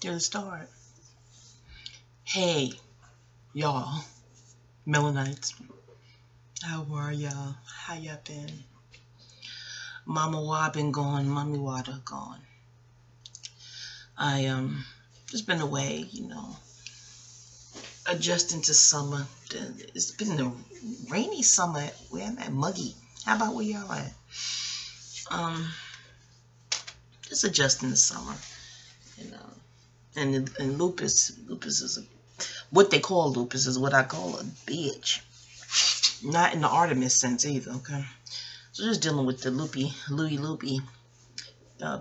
To start. Hey, y'all, Melanites. How are y'all? How y'all been? Mama Wa been gone. Mommy Wada gone. I just been away, adjusting to summer. It's been a rainy summer. Where I'm at, muggy. How about where y'all at? Just adjusting to summer, And lupus is what they call lupus is what I call a bitch. Not in the Artemis sense either, okay? So just dealing with the loopy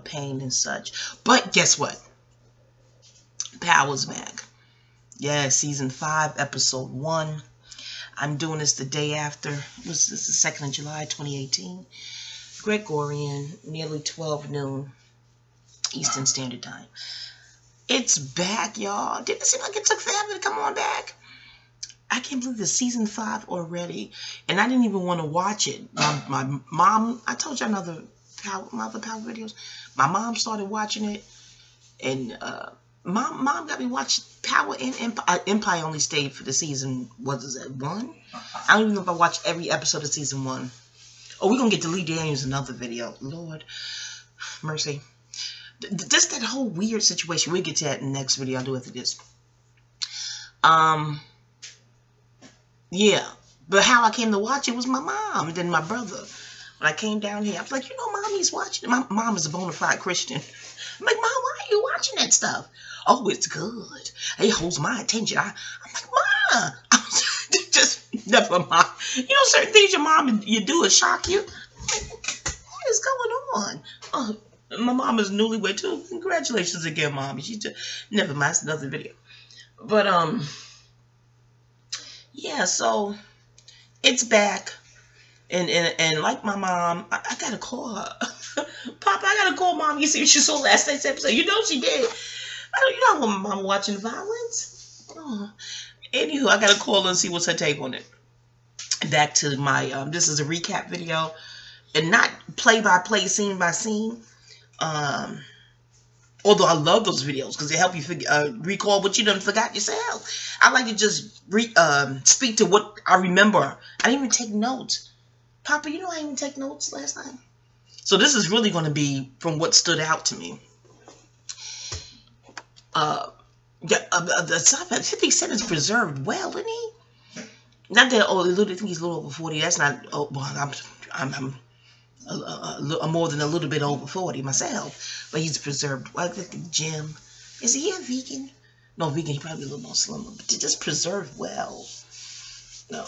pain and such. But guess what? Power's back. Yeah, season 5, episode 1. I'm doing this the day after. This is the 2nd of July, 2018. Gregorian, nearly 12 noon Eastern Standard Time. It's back, y'all. Didn't it seem like it took forever to come on back? I can't believe it's season 5 already. And I didn't even want to watch it. My mom, I told you my other power videos. My mom started watching it. And mom got me watching Power and Empire. Empire only stayed for the season, what is it, 1? I don't even know if I watched every episode of season 1. Oh, we're going to get to Lee Daniels another video. Lord, mercy. Just that whole weird situation. We'll get to that in the next video. I'll do after this. Yeah. But how I came to watch it was my mom and then my brother. When I came down here, I was like, Mommy's watching it. My mom is a bona fide Christian. I'm like, Mom, why are you watching that stuff? Oh, it's good. It holds my attention. I'm like, Mom. Just, never mind. Certain things your mom you do will shock you. Like, what is going on? Oh, my mom is newlywed too. Congratulations again, Mommy. She just never mind. It's another video. But yeah. So it's back, and like my mom, I gotta call her. Papa, I gotta call Mom. You see what she saw last night's episode? She did. You don't want my mom watching violence. Oh. Anywho, I gotta call her and see what's her take on it. Back to my this is a recap video, and not play by play, scene by scene. Although I love those videos because they help you recall what you done forgot yourself. I like to just speak to what I remember. I didn't even take notes. Papa, I didn't even take notes last time. So this is really going to be from what stood out to me. The stuff at 50 Cent is preserved well, isn't he? Not that I think he's a little over 40. That's not. Oh, well, I'm more than a little bit over 40 myself, but he's preserved. Well, I think the gym. Is he a vegan? No, vegan. He probably a little more slimmer, but just preserved well. No,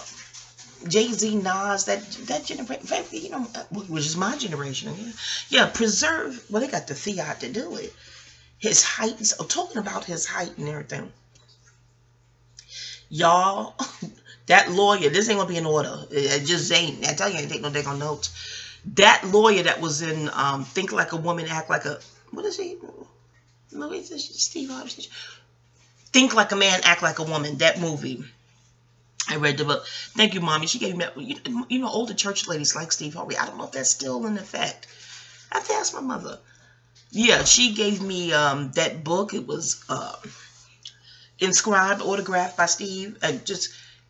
Jay-Z, Nas, that generation, which is my generation. Yeah, preserved. Well, they got the fiat to do it. His height. Talking about his height and everything, y'all. That lawyer. This ain't gonna be in order. It just ain't. I tell you, I ain't take no daggone notes. That lawyer that was in Think Like a Woman, Act Like a... What is he? No, it's Steve Harvey. Think Like a Man, Act Like a Woman. That movie. I read the book. Thank you, Mommy. She gave me... older church ladies like Steve Harvey. I don't know if that's still in effect. I have to ask my mother. Yeah, she gave me that book. It was inscribed, autographed by Steve.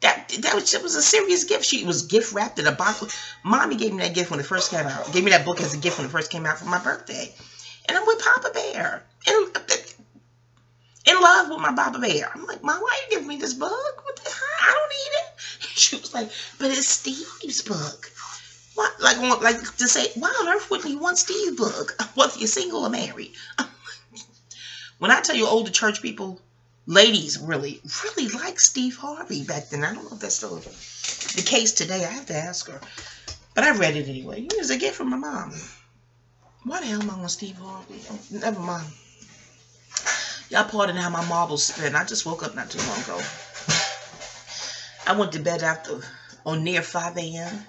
That was a serious gift. She was gift wrapped in a box. Mommy gave me that gift when it first came out. Gave me that book as a gift when it first came out for my birthday. And I'm with Papa Bear. In love with my Papa Bear. I'm like, Mom, why are you giving me this book? What the hell? I don't need it. She was like, but it's Steve's book. What? Like to say, why on earth wouldn't you want Steve's book? Whether you're single or married. When I tell you older church people, ladies really like Steve Harvey back then. I don't know if that's still the case today. I have to ask her. But I read it anyway. It was a gift from my mom. Why the hell am I on Steve Harvey? Oh, never mind. Y'all pardon how my marbles spin. I just woke up not too long ago. I went to bed near 5 a.m.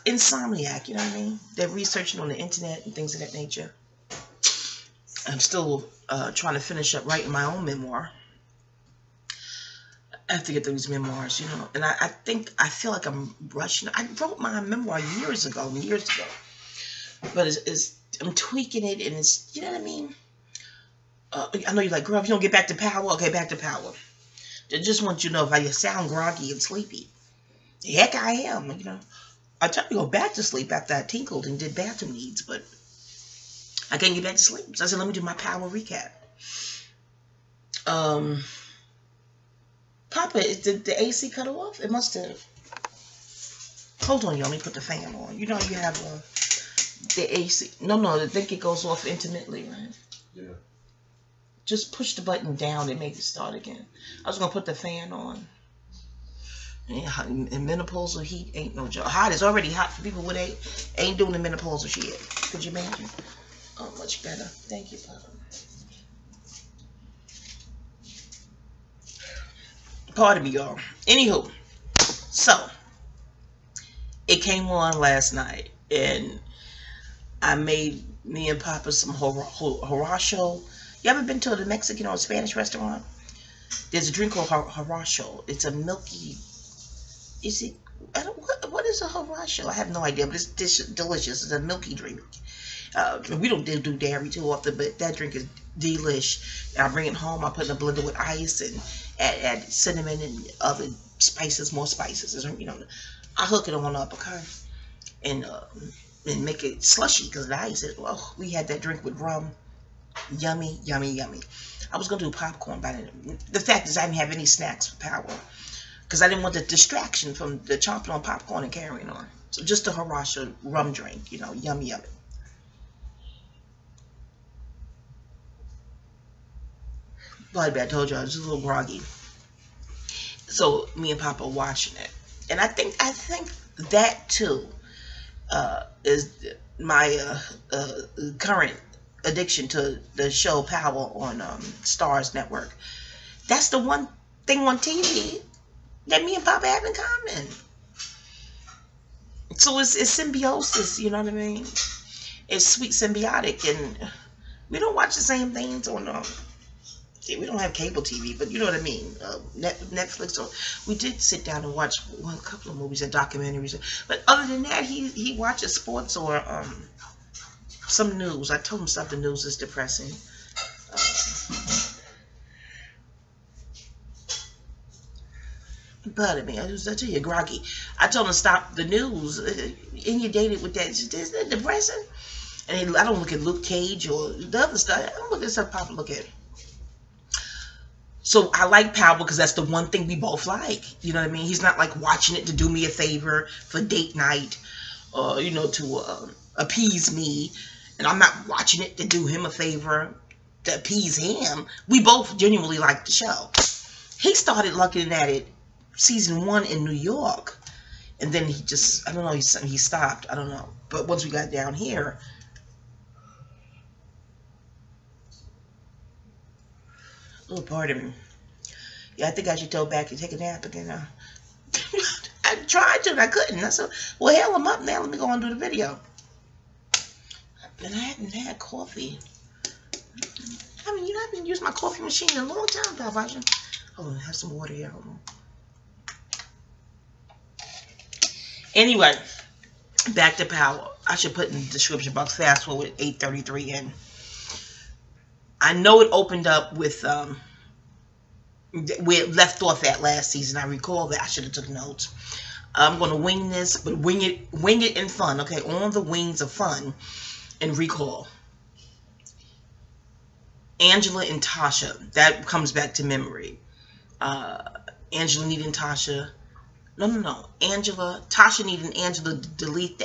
Insomniac, you know what I mean? They're researching on the internet and things of that nature. I'm still trying to finish up writing my own memoir. I have to get those memoirs, and I feel like I'm rushing. I wrote my memoir years ago, but I'm tweaking it, and it's, you know what I mean? I know you're like, girl, if you don't get back to power, okay, back to power. I just want you to know if I sound groggy and sleepy. Heck, I am. You know, I tried to go back to sleep after I tinkled and did bathroom needs, but I can't get back to sleep. So I said, let me do my power recap. Papa, did the AC cut off? It must have. Hold on, y'all. Let me put the fan on. You know you have the AC. No, I think it goes off intermittently, right? Yeah. Just push the button down and make it start again. I was going to put the fan on. Yeah, and menopausal heat ain't no joke. Hot is already hot for people with ain't doing the menopausal shit. Could you imagine? Oh, much better. Thank you, Papa. Pardon me, y'all. Anywho, so it came on last night, and I made me and Papa some horacho. You ever been to the Mexican or Spanish restaurant? There's a drink called horacho. It's a milky. Is it? What is a horacho? I have no idea, but it's delicious. It's a milky drink. We don't do dairy too often, but that drink is delish. I bring it home. I put it in a blender with ice and add cinnamon and other spices, more spices. You know, I hook it on up, okay, and make it slushy because the ice is. Well, we had that drink with rum. Yummy, yummy, yummy. I was gonna do popcorn, but the fact is I didn't have any snacks for power because I didn't want the distraction from the chomping on popcorn and carrying on. So just a horacho rum drink, you know, yummy, yummy. But I told you I was just a little groggy. So me and Papa watching it, and I think that too is my current addiction to the show Power on STARZ network. That's the one thing on TV that me and Papa have in common. So it's symbiosis, you know what I mean? It's sweet symbiotic, and we don't watch the same things on see, we don't have cable TV, but you know what I mean, Netflix. So we did sit down and watch a couple of movies and documentaries, but other than that, he watches sports or some news. I told him stuff the news is depressing. But I mean, I tell you, groggy. I told him to stop the news. Inundated with that. Is that depressing? And I don't look at Luke Cage or the other stuff. I don't look at stuff Papa look at. So I like Power because that's the one thing we both like. You know what I mean? He's not like watching it to do me a favor for date night, or you know, to appease me. And I'm not watching it to do him a favor, to appease him. We both genuinely like the show. He started looking at it season 1 in New York. And then he just, I don't know, he stopped. I don't know. But once we got down here. Oh, pardon me. Yeah, I think I should go back and take a nap again. I tried to, and I couldn't. I said, well, hell, I'm up now. Let me go on and do the video. And I haven't had coffee. I mean, I haven't used my coffee machine in a long time, Papa. Hold on, have some water here. Hold on. Anyway, back to Power. I should put in the description box fast forward 8:33 in. I know it opened up with where it left off at last season. I recall that. I should have took notes. I'm gonna wing this, but wing it in fun. Okay, on the wings of fun. And recall Angela and Tasha. That comes back to memory. Angela needing Tasha. No. Tasha needing Angela to delete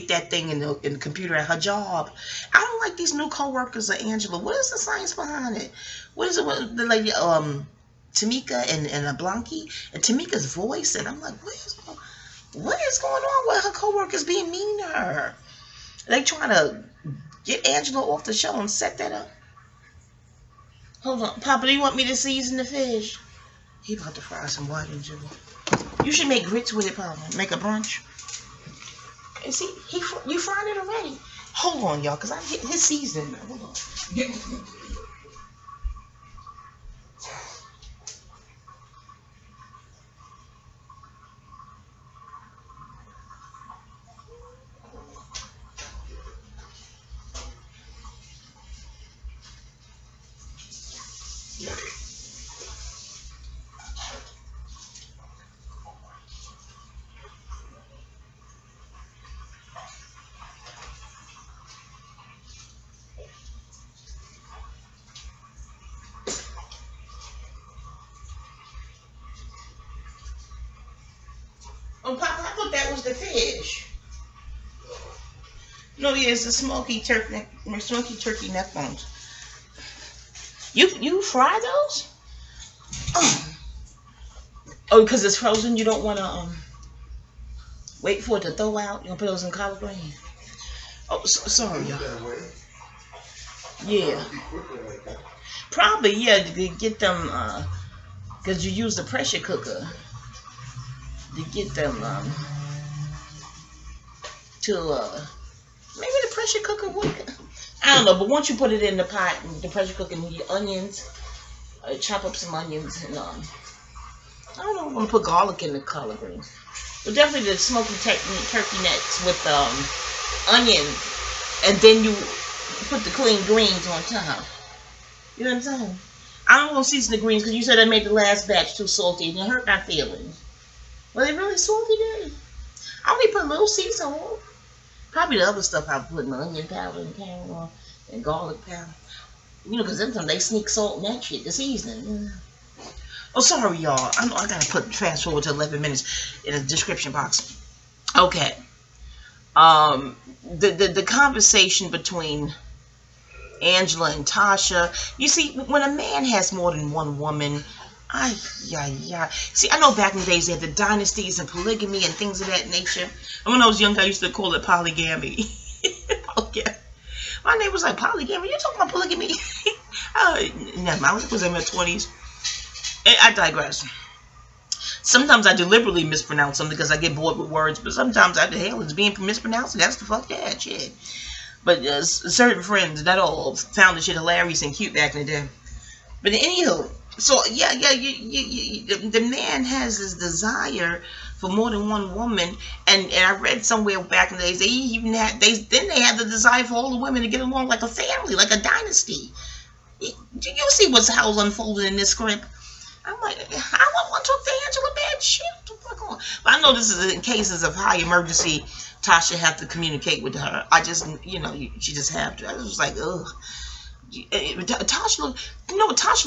that thing in the computer at her job. I don't like these new co-workers of Angela. What is the science behind it? What is it with the lady Tamika and Blanky and Tamika's voice? And I'm like, what is going on with her co-workers being mean to her? They trying to get Angela off the show and set that up. Hold on. Papa, do you want me to season the fish? He about to fry some white and sugar. You should make grits with it, Papa. Make a brunch. And see, you fried it already. Hold on, y'all, because I'm getting his seasoning. Hold on. Oh, Papa, I thought that was the fish. No, yeah, it's the smoky turkey neck bones. You fry those? Oh, because it's frozen. You don't want to wait for it to thaw out. You gonna put those in collard green? Oh, sorry, y'all. Yeah, probably yeah. To get them, because you use the pressure cooker to get them maybe the pressure cooker would. I don't know, but once you put it in the pot, the pressure cooker, and the onions, chop up some onions, and I don't know, I'm gonna put garlic in the collard greens, but definitely the smoky turkey necks with onion, and then you put the clean greens on top. You know what I'm saying? I don't want to season the greens because you said I made the last batch too salty, and it hurt my feelings. Were they really salty then? I only put a little sea salt. Probably the other stuff I put in the onion powder and carrot and garlic powder. You know, because sometimes they sneak salt and that shit, the seasoning. Oh, sorry, y'all. I know I gotta put fast forward to 11 minutes in the description box. Okay. The conversation between Angela and Tasha. You see, when a man has more than one woman, see, I know back in the days they had the dynasties and polygamy and things of that nature. And when I was young, I used to call it polygamy. Okay. My name was like, polygamy? You talking about polygamy? Never mind. I was in my 20s. I digress. Sometimes I deliberately mispronounce something because I get bored with words, but sometimes it's being mispronounced, and that's the fuck that shit. But certain friends, not all, found the shit hilarious and cute back in the day. But anywho, so yeah, the man has this desire for more than one woman, and I read somewhere back in the days they had the desire for all the women to get along like a family, like a dynasty. Do you see how's unfolding in this script? I'm like, I want to talk to Angela, man. Shit, what the fuck on? But I know this is in cases of high emergency. Tasha have to communicate with her. I just, she just have to. I was like, ugh. Tasha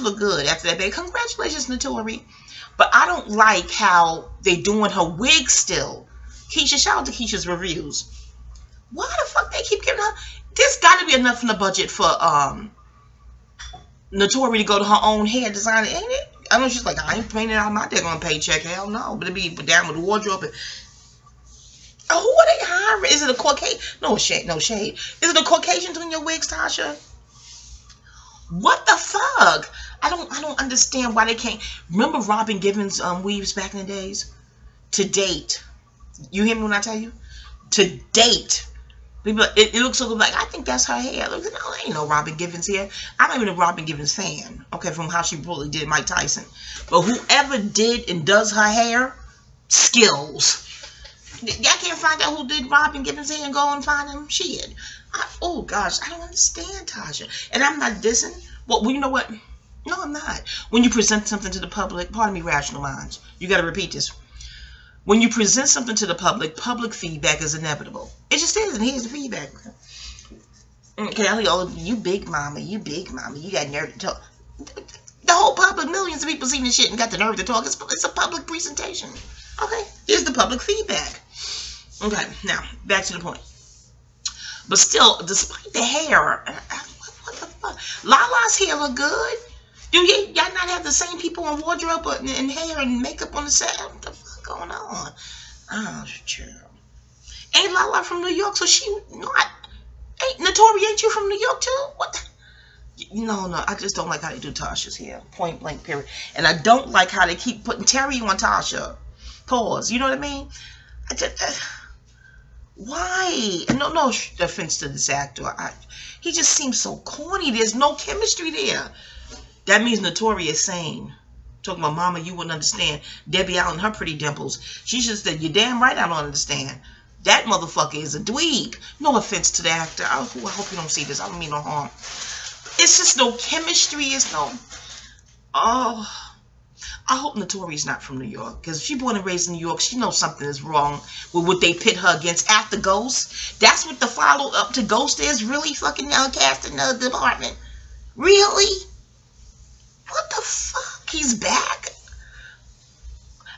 looked good after that, baby. Congratulations, Notori. But I don't like how they doing her wig still. Keisha, shout out to Keisha's reviews. Why the fuck they keep giving her? There's got to be enough in the budget for Notori to go to her own hair designer, ain't it? I know she's like, I ain't paying it out my daggone paycheck. Hell no. But it be down with the wardrobe. And, who are they hiring? Is it a Caucasian? No shade. Is it a Caucasian doing your wigs, Tasha? What the fuck? I don't understand why they can't. Remember Robin Givens weaves back in the days? To date. You hear me when I tell you? To date. People, it looks so good. Like, I think that's her hair. Look, no, ain't no Robin Givens here. I'm not even a Robin Givens fan. Okay, from how she really did Mike Tyson. But whoever did and does her hair, skills. Y'all can't find out who did Robin Givens hair and go and find him? Shit. Oh, gosh. I don't understand, Tasha. And I'm not dissing. Well, you know what? No, I'm not. When you present something to the public, pardon me, rational minds. You got to repeat this. When you present something to the public feedback is inevitable. It just is, and here's the feedback. Okay, you big mama, you got nerve to talk. The whole public, millions of people seen this shit and got the nerve to talk. It's a public presentation. Okay, here's the public feedback. Okay, now, back to the point. But still, despite the hair, what the fuck? Lala's hair look good. Do y'all not have the same people in wardrobe and hair and makeup on the set? What the fuck going on? Oh, child. Ain't Lala from New York, so she not. Ain't Notori, ain't you from New York too? What? No, I just don't like how they do Tasha's hair. Point blank, period. And I don't like how they keep putting Terry on Tasha. Pause. You know what I mean? Why? No offense to this actor. He just seems so corny. There's no chemistry there. That means Notori is sane. Talking about mama, you wouldn't understand. Debbie Allen, her pretty dimples. She just said, you're damn right I don't understand. That motherfucker is a dweeb. No offense to the actor. I hope you don't see this. I don't mean no harm. It's just no chemistry. It's no... Oh, I hope Notori's not from New York, because if she's born and raised in New York, she knows something is wrong with what they pit her against after Ghost. That's what the follow-up to Ghost is, really fucking cast in the department. Really? What the fuck? He's back?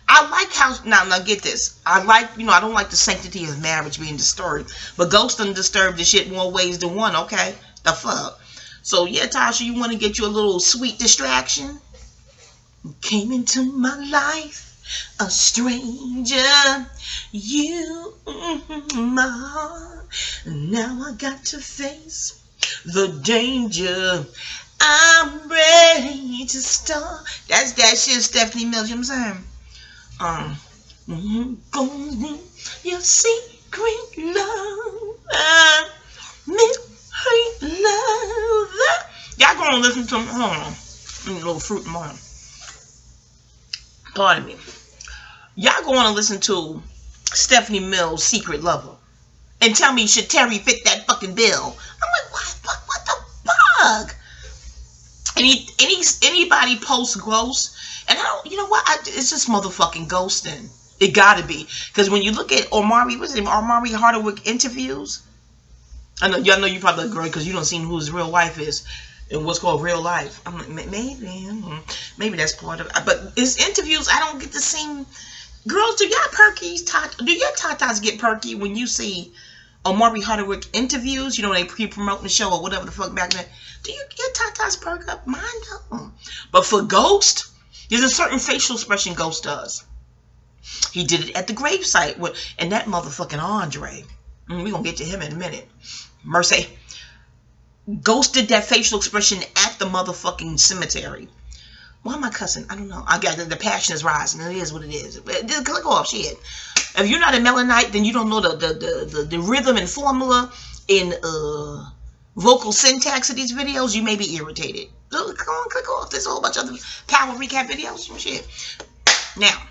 I like how, now get this. I like, I don't like the sanctity of marriage being disturbed. But Ghost done disturbed the shit more ways than one, okay? The fuck? So, yeah, Tasha, you want to get you a little sweet distraction? Came into my life, a stranger, you, my heart. Now I got to face the danger. I'm ready to start. That's that shit, Stephanie Mills, you know what I'm saying? Golden, your secret love, midnight love. Y'all gonna listen to, hold on, a little fruit in mine. Pardon me. Y'all gonna listen to Stephanie Mills' Secret Lover and tell me should Terry fit that fucking bill? I'm like, what the fuck? Anybody post Ghost? And I don't, you know what? It's just motherfucking ghosting. It gotta be. Because when you look at Omari, what's his name? Omari Hardwick interviews. I know, y'all know you probably agree because you don't see who his real wife is and what's called real life. I'm like, maybe that's part of it. But his interviews, I don't get the same. Girls, do y'all perkies, do your tatas get perky when you see Omari Hardwick interviews? You know, they pre-promoting the show or whatever the fuck back then. Do you get tatas perk up? Mine don't. But for Ghost, there's a certain facial expression Ghost does. He did it at the gravesite and that motherfucking Andre. We're going to get to him in a minute. Mercy. Ghost did that facial expression at the motherfucking cemetery. Why am I cussing? I don't know. I got the passion is rising. It is what it is. Just click off shit. If you're not a Melanite, then you don't know the rhythm and formula in vocal syntax of these videos. You may be irritated. So come on, click off. There's a whole bunch of other power recap videos and shit. Now,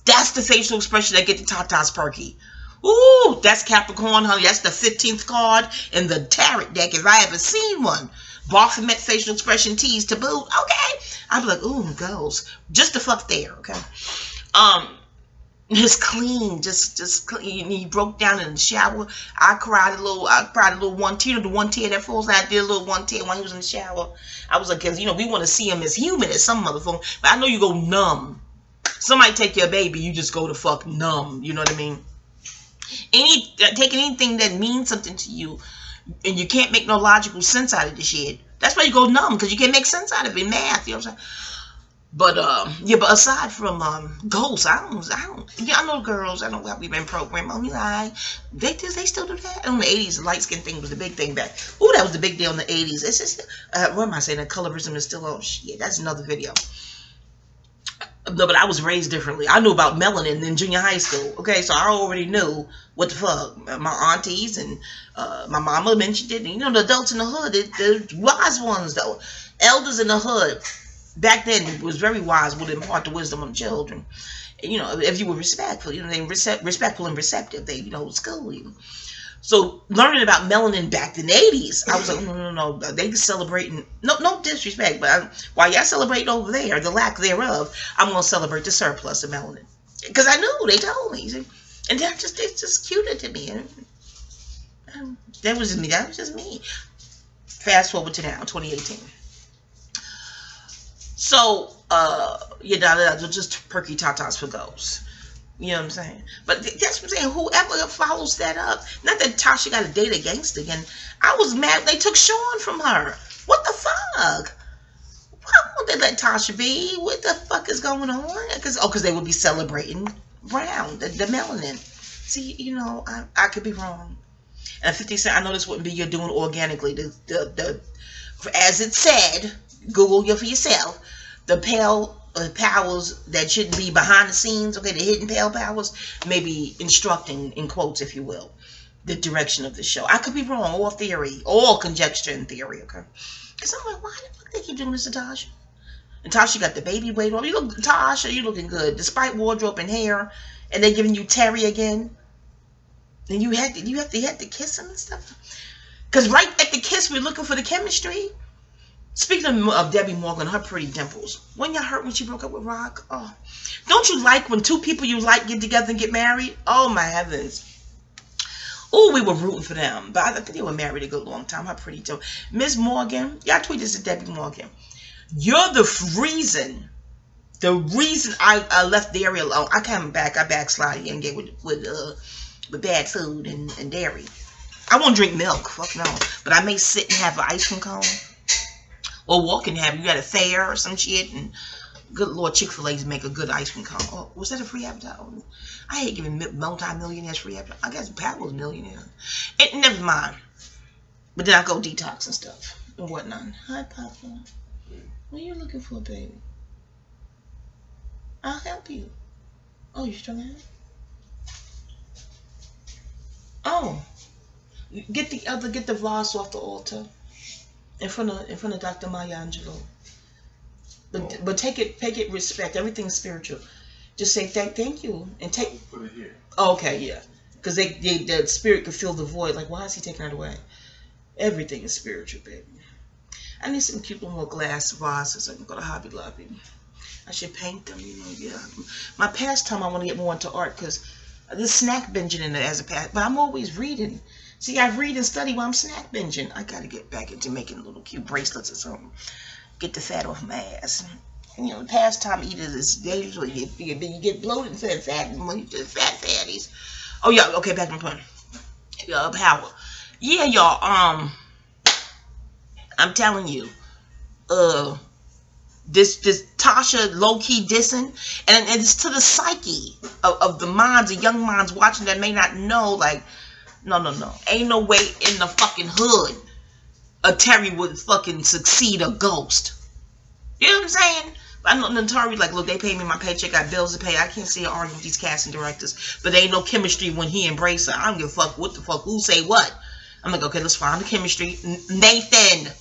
that's the facial expression that get the tatas perky. Ooh, that's Capricorn, honey. That's the 15th card in the tarot deck if I ever seen one. Baphomet facial expression tease to boot. Okay. I'd be like, ooh, girls. Just the fuck there, okay? Just clean. Just clean. He broke down in the shower. I cried a little one tear. The one tear that falls out. I did a little one tear when he was in the shower. I was like, because, we want to see him as human as some motherfucker. But I know you go numb. Somebody take your baby, you just go to fuck numb. You know what I mean? Taking anything that means something to you and you can't make no logical sense out of the shit. That's why you go numb, because you can't make sense out of it. Math, you know what I'm saying? But yeah, but aside from Ghosts, I know girls, I know how we've been programmed. Oh, you lie. They still do that. In the 80s, the light skin thing was the big thing back. Ooh, that was the big deal in the 80s. It's just what am I saying? The colorism is still on. Shit, that's another video. No, but I was raised differently. I knew about melanin in junior high school. Okay, so I already knew what the fuck. My aunties and my mama mentioned it. And, the adults in the hood, the wise ones, though. Elders in the hood, back then, it was very wise, would impart the wisdom on children. And, if you were respectful, they respectful and receptive, they, school you. So, learning about melanin back in the 80s, I was like, no, they celebrating, no disrespect, but while y'all celebrating over there, the lack thereof, I'm going to celebrate the surplus of melanin. Because I knew, they told me. And they just cuted to me. And that was just me. Fast forward to now, 2018. So, just perky tatas for Ghosts. You know what I'm saying? But that's what I'm saying. Whoever follows that up. Not that Tasha got to date a gangster again. I was mad they took Sean from her. What the fuck? Why won't they let Tasha be? What the fuck is going on? Because they would be celebrating brown, the melanin. See, I could be wrong. And 50 Cent, I know this wouldn't be you're doing organically. As it said, Google for yourself. The pale powers that shouldn't be behind the scenes, okay, the hidden pale powers, maybe instructing, in quotes, if you will, the direction of the show. I could be wrong, all theory, all conjecture and theory, okay? Because I'm like, why the fuck they keep doing this to Tasha? And Tasha got the baby weight on. Tasha, you looking good, despite wardrobe and hair, and they giving you Terry again. And you had to kiss him and stuff. Because right at the kiss, we're looking for the chemistry. Speaking of Debbie Morgan, her pretty dimples. When y'all heard when she broke up with Rock? Oh, don't you like when two people you like get together and get married? Oh my heavens. Oh, we were rooting for them. But I think they were married a good long time. Her pretty dimple. Miss Morgan, y'all tweet this to Debbie Morgan. You're the reason I left dairy alone. I came back. I backslided and get with bad food and dairy. I won't drink milk. Fuck no. But I may sit and have an ice cream cone. Or walk and have you at a fair or some shit. And good Lord, Chick-fil-A's make a good ice cream cone. Oh, was that a free advertisement? I hate giving multi-millionaires free advertisement. I guess Pat was a millionaire. Never mind. But then I go detox and stuff and whatnot. Hi, Papa. What are you looking for, baby? I'll help you. Oh, you struggling? Oh, get the vase off the altar in front of Dr. Maya Angelou. But take it respect. Everything's spiritual. Just say thank you and take. Put it here. Oh, okay, yeah, because the spirit could fill the void. Like, why is he taking it away? Everything is spiritual, baby. I need some cute little more glass vases. I can go to Hobby Lobby. I should paint them, you know. Yeah, my pastime. I want to get more into art because there's snack binging in it as a past. But I'm always reading. See, I read and study while I'm snack binging. I gotta get back into making little cute bracelets or something. Get the fat off my ass. And, you know, pastime eaters is they usually you get bloated and fat when you just fat fatties. Oh yeah, okay, back to my point. Power. Yeah, y'all. I'm telling you, this Tasha low-key dissing, and it's to the psyche of the minds, the young minds watching that may not know, like, no. Ain't no way in the fucking hood a Terry would fucking succeed a Ghost. You know what I'm saying? I know Natari, like, look, they pay me my paycheck, got bills to pay. I can't see her arguing with these casting directors. But there ain't no chemistry when he embrace her. I don't give a fuck what the fuck, who say what. I'm like, okay, let's find the chemistry. Nathan,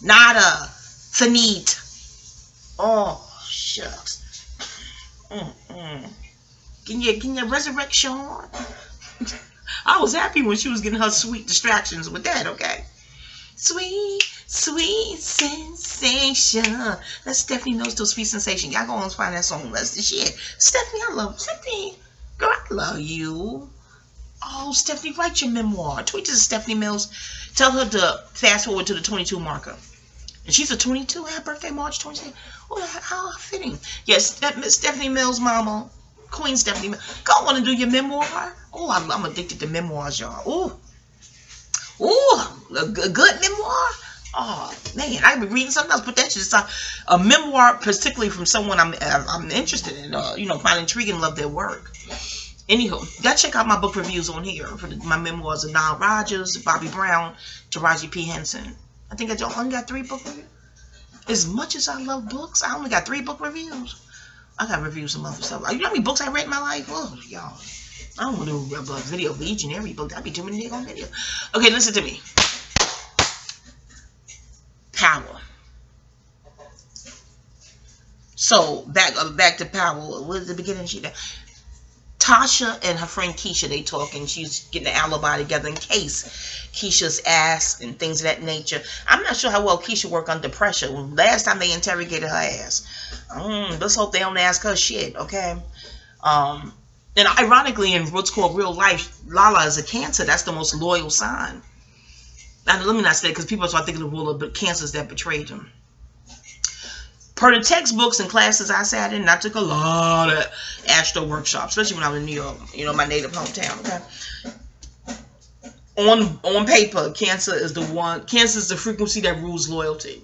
Nada, Fanit. Oh, shucks. Can you resurrect Sean? I was happy when she was getting her sweet distractions with that, okay? Sweet sensation. That's Stephanie Knows Those Sweet Sensation. Y'all go and find that song. That's the shit. Stephanie, I love Stephanie. Girl, I love you. Oh, Stephanie, write your memoir. Tweet to Stephanie Mills. Tell her to fast forward to the 22 marker. And she's a 22. Her birthday, March 22. Oh, how fitting. Yes, Stephanie Mills' mama. Queen Stephanie Mills. Go want to do your memoir? Oh, I'm addicted to memoirs, y'all. Ooh, a good memoir? Oh, man, I could be reading something else. Put that shit aside. A memoir, particularly from someone I'm interested in, you know, find intriguing, love their work. Anywho, you gotta check out my book reviews on here for my memoirs of Nile Rodgers, Bobby Brown, Taraji P. Henson. I think I only got 3 book reviews. As much as I love books, I only got 3 book reviews. I got reviews some other stuff. You know how many books I read in my life? Oh, y'all. I don't want to do a video of each and every book. That'd be too many on video. Okay, listen to me. Power. So back to Power. What was the beginning? Tasha and her friend Keisha, they talking. She's getting an alibi together in case Keisha's ass and things of that nature. I'm not sure how well Keisha worked under pressure. Last time they interrogated her ass. Let's hope they don't ask her shit, okay? And ironically, in what's called real life, Lala is a Cancer. That's the most loyal sign. Now, let me not say it because people start thinking of all the Cancers that betrayed them. Per the textbooks and classes I sat in, I took a lot of astro workshops, especially when I was in New York, you know, my native hometown, okay? On paper, Cancer is the frequency that rules loyalty.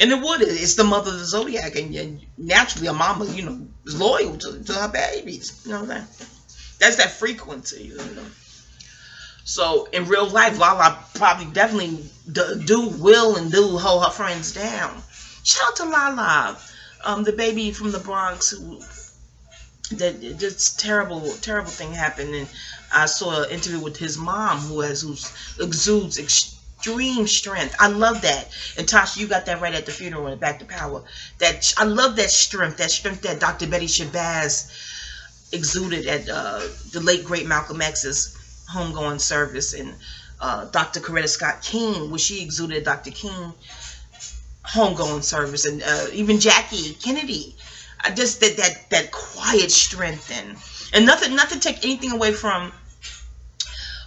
And it would. It's the mother of the zodiac, and naturally a mama, you know, is loyal to her babies. You know what I'm saying? That's that frequency, you know. So in real life, Lala probably definitely will hold her friends down. Shout out to Lala, the baby from the Bronx who this terrible thing happened, and I saw an interview with his mom who exudes extreme strength. I love that. And Tasha, you got that right at the funeral and Back to Power. I love that strength that Dr. Betty Shabazz exuded at the late great Malcolm X's homegoing service, and Dr. Coretta Scott King, where she exuded Dr. King. homegoing service, and even Jackie Kennedy. Just that quiet strength, and nothing take anything away from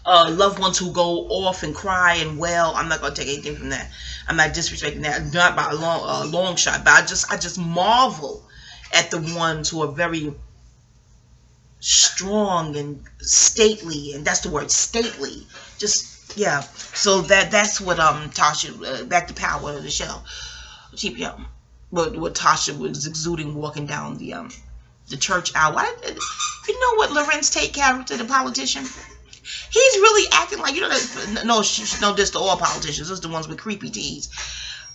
loved ones who go off and cry and wail. I'm not gonna take anything from that. I'm not disrespecting that, not by a long shot. But I just marvel at the ones who are very strong and stately, and that's the word, stately. Just yeah. So that's what Tasha, back to power of the show. Keep what Tasha was exuding walking down the church aisle. You know what Lorenz Tate character, the politician? He's really acting like, you know, no diss to all politicians, just the ones with creepy teeth.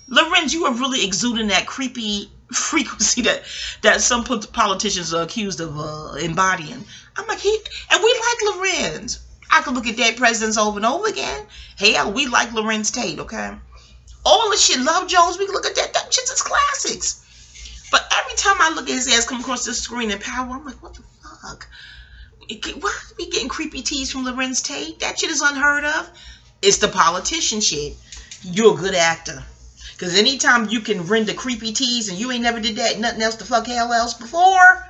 Lorenz, you are really exuding that creepy frequency that some politicians are accused of embodying. I'm like, and we like Lorenz. I could look at dead presidents over and over again. Hell, we like Lorenz Tate, okay? All the shit, Love Jones, we can look at that. That shit's is classics. But every time I look at his ass come across the screen in Power, I'm like, what the fuck? Why are we getting creepy teas from Lorenz Tate? That shit is unheard of. It's the politician shit. You're a good actor. Because anytime you can render creepy teas and you ain't never did that, nothing else the fuck hell else before,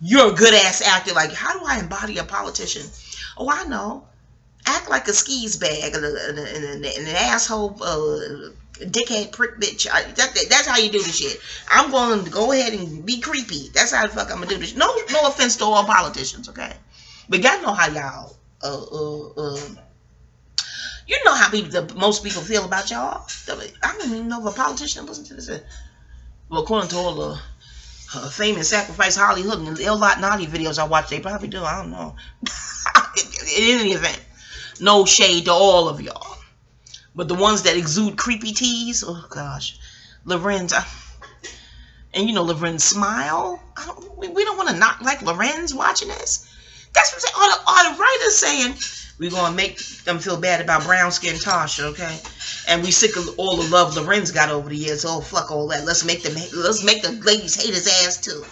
you're a good ass actor. Like, how do I embody a politician? Oh, I know. Act like a skis bag and an asshole dickhead prick bitch. That's how you do the shit. I'm going to go ahead and be creepy. That's how the fuck I'm going to do this. No offense to all politicians, okay? But y'all know how y'all, you know how most people feel about y'all. I don't even know if a politician listen to this. Well, according to all the famous sacrifice Holly Hook and the Ill Lot Naughty videos I watch, they probably do. I don't know. In any event, no shade to all of y'all. But the ones that exude creepy teas, oh gosh. Lorenz, and you know Lorenz smile. We don't want to not like Lorenz watching this. That's what I'm saying. All the writers saying, we're going to make them feel bad about brown skin Tasha, okay? And we sick of all the love Lorenz got over the years. Oh, fuck all that. Let's make the ladies hate his ass too.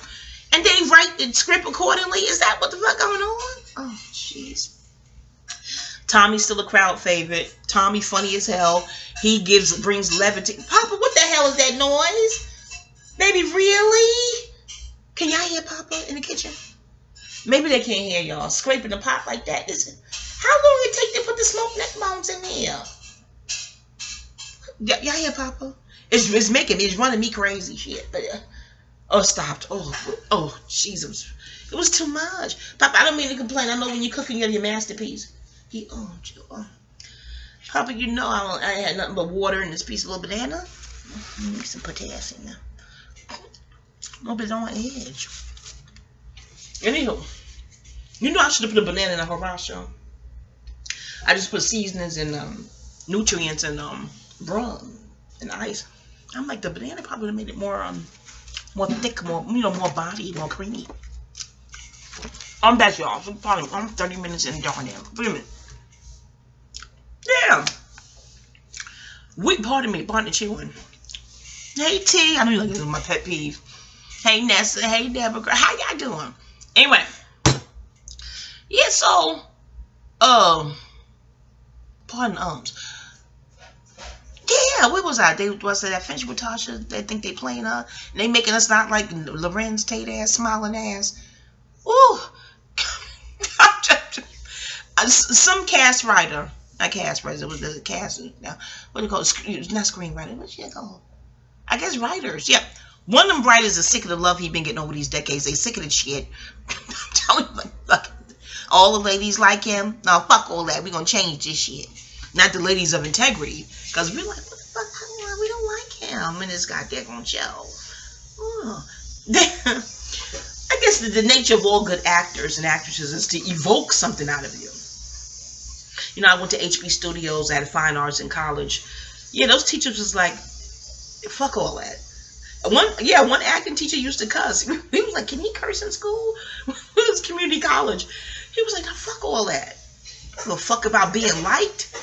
And they write the script accordingly. Is that what the fuck going on? Oh, jeez. Tommy's still a crowd favorite. Tommy funny as hell. He brings levity. Papa, what the hell is that noise? Baby, really? Can y'all hear Papa in the kitchen? Maybe they can't hear y'all. Scraping the pot like that. Listen. How long it take to put the smoked neck bones in here? Y'all hear Papa? It's running me crazy shit. But oh, stopped. Oh, Jesus. It was too much. Papa, I don't mean to complain. I know when you're cooking, you're your masterpiece. Papa, you know I had nothing but water in this piece of little banana. Need some potassium now. A little bit on my edge. Anywho, you know I should have put a banana in a hibachi. I just put seasonings and nutrients and rum and ice. I'm like, the banana probably would have made it more thick, more body, more creamy. I'm back, y'all. I'm 30 minutes in, darn damn. Wait a minute. Yeah. Pardon the chewing. Hey, T. I know you like this is my pet peeve. Hey, Nessa. Hey, Deborah. How y'all doing? Anyway. Yeah, so, pardon yeah, where was I? Was that finished with Tasha? They think they playing her. And they making us not like Lorenz Tate ass, smiling ass. Ooh. Some cast writer, not cast writer, it was the cast, what do you call it? Not screenwriter, what's it called? I guess writers, yeah. One of them writers is sick of the love he been getting over these decades. They sick of the shit. I'm telling you, like, all the ladies like him. No, fuck all that. We're going to change this shit. Not the ladies of integrity. Because we're like, what the fuck? We don't like him in this goddamn show. Oh. I guess the nature of all good actors and actresses is to evoke something out of you. You know, I went to HB Studios. I had fine arts in college. Yeah, those teachers was like, fuck all that. One acting teacher used to cuss. He was like, can he curse in school? It was community college. He was like, no, fuck all that. I don't give a fuck about being liked.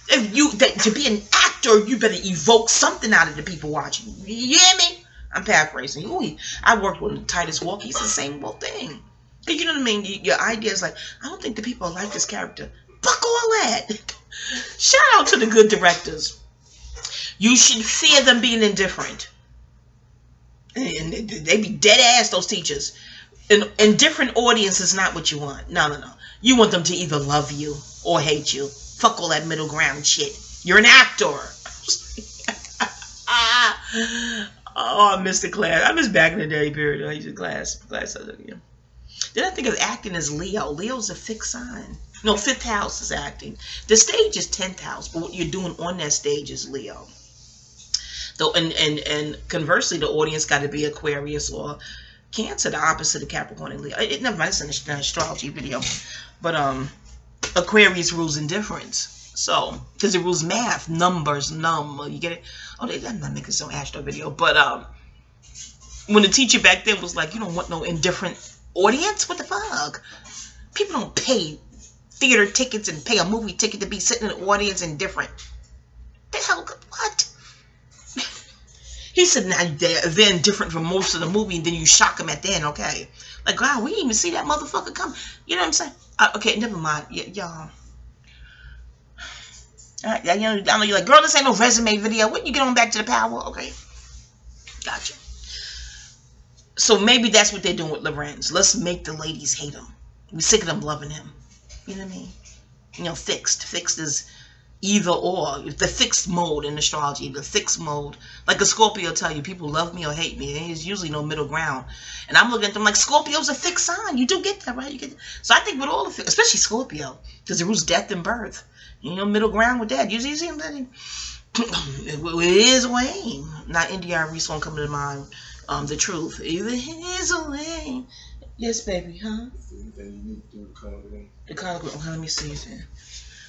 To be an actor, you better evoke something out of the people watching. You hear me? I'm paraphrasing. Ooh, I worked with Titus Walker. He's the same old thing. You know what I mean? Your idea is like, I don't think the people like this character. Fuck all that. Shout out to the good directors. You should fear them being indifferent. And they be dead ass, those teachers. An indifferent audience is not what you want. No. You want them to either love you or hate you. Fuck all that middle ground shit. You're an actor. Oh, I missed the class. I miss back in the day period. I used to class. Then I think of acting as Leo. Leo's a fixed sign. No, 5th house is acting. The stage is 10th house, but what you're doing on that stage is Leo. Though, and conversely, the audience got to be Aquarius or Cancer, the opposite of Capricorn and Leo. Never mind, it's an astrology video. But Aquarius rules indifference. So, because it rules math, numbers, you get it? Oh, I'm not making some astro video. But when the teacher back then was like, you don't want no indifferent audience? What the fuck? People don't pay theater tickets and pay a movie ticket to be sitting in the audience indifferent. The hell, what? He said, now they're indifferent for most of the movie, and then you shock them at the end, okay? Like, God, we didn't even see that motherfucker come. You know what I'm saying? Okay, never mind. Y'all. I know you're like, girl, this ain't no resume video. When you get on back to the power? Okay. Gotcha. So maybe that's what they're doing with Lorenz. Let's make the ladies hate him. We're sick of them loving him. You know what I mean? You know, fixed. Fixed is either or. The fixed mode in astrology. The fixed mode. Like a Scorpio tell you, people love me or hate me. There's usually no middle ground. And I'm looking at them like, Scorpio's a fixed sign. You do get that, right? You get that. So I think with all the especially Scorpio, because it rules death and birth. You know, middle ground with that. Usually see him that it is or ain't. Not NDR song coming to mind. The truth. Either it is or ain't. Yes, baby, huh? The collard green. Let me see it.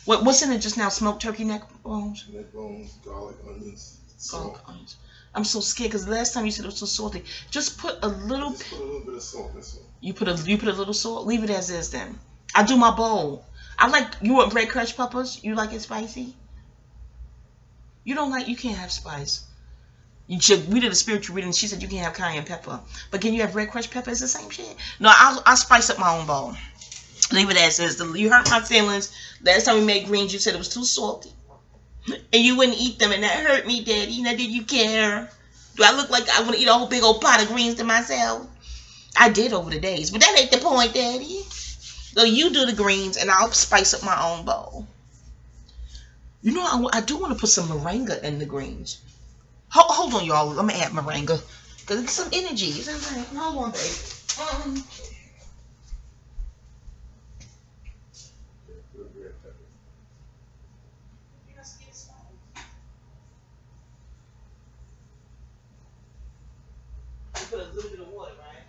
What's in it just now? Smoked turkey neck bones? Neck bones, garlic, onions, salt. Onions. I'm so scared because last time you said it was so salty. Just put a little. Just put a little bit of salt. That's all. You put a little salt. Leave it as is then. I do my bowl. I like, you want red crushed peppers? You like it spicy? You don't like, you can't have spice. We did a spiritual reading. She said you can't have cayenne pepper. But can you have red crushed pepper? It's the same shit. No, I'll spice up my own bowl. Leave it as is. You hurt my feelings. Last time we made greens, you said it was too salty. And you wouldn't eat them, and that hurt me, Daddy. Now, did you care? Do I look like I want to eat a whole big old pot of greens to myself? I did over the days, but that ain't the point, Daddy. So you do the greens, and I'll spice up my own bowl. You know, I do want to put some moringa in the greens. Hold on, y'all. Let me add moringa. Because it's some energy. You know what I'm saying? Hold on, babe. You put a little bit of water, right?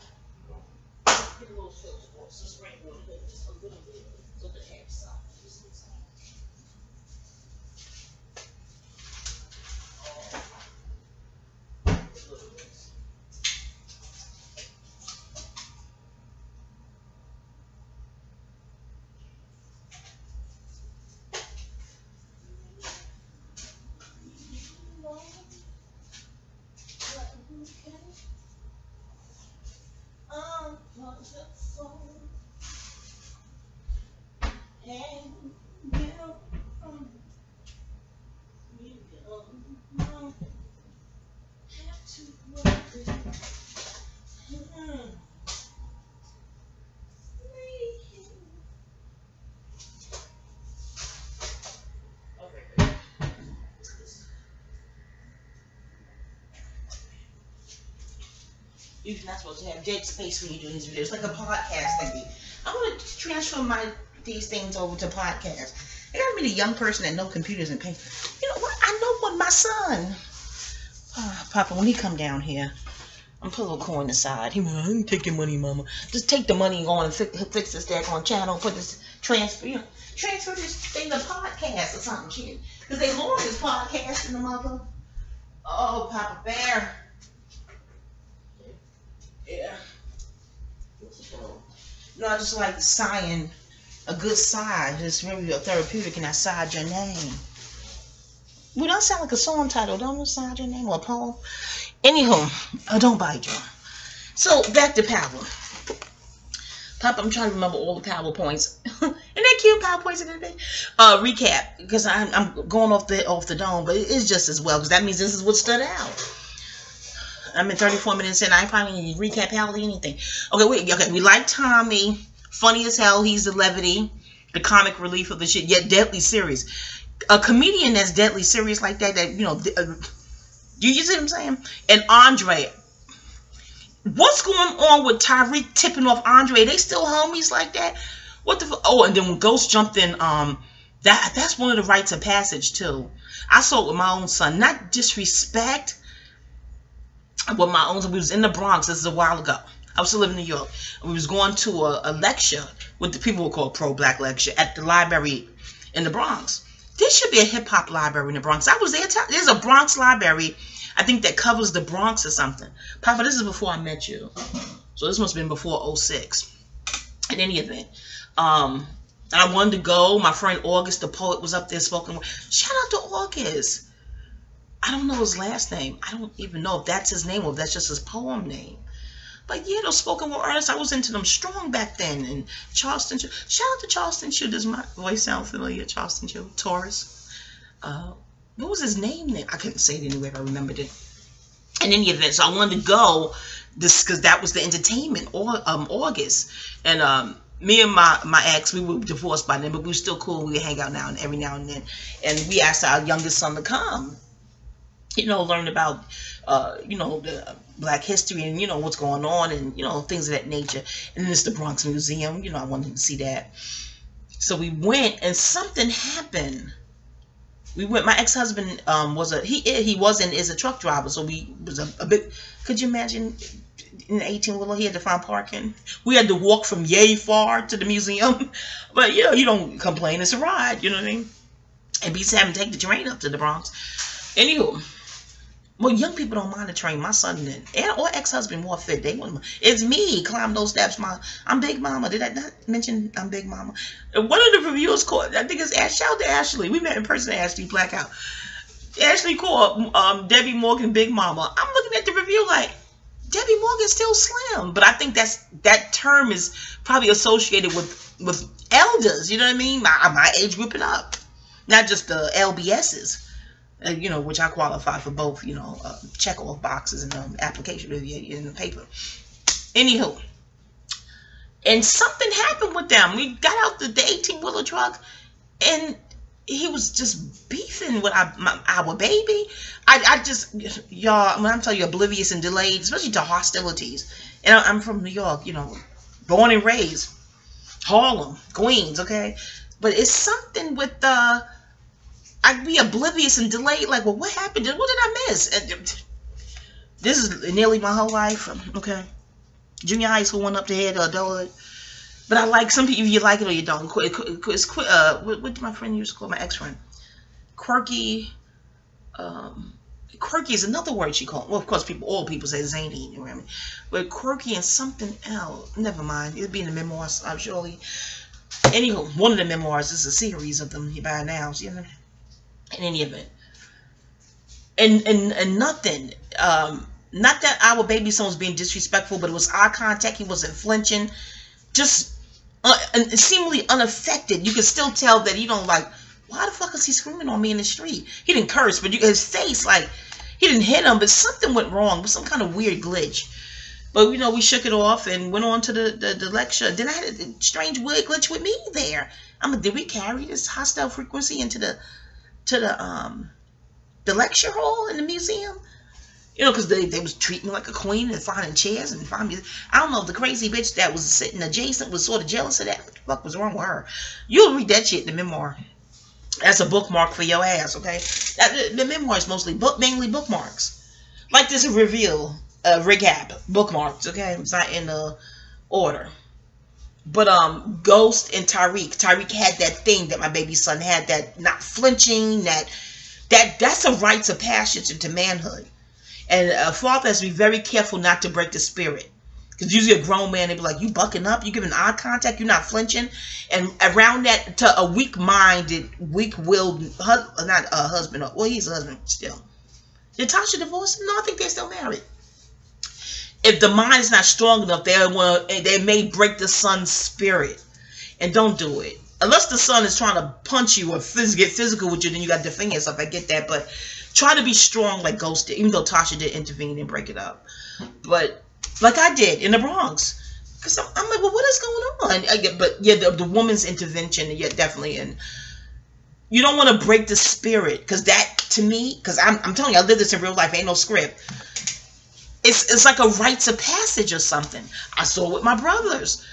Get a little filter water, some spring water, just a little bit, so the hair is soft. You're not supposed to have dead space when you do these videos, like a podcast thingy. I want to transfer these things over to podcasts. I gotta be the young person that knows computers and paper. You know what? I know what my son. Papa, when he come down here, I'm put a little coin aside. He went, I didn't take your money, Mama. Just take the money and go on and fix this daggone channel. Put this transfer this thing to podcast or something, shit. Because they lost this podcast in the mother. Oh, Papa Bear. Yeah. What's the problem? No, I just like sighing a good sigh. It's really therapeutic, and I sighed your name. Well, that sound like a song title. Don't you sigh your name or a poem? Anywho, don't bite, y'all. So, back to power. Pop, I'm trying to remember all the PowerPoints. Isn't that cute, PowerPoints and everything? Recap, because I'm going off the dome, but it's just as well, because that means this is what stood out. I'm in 34 minutes in. I probably need to recap hardly anything. Okay, we like Tommy. Funny as hell. He's the levity, the comic relief of the shit, yet deadly serious. A comedian that's deadly serious like that, you see what I'm saying? And Andre. What's going on with Tyreek tipping off Andre? They still homies like that? What the fuck? Oh, and then when Ghost jumped in, that's one of the rites of passage too. I saw it with my own son. Not disrespect. With my own son, we was in the Bronx. This is a while ago. I was still living in New York. We was going to a lecture, what the people would call a pro-black lecture, at the library in the Bronx. There should be a hip-hop library in the Bronx. I was there. There's a Bronx library, I think, that covers the Bronx or something. Papa, this is before I met you. So this must have been before 06. In any event. And I wanted to go. My friend August, the poet, was up there spoken. Shout out to August. I don't know his last name. I don't even know if that's his name or if that's just his poem name. But yeah, those spoken word artists, I was into them strong back then. And Charleston Chew. Shout out to Charleston Chew. Does my voice sound familiar? Charleston Chew. Taurus. What was his name then? I couldn't say it anyway if I remembered it. In any event, so I wanted to go because that was the entertainment, August. And me and my ex, we were divorced by then, but we were still cool. We would hang out every now and then. And we asked our youngest son to come. Learn about, the Black history and, what's going on and, things of that nature. And then it's the Bronx Museum. I wanted to see that. So we went and something happened. We went, my ex-husband he was and is a truck driver. So we was a bit, could you imagine in the 18-wheeler, he had to find parking. We had to walk from yay far to the museum. But, you don't complain. It's a ride, you know what I mean? And beats having to take the train up to the Bronx. Anywho. Well, young people don't mind the train. My son didn't. Or ex-husband more fit. They wouldn't. It's me. Climb those steps. I'm Big Mama. Did I not mention I'm Big Mama? One of the reviewers called, I think it's shout out to Ashley. We met in person at Ashley Blackout. Ashley called Debbie Morgan Big Mama. I'm looking at the review like, Debbie Morgan's still slim. But I think that term is probably associated with elders. You know what I mean? My age group and up. Not just the LBSs. Which I qualify for both, check off boxes and application in the paper. Anywho, and something happened with them. We got out the 18-wheeler truck, and he was just beefing with our baby. I just, y'all, when I'm telling you, oblivious and delayed, especially to hostilities. And I'm from New York, born and raised, Harlem, Queens, okay? But it's something with I'd be oblivious and delayed, like, well, what happened? What did I miss? And this is nearly my whole life, okay? Junior high school, went up to head to adulthood. But I like some people, you like it or you don't. It's what did my friend used to call my ex-friend? Quirky. Quirky is another word she called. Well, of course, all people say zany, you know what I mean? But quirky and something else. Never mind. It'll be in the memoirs, surely. Anywho, one of the memoirs is a series of them by now, in any event, and nothing, not that our baby son was being disrespectful, but it was eye contact. He wasn't flinching, just seemingly unaffected. You could still tell that he don't like, why the fuck is he screaming on me in the street? He didn't curse, but his face, like, he didn't hit him, but something went wrong, with some kind of weird glitch. But we shook it off and went on to the lecture. Then I had a strange weird glitch with me there. Did we carry this hostile frequency into the lecture hall in the museum? Because they was treating me like a queen and finding chairs and finding me. I don't know, the crazy bitch that was sitting adjacent was sort of jealous of that. What the fuck was wrong with her? You'll read that shit in the memoir. That's a bookmark for your ass, okay? The memoir is mainly bookmarks. Like this reveal, recap, bookmarks, okay? It's not in order. But Ghost and Tyreek had that thing that my baby son had, that not flinching, that's a rite of passage into manhood. And a father has to be very careful not to break the spirit. Because usually a grown man, they be like, you bucking up, you giving eye contact, you're not flinching. And around that, to a weak-minded, weak-willed, not a husband, well, he's a husband still. Did Tasha divorce him? No, I think they're still married. if the mind is not strong enough, they may break the son's spirit. And don't do it. Unless the son is trying to punch you or get physical with you, then you got to defend yourself. I get that. But try to be strong like Ghost did, even though Tasha did intervene and break it up. But like I did in the Bronx. Because I'm like, well, what is going on? But yeah, the woman's intervention, yeah, definitely. And you don't want to break the spirit. Because that, to me, because I'm telling you, I live this in real life. Ain't no script. It's like a rites of passage or something. I saw it with my brothers.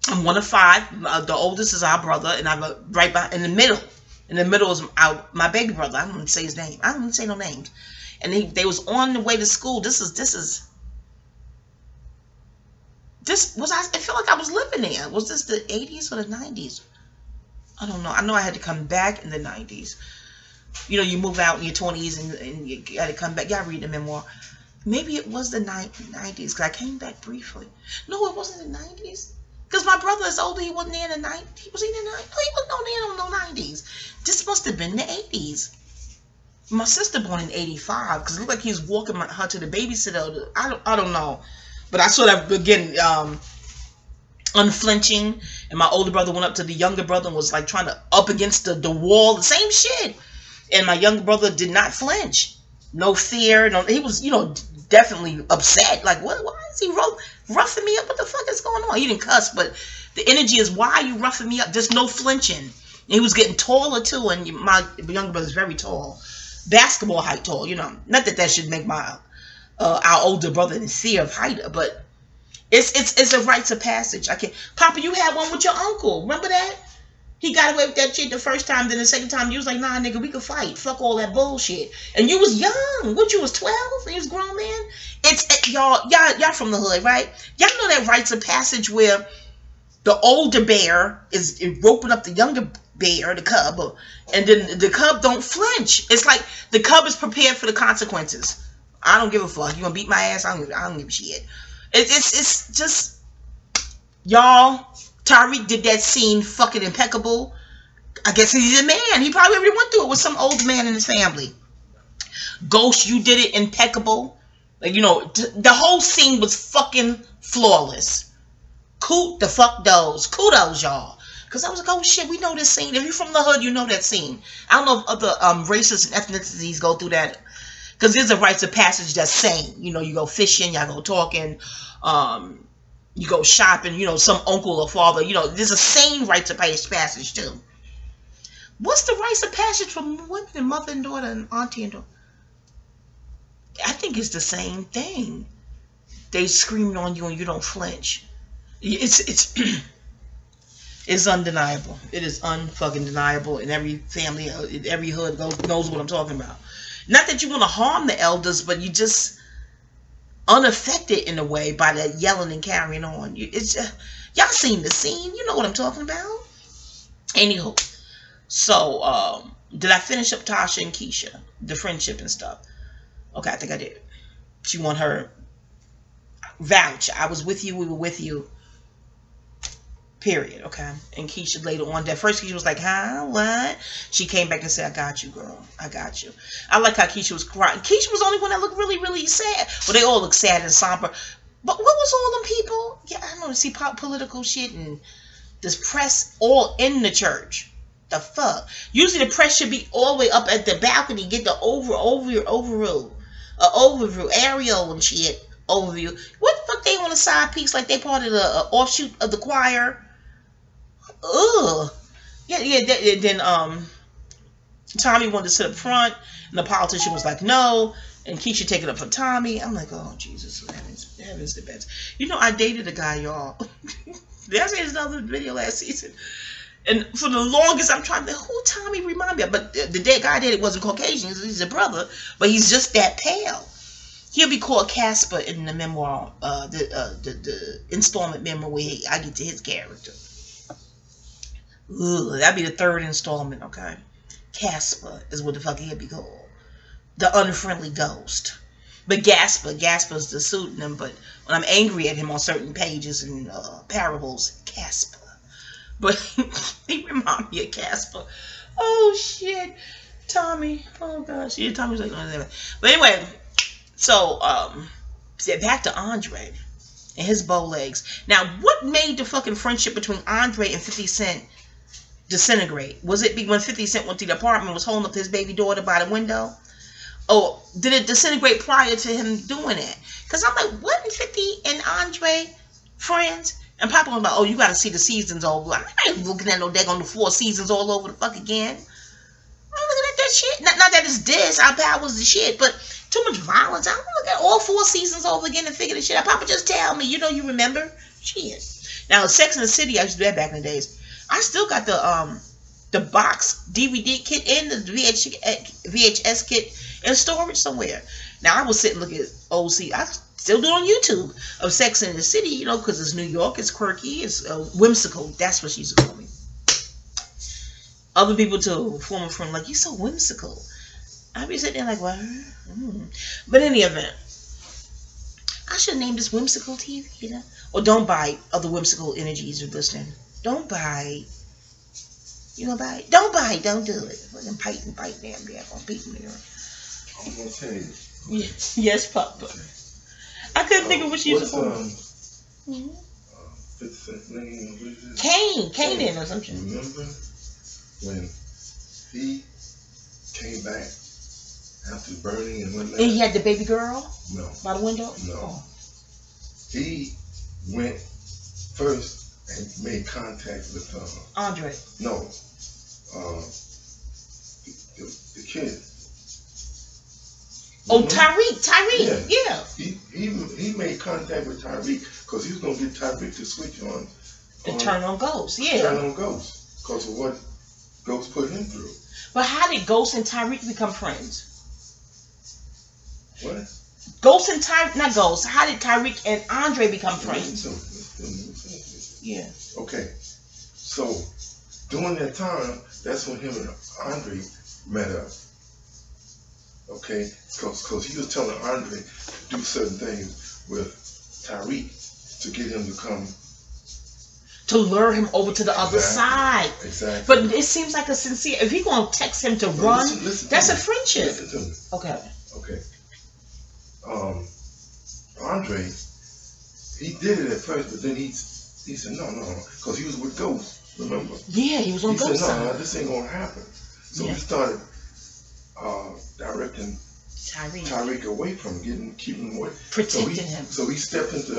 I'm one of 5. The oldest is our brother, and I'm right by in the middle. In the middle is my baby brother. I don't even say his name. I don't even say no names. And they was on the way to school. I feel like I was living there. Was this the 80s or the 90s? I don't know. I know I had to come back in the 90s. You know, you move out in your 20s and you got to come back. Y'all read the memoir. Maybe it was the 90s because I came back briefly. No, it wasn't the 90s. Because my brother is older. He wasn't there in the 90s. Was he in the 90s? No, he wasn't there in the 90s. This must have been the 80s. My sister born in 85 because it looked like he was walking her to the babysitter. I don't know. But I saw that, again, unflinching. And my older brother went up to the younger brother and was like trying to up against the wall. The same shit. And my younger brother did not flinch. No fear. No, he was, you know, definitely upset. Like, why is he roughing me up? What the fuck is going on? He didn't cuss, but the energy is, why are you roughing me up? There's no flinching. And he was getting taller too, and my younger brother's very tall. Basketball height tall, you know. Not that should make my our older brother in fear of height, but it's a rites of passage. I can't. Papa, you had one with your uncle. Remember that? He got away with that shit the first time. Then the second time, you was like, nah, nigga, we could fight. Fuck all that bullshit. And you was young. What, you was 12? And you was grown, man? Y'all from the hood, right? Y'all know that rites of passage where the older bear is roping up the younger bear, the cub, and then the cub don't flinch. It's like the cub is prepared for the consequences. I don't give a fuck. You gonna beat my ass? I don't give a shit. It's just, y'all. Tariq did that scene fucking impeccable. I guess he's a man. He probably already went through it with some old man in his family. Ghost, you did it impeccable. Like, you know, the whole scene was fucking flawless. The fuck those. Kudos, y'all. Because I was like, oh shit, we know this scene. If you're from the hood, you know that scene. I don't know if other races and ethnicities go through that. Because there's a rites of passage that's same. You know, you go fishing, y'all go talking, you go shopping, you know, some uncle or father, you know, there's a same rites of passage too. What's the rites of passage from women and mother and daughter and auntie and daughter? I think it's the same thing. They screaming on you and you don't flinch. It's undeniable. It is unfucking deniable. In every family, in every hood knows what I'm talking about. Not that you want to harm the elders, but you just unaffected in a way by that yelling and carrying on. Y'all seen the scene. You know what I'm talking about. Anywho, so did I finish up Tasha and Keisha, the friendship and stuff? Okay, I think I did. She won her vouch. I was with you. We were with you. Period. Okay. And Keisha later on, that first Keisha was like, huh? What? She came back and said, I got you, girl. I got you. I like how Keisha was crying. Keisha was the only one that looked really, really sad. Well, they all look sad and somber. But what was all them people? Yeah, I don't know. See political shit and this press all in the church. The fuck? Usually the press should be all the way up at the balcony, get the overview, aerial and shit. Overview. What the fuck they on a side piece like they part of the offshoot of the choir? Ugh. Yeah. Then Tommy wanted to sit up front, and the politician was like, no. And Keisha take it up for Tommy. I'm like, oh Jesus, heavens the best. You know, I dated a guy, y'all. Did I say this another video last season? And for the longest, I'm trying to think, who Tommy remind me of? But the dead guy I dated wasn't Caucasian. He's a brother, but he's just that pale. He'll be called Casper in the memoir, the installment memoir where I get to his character. Ugh, that'd be the third installment, okay? Casper is what the fuck he'll be called. The unfriendly ghost. But Gasper's the pseudonym, but when I'm angry at him on certain pages and parables, Casper. But he reminds me of Casper. Oh, shit. Tommy. Oh, gosh. Yeah, Tommy's like, oh, but anyway. So, back to Andre and his bow legs. Now, what made the fucking friendship between Andre and 50 Cent disintegrate? Was it when 50 Cent went to the apartment, was holding up his baby daughter by the window? Or did it disintegrate prior to him doing it? Because I'm like, wasn't 50 and Andre friends? And Papa was like, oh, you got to see the seasons over. I ain't looking at no daggone the 4 seasons all over the fuck again. I'm looking at that shit. Not that it's this. Our powers the shit, but too much violence. I don't look at all 4 seasons over again and figure this shit out. Papa, just tell me. You know, you remember? Shit. Now, Sex and the City, I used to do that back in the days. I still got the box DVD kit and the VHS kit in storage somewhere. Now, I was sitting looking at old I still do on YouTube of Sex and the City, you know, because it's New York, it's quirky, it's whimsical. That's what she used to call me. Other people too, former friend, like, you so whimsical. I'd be sitting there like, what? But in any event, I should name this Whimsical TV, you know? Or don't bite other whimsical energies you're listening. Don't bite. You gonna bite? Don't bite. Don't do it. Fucking bite, damn. I'm beating you. I'm gonna tell you. Yes, Papa. Okay. I couldn't think of what she used to call me. 50 Cent's name? What is it? Kane or something. Remember when he came back after burning and whatnot? And he had the baby girl? No. By the window? No. Oh. He went first and made contact with Andre. No. The kid. Oh, Tyreek. Yeah. He made contact with Tyreek because he was gonna get Tyreek to switch on. To turn on Ghost. Yeah. Turn on Ghost because of what Ghost put him through. But how did Ghost and Tyreek become friends? What? Ghost and Tyreek, not Ghost. How did Tyreek and Andre become friends? Yeah. Okay. So during that time, that's when him and Andre met up. Okay, because he was telling Andre to do certain things with Tyreek to get him to come. To lure him over to the other side. Exactly. But it seems like a sincere. If you're gonna text him to run, listen that's to a friendship. Listen to me. Okay. Okay. Andre, he did it at first, but then he said no, because he was with Ghost. Remember? Yeah, he was on Ghost. He said side. no, this ain't gonna happen. So he started directing Tyreek away from keeping him away, protecting him. So he stepped into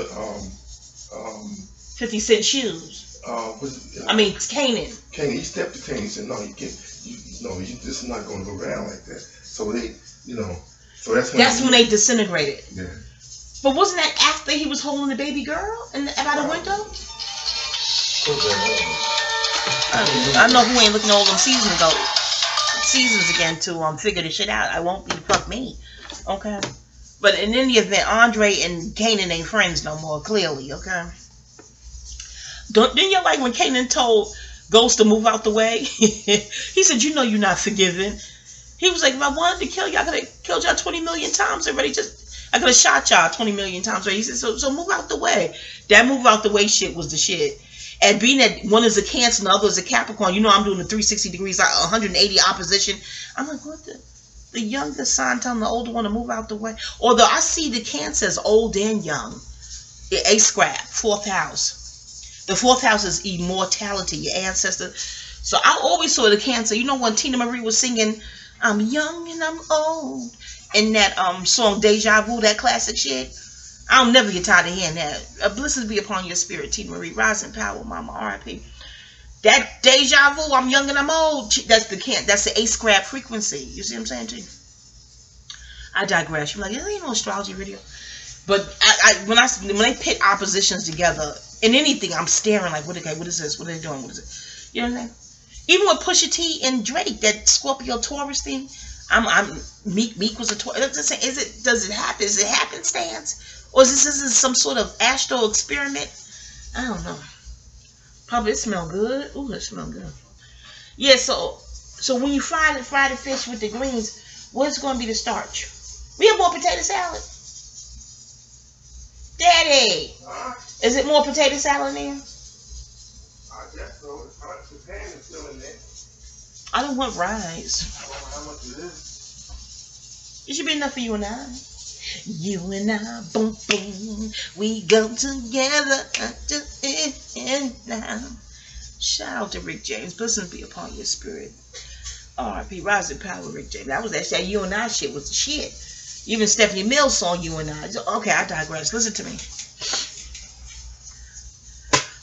50 Cent shoes. Kanan. He stepped to Kanan. He said, "No, you can't. This is not going to go down like that." So they, so that's when they disintegrated. Yeah. But wasn't that after he was holding the baby girl by the window? I know who ain't looking at all them seasons again to figure this shit out. I won't be fuck me. Okay. But in any event, Andre and Kanan ain't friends no more, clearly, okay? Didn't you like when Kanan told Ghost to move out the way? He said, you know you're not forgiven. He was like, if I wanted to kill you, I could have killed y'all 20 million times already. I could have shot y'all 20 million times already. He said, so move out the way. That move out the way shit was the shit. And being that one is a Cancer and the other is a Capricorn, you know I'm doing the 360 degrees, like 180 opposition. I'm like, what the younger sign telling the older one to move out the way? Although I see the Cancer as old and young. A scrap, 4th house. The 4th house is immortality, your ancestor. So I always saw the Cancer. You know when Tina Marie was singing, I'm young and I'm old, in that song Deja Vu, that classic shit. I'll never get tired of hearing that. Blessings be upon your spirit, Tina Marie. Rise in power, Mama, R.I.P. That Deja Vu, I'm young and I'm old. That's the A scrap frequency. You see what I'm saying to you? I digress. You're like, there ain't no astrology video. But when they pit oppositions together in anything, I'm staring like, what is this? What are they doing? What is it? You know what I'm saying? Even with Pusha T and Drake, that Scorpio Taurus thing, Meek was a Taurus. Does it happen? Is it happenstance? Or is this some sort of astral experiment? I don't know. Probably it smell good. Ooh, it smell good. Yeah, so when you fry the fish with the greens, what's going to be the starch? We have more potato salad. Daddy, is it more potato salad in there? I guess so. The pan is still in there. I don't want rice. I don't know how much it is. It should be enough for you and I. You and I, boom, boom, we go together. Shout out to Rick James. Blessings be upon your spirit. R.I.P. Rising Power, Rick James. That was that You and I shit was the shit. Even Stephanie Mills song You and I. Okay, I digress. Listen to me.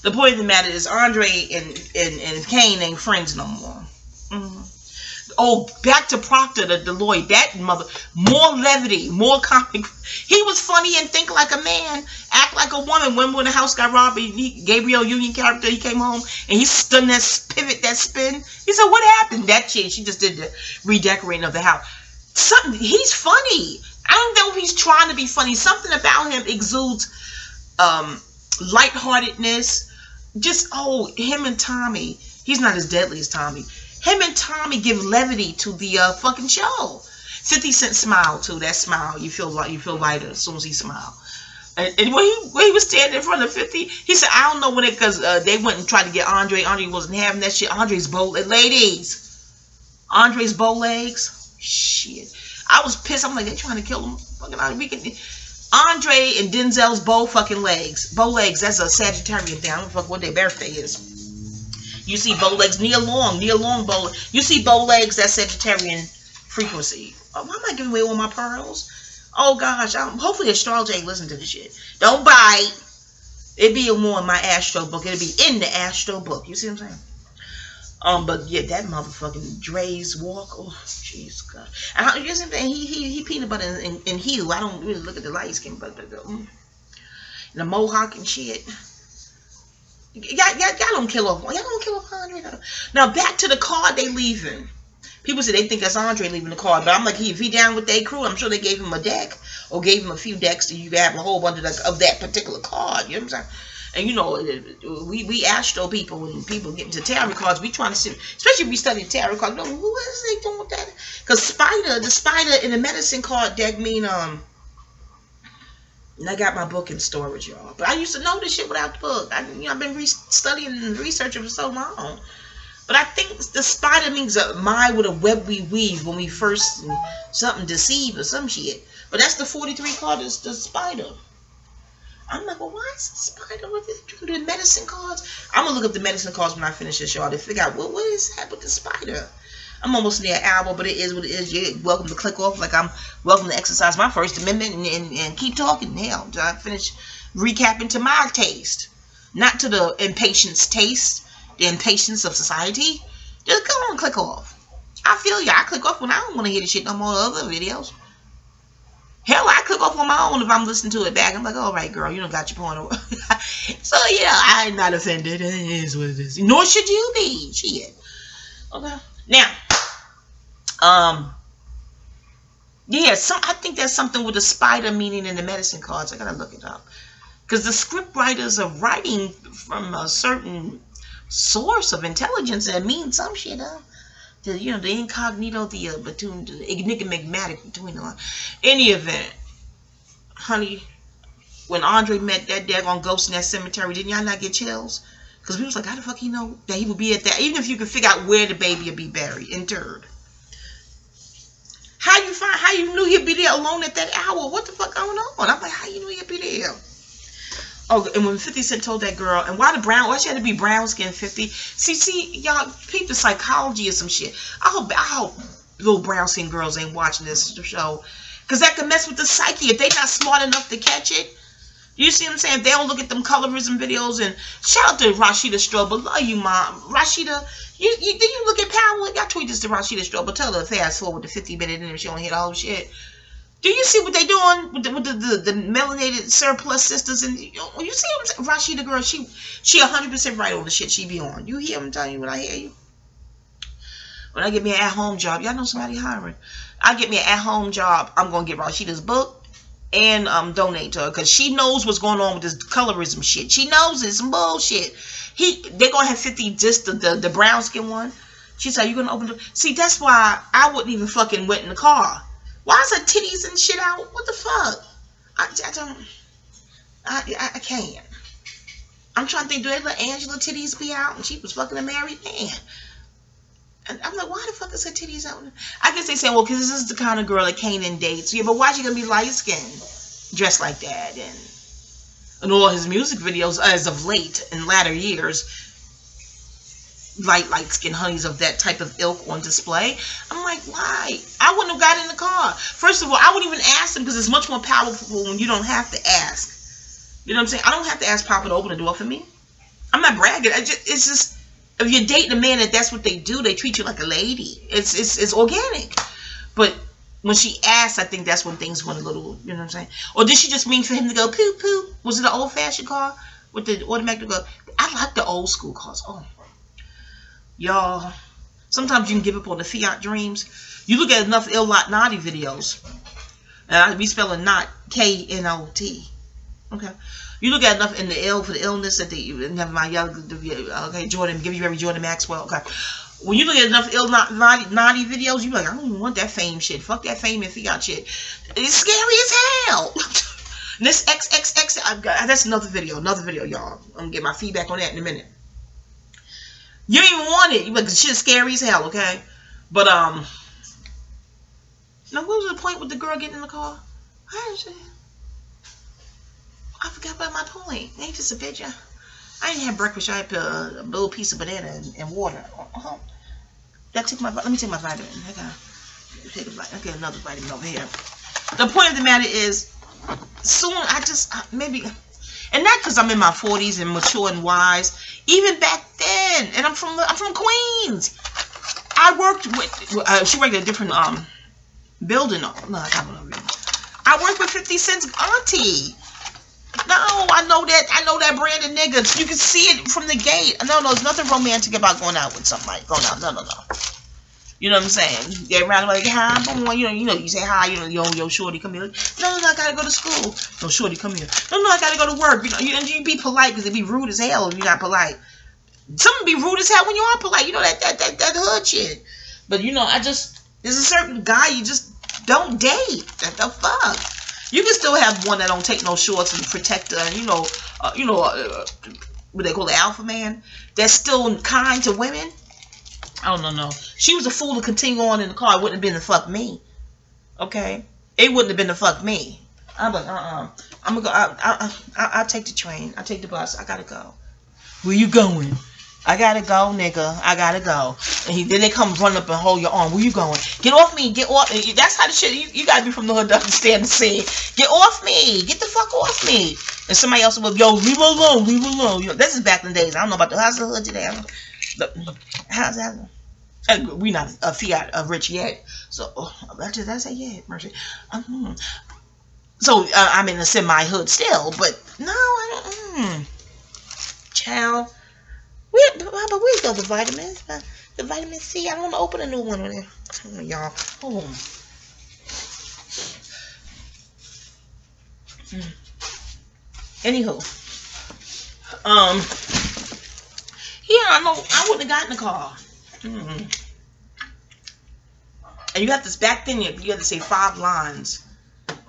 The point of the matter is Andre and Kane ain't friends no more. Oh, back to Proctor, the lawyer. That mother, more levity, more comic. He was funny and think like a man, act like a woman. When the house got robbed, Gabriel Union character, he came home and he done that pivot, that spin. He said, "What happened?" That chick, she just did the redecorating of the house. Something. He's funny. I don't know if he's trying to be funny. Something about him exudes lightheartedness. Just him and Tommy. He's not as deadly as Tommy. Him and Tommy give levity to the fucking show. 50 Cent smile too. That smile, you feel lighter as soon as he smiled. And when he was standing in front of 50, he said, "I don't know when because they went and tried to get Andre. Andre wasn't having that shit. Andre's bow legs. Shit, I was pissed. I'm like, they trying to kill him. Fucking Andre and Denzel's bow legs. Bow legs. That's a Sagittarian thing. I don't fuck what their birthday is. You see bow legs, Nia Long bow. You see bow legs, that's Sagittarian frequency. Why am I giving away all my pearls? Oh gosh, hopefully astrology ain't listen to this shit. Don't bite. It'd be more in my astro book. It'd be in the astro book. You see what I'm saying? But yeah, that motherfucking Dre's walk. Oh, jeez, God. And you see what I'm saying? He peanut butter and heel. I don't really look at the light skin, but the mohawk and shit. Y'all don't kill off. Y'all don't kill off Andre. Now back to the card they leaving. People say they think that's Andre leaving the card, but I'm like, if he down with their crew, I'm sure they gave him a deck or gave him a few decks so you can have a whole bunch of that particular card. You know what I'm saying? And you know, we astro people, when people get into tarot cards, we trying to see, especially if we study tarot cards. No, what is they doing with that? Because the spider in the medicine card deck mean and I got my book in storage, y'all. But I used to know this shit without the book. I've been studying and researching for so long. But I think the spider means a mind with a web we weave when we first something deceive or some shit. But that's the 43 card is the spider. I'm like, well, why is the spider with the medicine cards? I'm gonna look up the medicine cards when I finish this, y'all, to figure out what is that with the spider. I'm almost near an hour, but it is what it is. You're welcome to click off like I'm welcome to exercise my First Amendment and keep talking. Hell, until I finish recapping to my taste. Not to the impatience taste, the impatience of society. Just go on, click off. I feel you. I click off when I don't want to hear the shit no more other videos. Hell, I click off on my own if I'm listening to it back. I'm like, all right, girl, you don't got your point. So, yeah, I'm not offended. It is what it is. Nor should you be. Shit. Okay. Now, yeah, I think there's something with the spider meaning in the medicine cards. I gotta look it up. Because the script writers are writing from a certain source of intelligence and it means some shit, huh? The incognito, the enigmatic between the any event, honey, when Andre met that daggone ghost in that cemetery, didn't y'all not get chills? Because we was like, how the fuck he know that he would be at that? Even if you could figure out where the baby would be buried, interred. How you knew he'd be there alone at that hour? What the fuck going on? I'm like, how you knew he'd be there? Oh, and when 50 Cent told that girl, and why she had to be brown skin 50? See, y'all, peep the psychology of some shit. I hope little brown skin girls ain't watching this show, because that could mess with the psyche if they not smart enough to catch it. You see what I'm saying? If they don't look at them colorism videos, and shout out to Rashida Strobel. Love you, Mom. Rashida, did you look at Power? Y'all tweet this to Rashida Strobel. Tell her to fast forward to 50-minute and she only hit all shit. Do you see what they doing with the melanated surplus sisters? And you see what I'm saying? Rashida girl, she 100% right on the shit she be on. You hear them telling you when I hear you? When I get me an at-home job, y'all know somebody hiring. I get me an at-home job, I'm going to get Rashida's book and donate to her, because she knows what's going on with this colorism shit. She knows it's some bullshit. They're going to have 50, just the brown skin one. She said, you going to open the... See, that's why I wouldn't even fucking went in the car. Why is her titties and shit out? What the fuck? I can't. I'm trying to think, do they let Angela titties be out? And she was fucking a married man. And I'm like, why the fuck is her titties out? I guess they say, well, because this is the kind of girl that Kanan dates. Yeah, but why she gonna be light skinned, dressed like that, and all his music videos as of late in latter years, light skinned honeys of that type of ilk on display. I'm like, why? I wouldn't have got in the car. First of all, I wouldn't even ask them because it's much more powerful when you don't have to ask. You know what I'm saying? I don't have to ask Papa to open the door for me. I'm not bragging. It's just, if you're dating a man that's what they do, they treat you like a lady. It's organic. But when she asked, I think that's when things went a little, you know what I'm saying? Or did she just mean for him to go poo poo? Was it an old fashioned car with the automatic go? I like the old school cars. Oh, y'all. Sometimes you can give up on the Fiat dreams. You look at enough naughty videos, and I be spelling not K-N-O-T. Okay. You look at enough in the ill for the illness that they never mind. Okay, Jordan, give you every Jordan Maxwell. Okay, when you look at enough naughty videos, you be like, I don't even want that fame shit. Fuck that fame and Fiat shit. It's scary as hell. This XXX, that's another video, y'all. I'm gonna get my feedback on that in a minute. You don't even want it. You like, shit's scary as hell. Okay, but now what was the point with the girl getting in the car? I forgot about my point. Ain't just a picture. I didn't have breakfast. I had a little piece of banana and water. Let me take my vitamin. I get another vitamin over here. The point of the matter is, soon maybe, and not because I'm in my 40s and mature and wise. Even back then, and I'm from Queens. I worked with. She worked at a different building. No, I don't know. I worked with 50 Cent's auntie. No, I know that brand of niggas. You can see it from the gate. No, there's nothing romantic about going out with somebody. Going out, no. You know what I'm saying? Get around like, hi, boy. You know, you say hi. Yo, shorty, come here. No, I gotta go to school. No, shorty, come here. No, I gotta go to work. You be polite because they be rude as hell if you're not polite. Some be rude as hell when you are polite. You know that hood shit. But there's a certain guy you just don't date. What the fuck? You can still have one that don't take no shorts and protect her, and what they call the alpha man. That's still kind to women. I don't know. She was a fool to continue on in the car. It wouldn't have been to fuck me. Okay, it wouldn't have been to fuck me. I'm like, I'm gonna go. I'll take the train. I'll take the bus. I gotta go. Where you going? I gotta go, nigga. I gotta go. And then they come run up and hold your arm. Where you going? Get off me. Get off. That's how the shit. You gotta be from the hood to understand the scene. Get off me. Get the fuck off me. And somebody else will, yo, leave her alone. Leave her alone. This is back in the days. I don't know about how's the hood today. How's that? We not a Fiat rich yet. So did I say yet? Mercy. So I'm in a semi hood still, but no, I don't. Child. But we got the vitamins. The vitamin C. I don't want to open a new one on there. Oh, y'all. Oh. Anywho. Yeah, I know. I wouldn't have gotten the car. And you have to, back then, you had to say 5 lines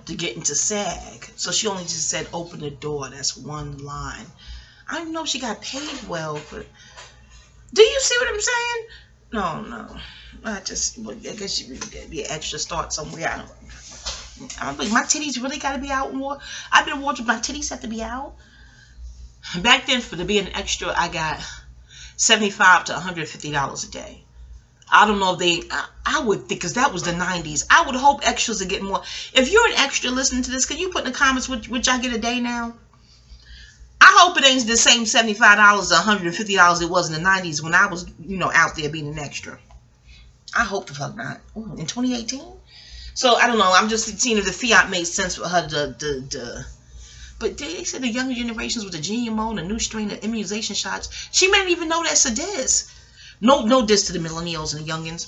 to get into SAG. So she only just said, open the door. That's 1 line. I don't know if she got paid well, but do you see what I'm saying? No. I guess she really did be an extra start somewhere. I don't think my titties really got to be out more. I've been watching my titties have to be out. Back then, to be an extra, I got $75 to $150 a day. I don't know if I would think, because that was the 90s. I would hope extras would get more. If you're an extra listening to this, can you put in the comments which I get a day now? I hope it ain't the same $75 to $150 it was in the 90s when I was, out there being an extra. I hope the fuck not. Ooh, in 2018? So, I don't know. I'm just seeing if the Fiat made sense for her but they said the younger generations with the GMO and the new strain of immunization shots. She may not even know that's a diss. No diss to the millennials and the youngins.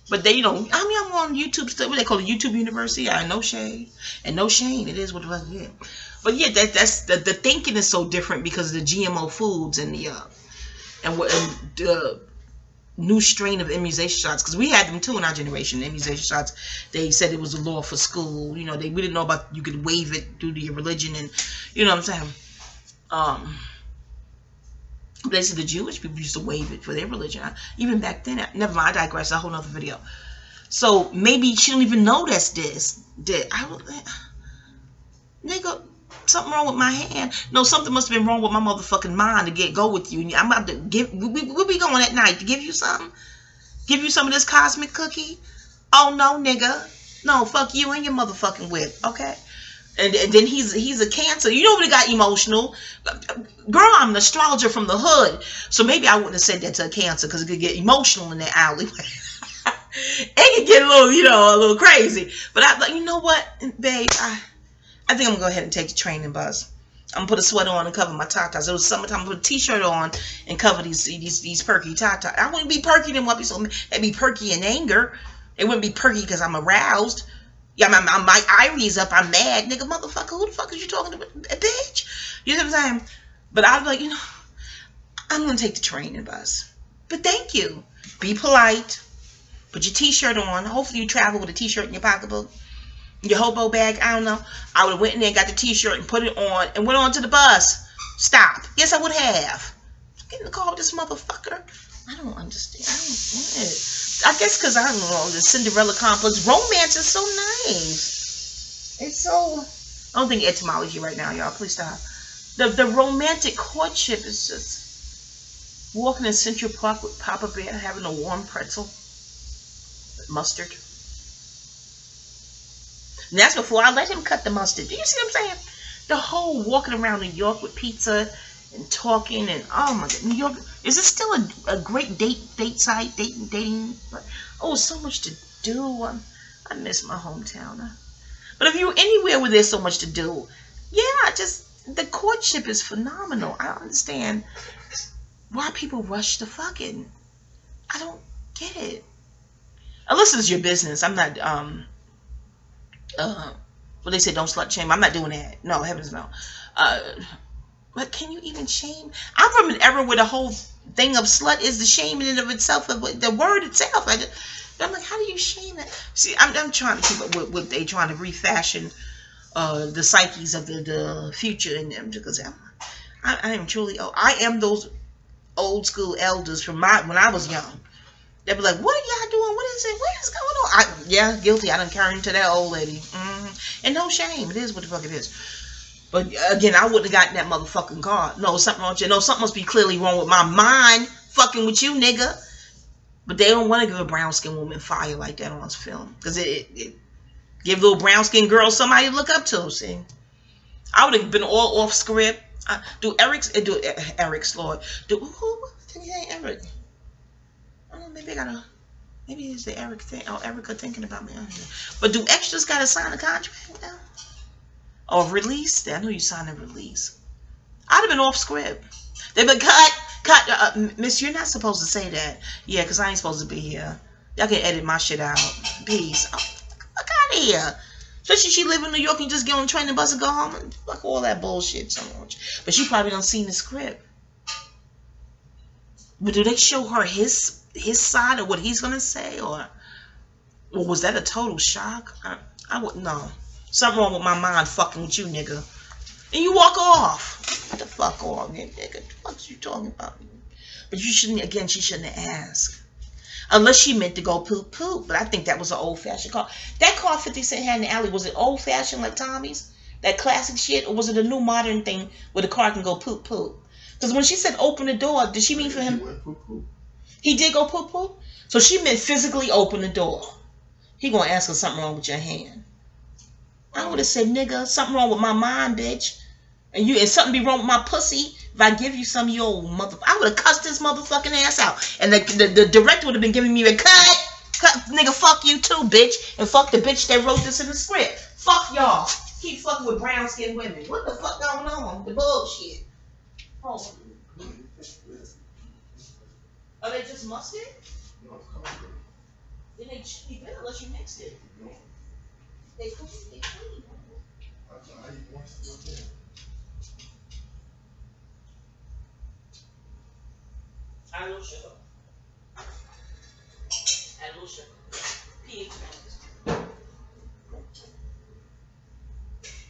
But they, I'm on YouTube stuff. What they call it, YouTube University. I no shade and no shame. It is what it was. Yeah. But yeah, that's the thinking is so different because of the GMO foods and the new strain of immunization shots. Because we had them too in our generation. Immunization shots. They said it was a law for school. We didn't know about you could waive it due to your religion and what I'm saying. They said the Jewish people used to wave it for their religion. Even back then, never mind, I digress, a whole nother video. So maybe she don't even know that's this. Nigga, something wrong with my hand. No, something must have been wrong with my motherfucking mind to go with you. I'm about to give, we'll be going at night to give you something. Give you some of this cosmic cookie. Oh no, nigga. No, fuck you and your motherfucking whip, okay? And then he's a Cancer. You know when he got emotional? Girl, I'm an astrologer from the hood. So maybe I wouldn't have said that to a Cancer because it could get emotional in that alleyway. It could get a little, you know, a little crazy. But I'm like, you know what, babe? I think I'm going to go ahead and take the training bus. I'm going to put a sweater on and cover my tatas. It was summertime. I'm going to put a t-shirt on and cover these perky tatas. I wouldn't be perky then what be so they'd be perky in anger. It wouldn't be perky because I'm aroused. Yeah, my iris up. I'm mad. Nigga, motherfucker, who the fuck is you talking about? Bitch. You know what I'm saying? But I was like, you know, I'm going to take the training bus. But thank you. Be polite. Put your t-shirt on. Hopefully you travel with a t-shirt in your pocketbook. Your hobo bag, I don't know. I would have went in there and got the t-shirt and put it on and went on to the bus. Stop. Yes, I would have. Get in the car with this motherfucker. I don't understand. I don't get it. I guess because, I don't know, the Cinderella complex. Romance is so nice. It's so... I don't think etymology right now, y'all. Please stop. The romantic courtship is just walking in Central Park with Papa Bear having a warm pretzel. Mustard. And that's before I let him cut the mustard. Do you see what I'm saying? The whole walking around New York with pizza and talking and oh my god, New York is it still a great date site, dating? Oh, so much to do. I miss my hometown. But if you're anywhere where there's so much to do, yeah, just the courtship is phenomenal. I don't understand why people rush to fucking. I don't get it. Unless it's your business. I'm not what they say, don't slut shame. I'm not doing that. No, heavens no. But can you even shame? I'm from an era where the whole thing of slut is the shame in and of itself, the word itself. I'm like, how do you shame it? See, I'm trying to keep up with what they trying to refashion the psyches of the future in them, because I am truly old. I am those old school elders from when I was young. They'd be like, what are y'all doing? What is it? What is going on? Yeah, guilty. I done carried into that old lady. And no shame. It is what the fuck it is. But again, I wouldn't have gotten that motherfucking car. No, something wrong with you. No, something must be clearly wrong with my mind fucking with you, nigga. But they don't want to give a brown-skinned woman fire like that on film. Because it give little brown-skinned girls somebody to look up to, see. I would have been all off script. Do Eric's Lord. Who? Eric. Maybe it's the Eric thing. Oh, Erica thinking about me. But do extras gotta sign a contract now? Or release? I know you signed a release. I'd have been off script. They'd be cut. Miss, you're not supposed to say that. Yeah, because I ain't supposed to be here. Y'all can edit my shit out. Peace. Oh, fuck out of here. Especially she live in New York and just get on the train and bus and go home. And fuck all that bullshit so much. But she probably done seen the script. But do they show her his side of what he's gonna say, or was that a total shock? I wouldn't know. Something wrong with my mind fucking with you, nigga. And you walk off. Get the fuck off, nigga. What the fuck are you talking about? But you shouldn't. Again, she shouldn't have asked, unless she meant to go poop poop. But I think that was an old fashioned car. That car 50 Cent had in the alley, was it old fashioned like Tommy's? That classic shit, or was it a new modern thing where the car can go poop poop? Because when she said open the door, did she mean for him? He went poop poop. He did go poop poop? So she meant physically open the door. He gonna ask her something wrong with your hand. I would have said, nigga, something wrong with my mind, bitch. And something be wrong with my pussy if I give you some of your old mother. I would have cussed this motherfucking ass out. And the director would have been giving me a cut, nigga, fuck you too, bitch. And fuck the bitch that wrote this in the script. Fuck y'all. Keep fucking with brown skinned women. What the fuck going on? The bullshit. Oh. Are they just mustard? No, then they should be better unless you mixed it. No. They clean. I eat mustard again. Add a little sugar. Add a little sugar. pH balance.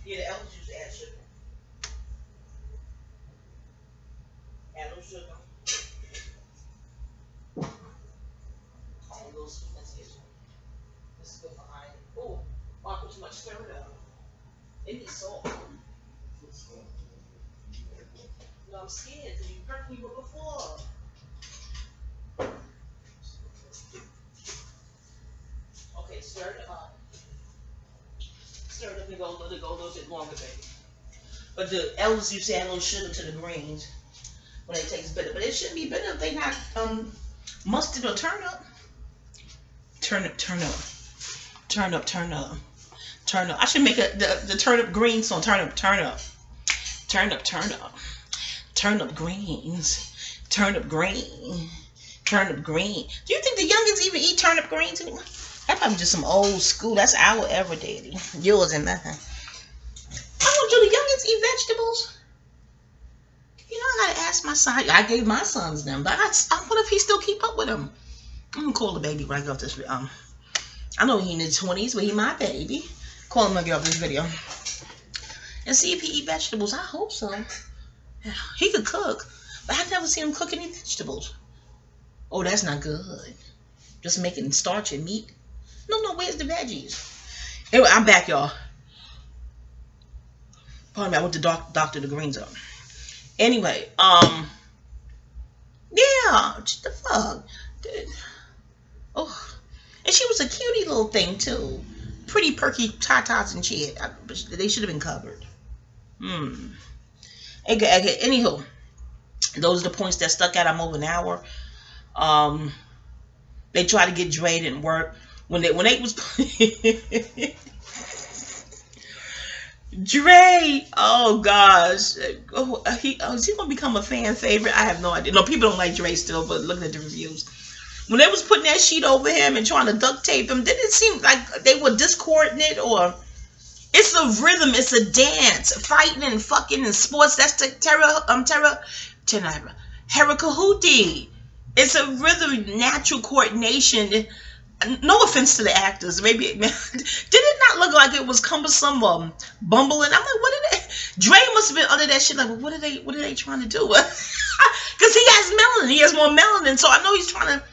Yeah, the elders used to add sugar. Add a little sugar. It is soft. No, I'm scared because you hurt me before. Okay, stir it up. Stir it up and go a little bit longer, baby. But the elders used to add a little sugar to the greens when it tastes bitter. But it shouldn't be bitter if they got mustard or turnip. Turn up. I should make the turnip green song. Turn up. Turnip greens. Turnip green. Do you think the youngins even eat turnip greens anymore? That's probably just some old school. That's our era, daddy. Yours and mine. I don't know, do the youngins eat vegetables? You know, I gotta ask my son. I gave my sons them, but I wonder if he still keep up with them. I'm gonna call the baby when I get off this. I know he in his 20s, but he my baby. Call him when I get off this video and see if he eat vegetables. I hope so. He could cook, but I've never seen him cook any vegetables. Oh, that's not good. Just making starch and meat. No, where's the veggies? Anyway, I'm back, y'all. Pardon me, I went to doctor the greens up. Anyway, yeah, what the fuck? Oh, and she was a cutie little thing too. Pretty perky tatas and shit. They should have been covered. Okay, anywho, those are the points that stuck out. I'm over an hour. They tried to get Dre, didn't work. When they was Dre, oh gosh, is he gonna become a fan favorite? I have no idea. No, people don't like Dre still, but looking at the reviews, when they was putting that sheet over him and trying to duct tape him, didn't it seem like they were discoordinate? Or it's a rhythm, it's a dance, fighting and fucking and sports. That's the Herakahuti. It's a rhythm, natural coordination. No offense to the actors, maybe did it not look like it was cumbersome, bumbling? I'm like, what did they? Dre must have been under that shit. Like, what are they trying to do? Because he has melanin, he has more melanin, so I know he's trying to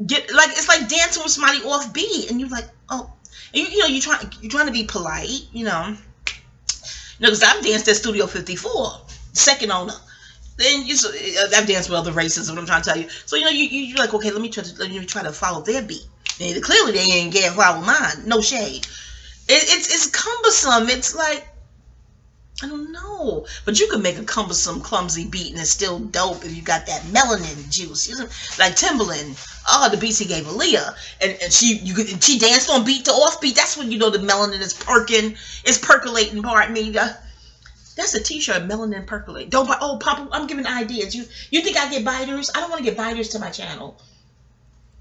get like it's like dancing with somebody off beat, and you're like, oh, and you're trying to be polite, because I've danced at Studio 54, second owner. Then I've danced with other races, what I'm trying to tell you. So you're like, okay, let me try to follow their beat. And clearly they ain't getting follow mine. No shade. It's cumbersome. It's like, I don't know, but you can make a cumbersome, clumsy beat and it's still dope if you got that melanin juice. Like Timbaland, the beats he gave Aaliyah, and she danced on beat to off beat. That's when you know the melanin is percolating. Pardon me. That's a t-shirt, melanin percolate. Don't buy. Oh, Papa, I'm giving ideas. You think I get biters? I don't want to get biters to my channel.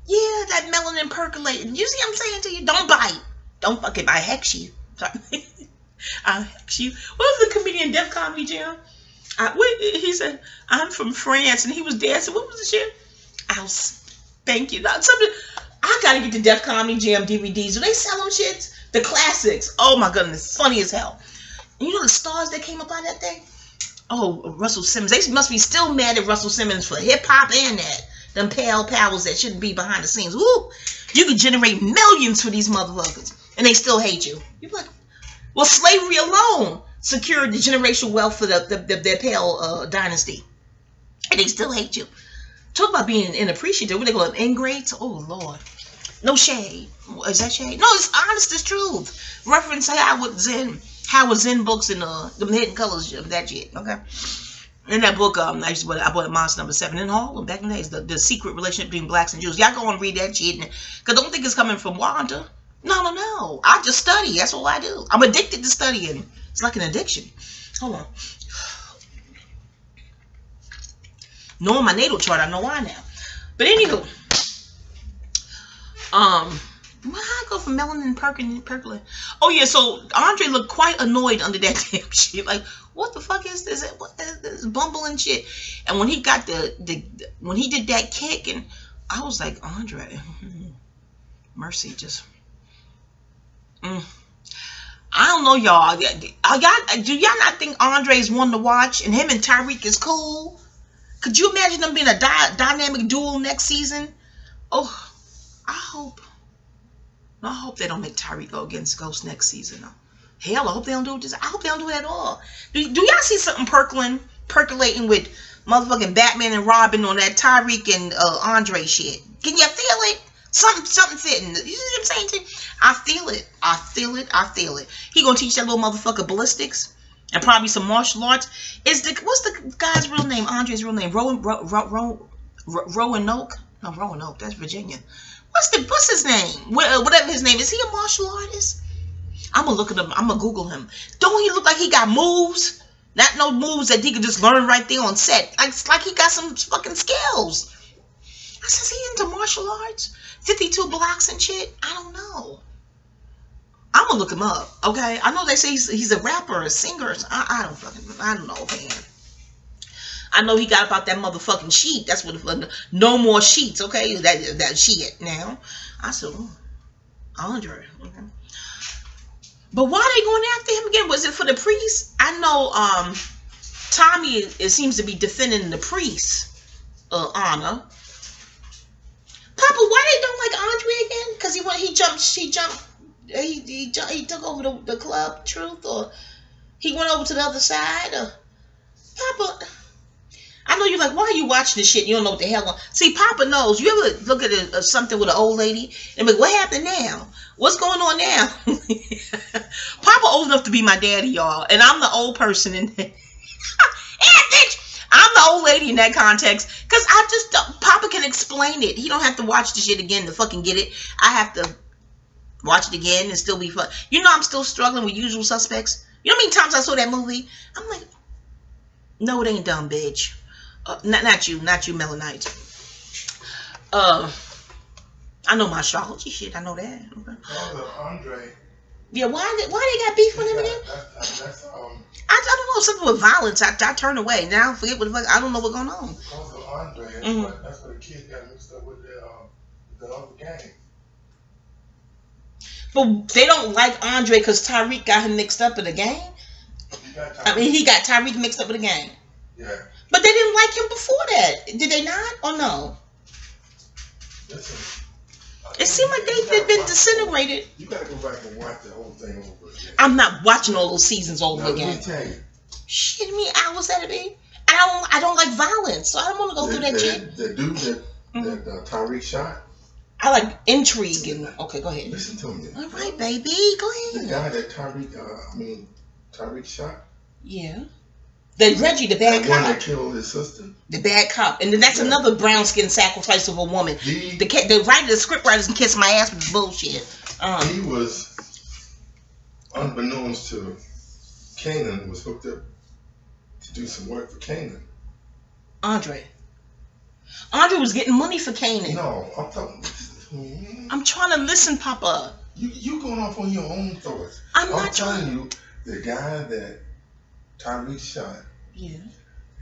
Yeah, that melanin percolating. You see what I'm saying to you? Don't bite. Don't fucking bite. Hex you. I'll hex you. What was the comedian Def Comedy Jam? He said, I'm from France, and he was dancing. What was the shit? I'll spank you. I gotta get the Def Comedy Jam DVDs. Do they sell them shits? The classics. Oh my goodness, funny as hell. And you know the stars that came up out of that thing? Oh, Russell Simmons. They must be still mad at Russell Simmons for hip-hop and that. Them pale pals that shouldn't be behind the scenes. Woo! You could generate millions for these motherfuckers, and they still hate you. You're like, well, slavery alone secured the generational wealth for their pale dynasty. And they still hate you. Talk about being inappreciative. What they call it? Ingrates? Oh, Lord. No shade. Is that shade? No, it's honest as truth. Reference Howard Zen books and the Hidden Colors of that shit. Okay. In that book, I bought it, Monster Number 7 in Harlem back in the days. The secret relationship between blacks and Jews. Y'all go and read that shit. Because don't think it's coming from Wanda. No. I just study. That's all I do. I'm addicted to studying. It's like an addiction. Hold on. Knowing my natal chart, I know why now. But anywho, why I go from melanin percolating? Oh yeah, so Andre looked quite annoyed under that damn shit. Like, what the fuck is this? What is this bumbling shit? And when he got when he did that kick, and I was like, Andre, mercy, just. I don't know, y'all. Do y'all not think Andre's one to watch, and him and Tyreek is cool? Could you imagine them being a dynamic duel next season? Oh, I hope they don't make Tyreek go against Ghost next season. Hell, I hope they don't do this. I hope they don't do it at all. Do y'all see something percolating with motherfucking Batman and Robin on that Tyreek and Andre shit? Can you feel it? Something fitting. You see what I'm saying to you? I feel it. I feel it. I feel it. He gonna teach that little motherfucker ballistics and probably some martial arts. What's the guy's real name? Andre's real name? Roanoke? No, Roanoke. That's Virginia. What's his name? Whatever his name is. He a martial artist? I'm gonna look at him. I'm gonna Google him. Don't he look like he got moves? Not no moves that he could just learn right there on set. It's like he got some fucking skills. I says he into martial arts, 52 blocks and shit. I don't know. I'm gonna look him up. Okay, I know they say he's a rapper, a singer. I don't know, man. I know he got about that motherfucking sheet. That's what no more sheets. Okay, that shit now. I said, Andre. Okay. But why are they going after him again? Was it for the priest? I know Tommy, it seems to be defending the priest honor. Papa, why they don't like Andre again? Because he took over the club, Truth, or he went over to the other side, or Papa. I know you're like, why are you watching this shit? You don't know what the hell. See, Papa knows. You ever look at something with an old lady and be like, what happened now? What's going on now? Papa old enough to be my daddy, y'all, and I'm the old person in there. Bitch, I'm the old lady in that context, because I just don't. Papa can explain it. He don't have to watch the shit again to fucking get it. I have to watch it again and still be fun. You know, I'm still struggling with Usual Suspects. You know how many times I saw that movie? I'm like, no, it ain't dumb, bitch. Not you, Melanite. I know my astrology shit. I know that. Okay. Andre. Yeah, why they got beef with him again? I don't know, something with violence. I turned away. Now I forget what the fuck. I don't know what's going on. Because of Andre, that's where the kid got mixed up with the other gang. But they don't like Andre because Tyreek got him mixed up in the gang. He got Tyreek mixed up with the gang. Yeah. But they didn't like him before that. Did they not? Or no? Listen, it seemed like they've been disintegrated. You gotta go back and watch the whole thing over again. I'm not watching all those seasons over again. Let me tell you. Shit, me hours that'd be. I don't like violence, so I don't want to go through that shit. The dude that Tyreek shot. I like intrigue and okay, go ahead. Listen to me. All right, baby, go ahead. The guy that Tyreek shot. Yeah. The Reggie, the bad cop. The one that killed his sister. The bad cop. And then that's another brown skin sacrifice of a woman. The script writers can kiss my ass with this bullshit. He was, unbeknownst to Kanan, was hooked up to do some work for Kanan. Andre was getting money for Kanan. No, I'm talking. I'm trying to listen, Papa. You going off on your own thoughts. I'm not telling you, the guy that Tyreek shot. Yeah.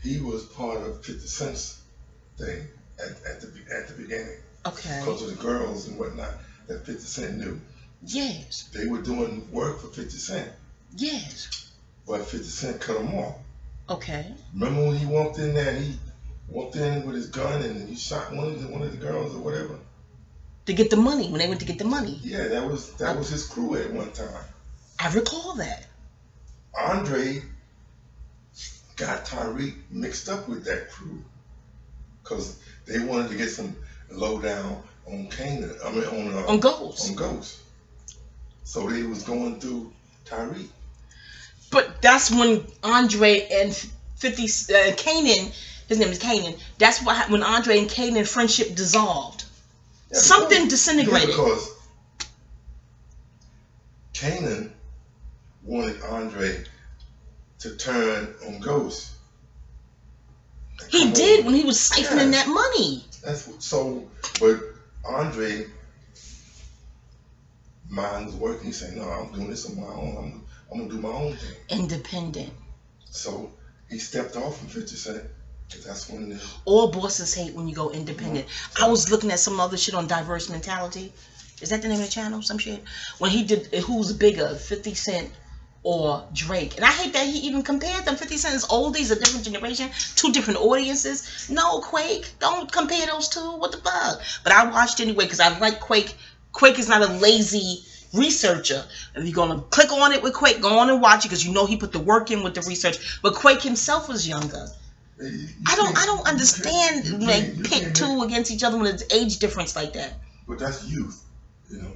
He was part of 50 Cent's thing at the beginning. Okay. Because of the girls and whatnot that 50 Cent knew. Yes. They were doing work for 50 Cent. Yes. But 50 Cent cut them off. Okay. Remember when he walked in there? He walked in with his gun and he shot one of the girls or whatever. To get the money, when they went to get the money. Yeah, that was his crew at one time. I recall that. Andre got Tyreek mixed up with that crew because they wanted to get some lowdown on Kanan. I mean on Ghost. On Ghost. So they was going through Tyreek. But that's when Andre and Kanan, his name is Kanan. That's when Andre and Kanan friendship dissolved. Yeah, something disintegrated. Yeah, because Kanan wanted Andre to turn on Ghost. He did when he was siphoning that money. But Andre mind was working. He said, "No, I'm doing this on my own. I'm gonna do my own thing." Independent. So he stepped off from 50 Cent. That's when all bosses hate when you go independent. I was looking at some other shit on Diverse Mentality. Is that the name of the channel? Some shit. When he did who's bigger, 50 Cent or Drake. And I hate that he even compared them. 50 Cent is oldies, a different generation, two different audiences. No, Quake, don't compare those two. What the fuck? But I watched anyway because I like Quake. Quake is not a lazy researcher. If you're gonna click on it with Quake, go on and watch it because you know he put the work in with the research. But Quake himself was younger. I don't understand like pit two against each other when it's age difference like that. But that's youth, you know.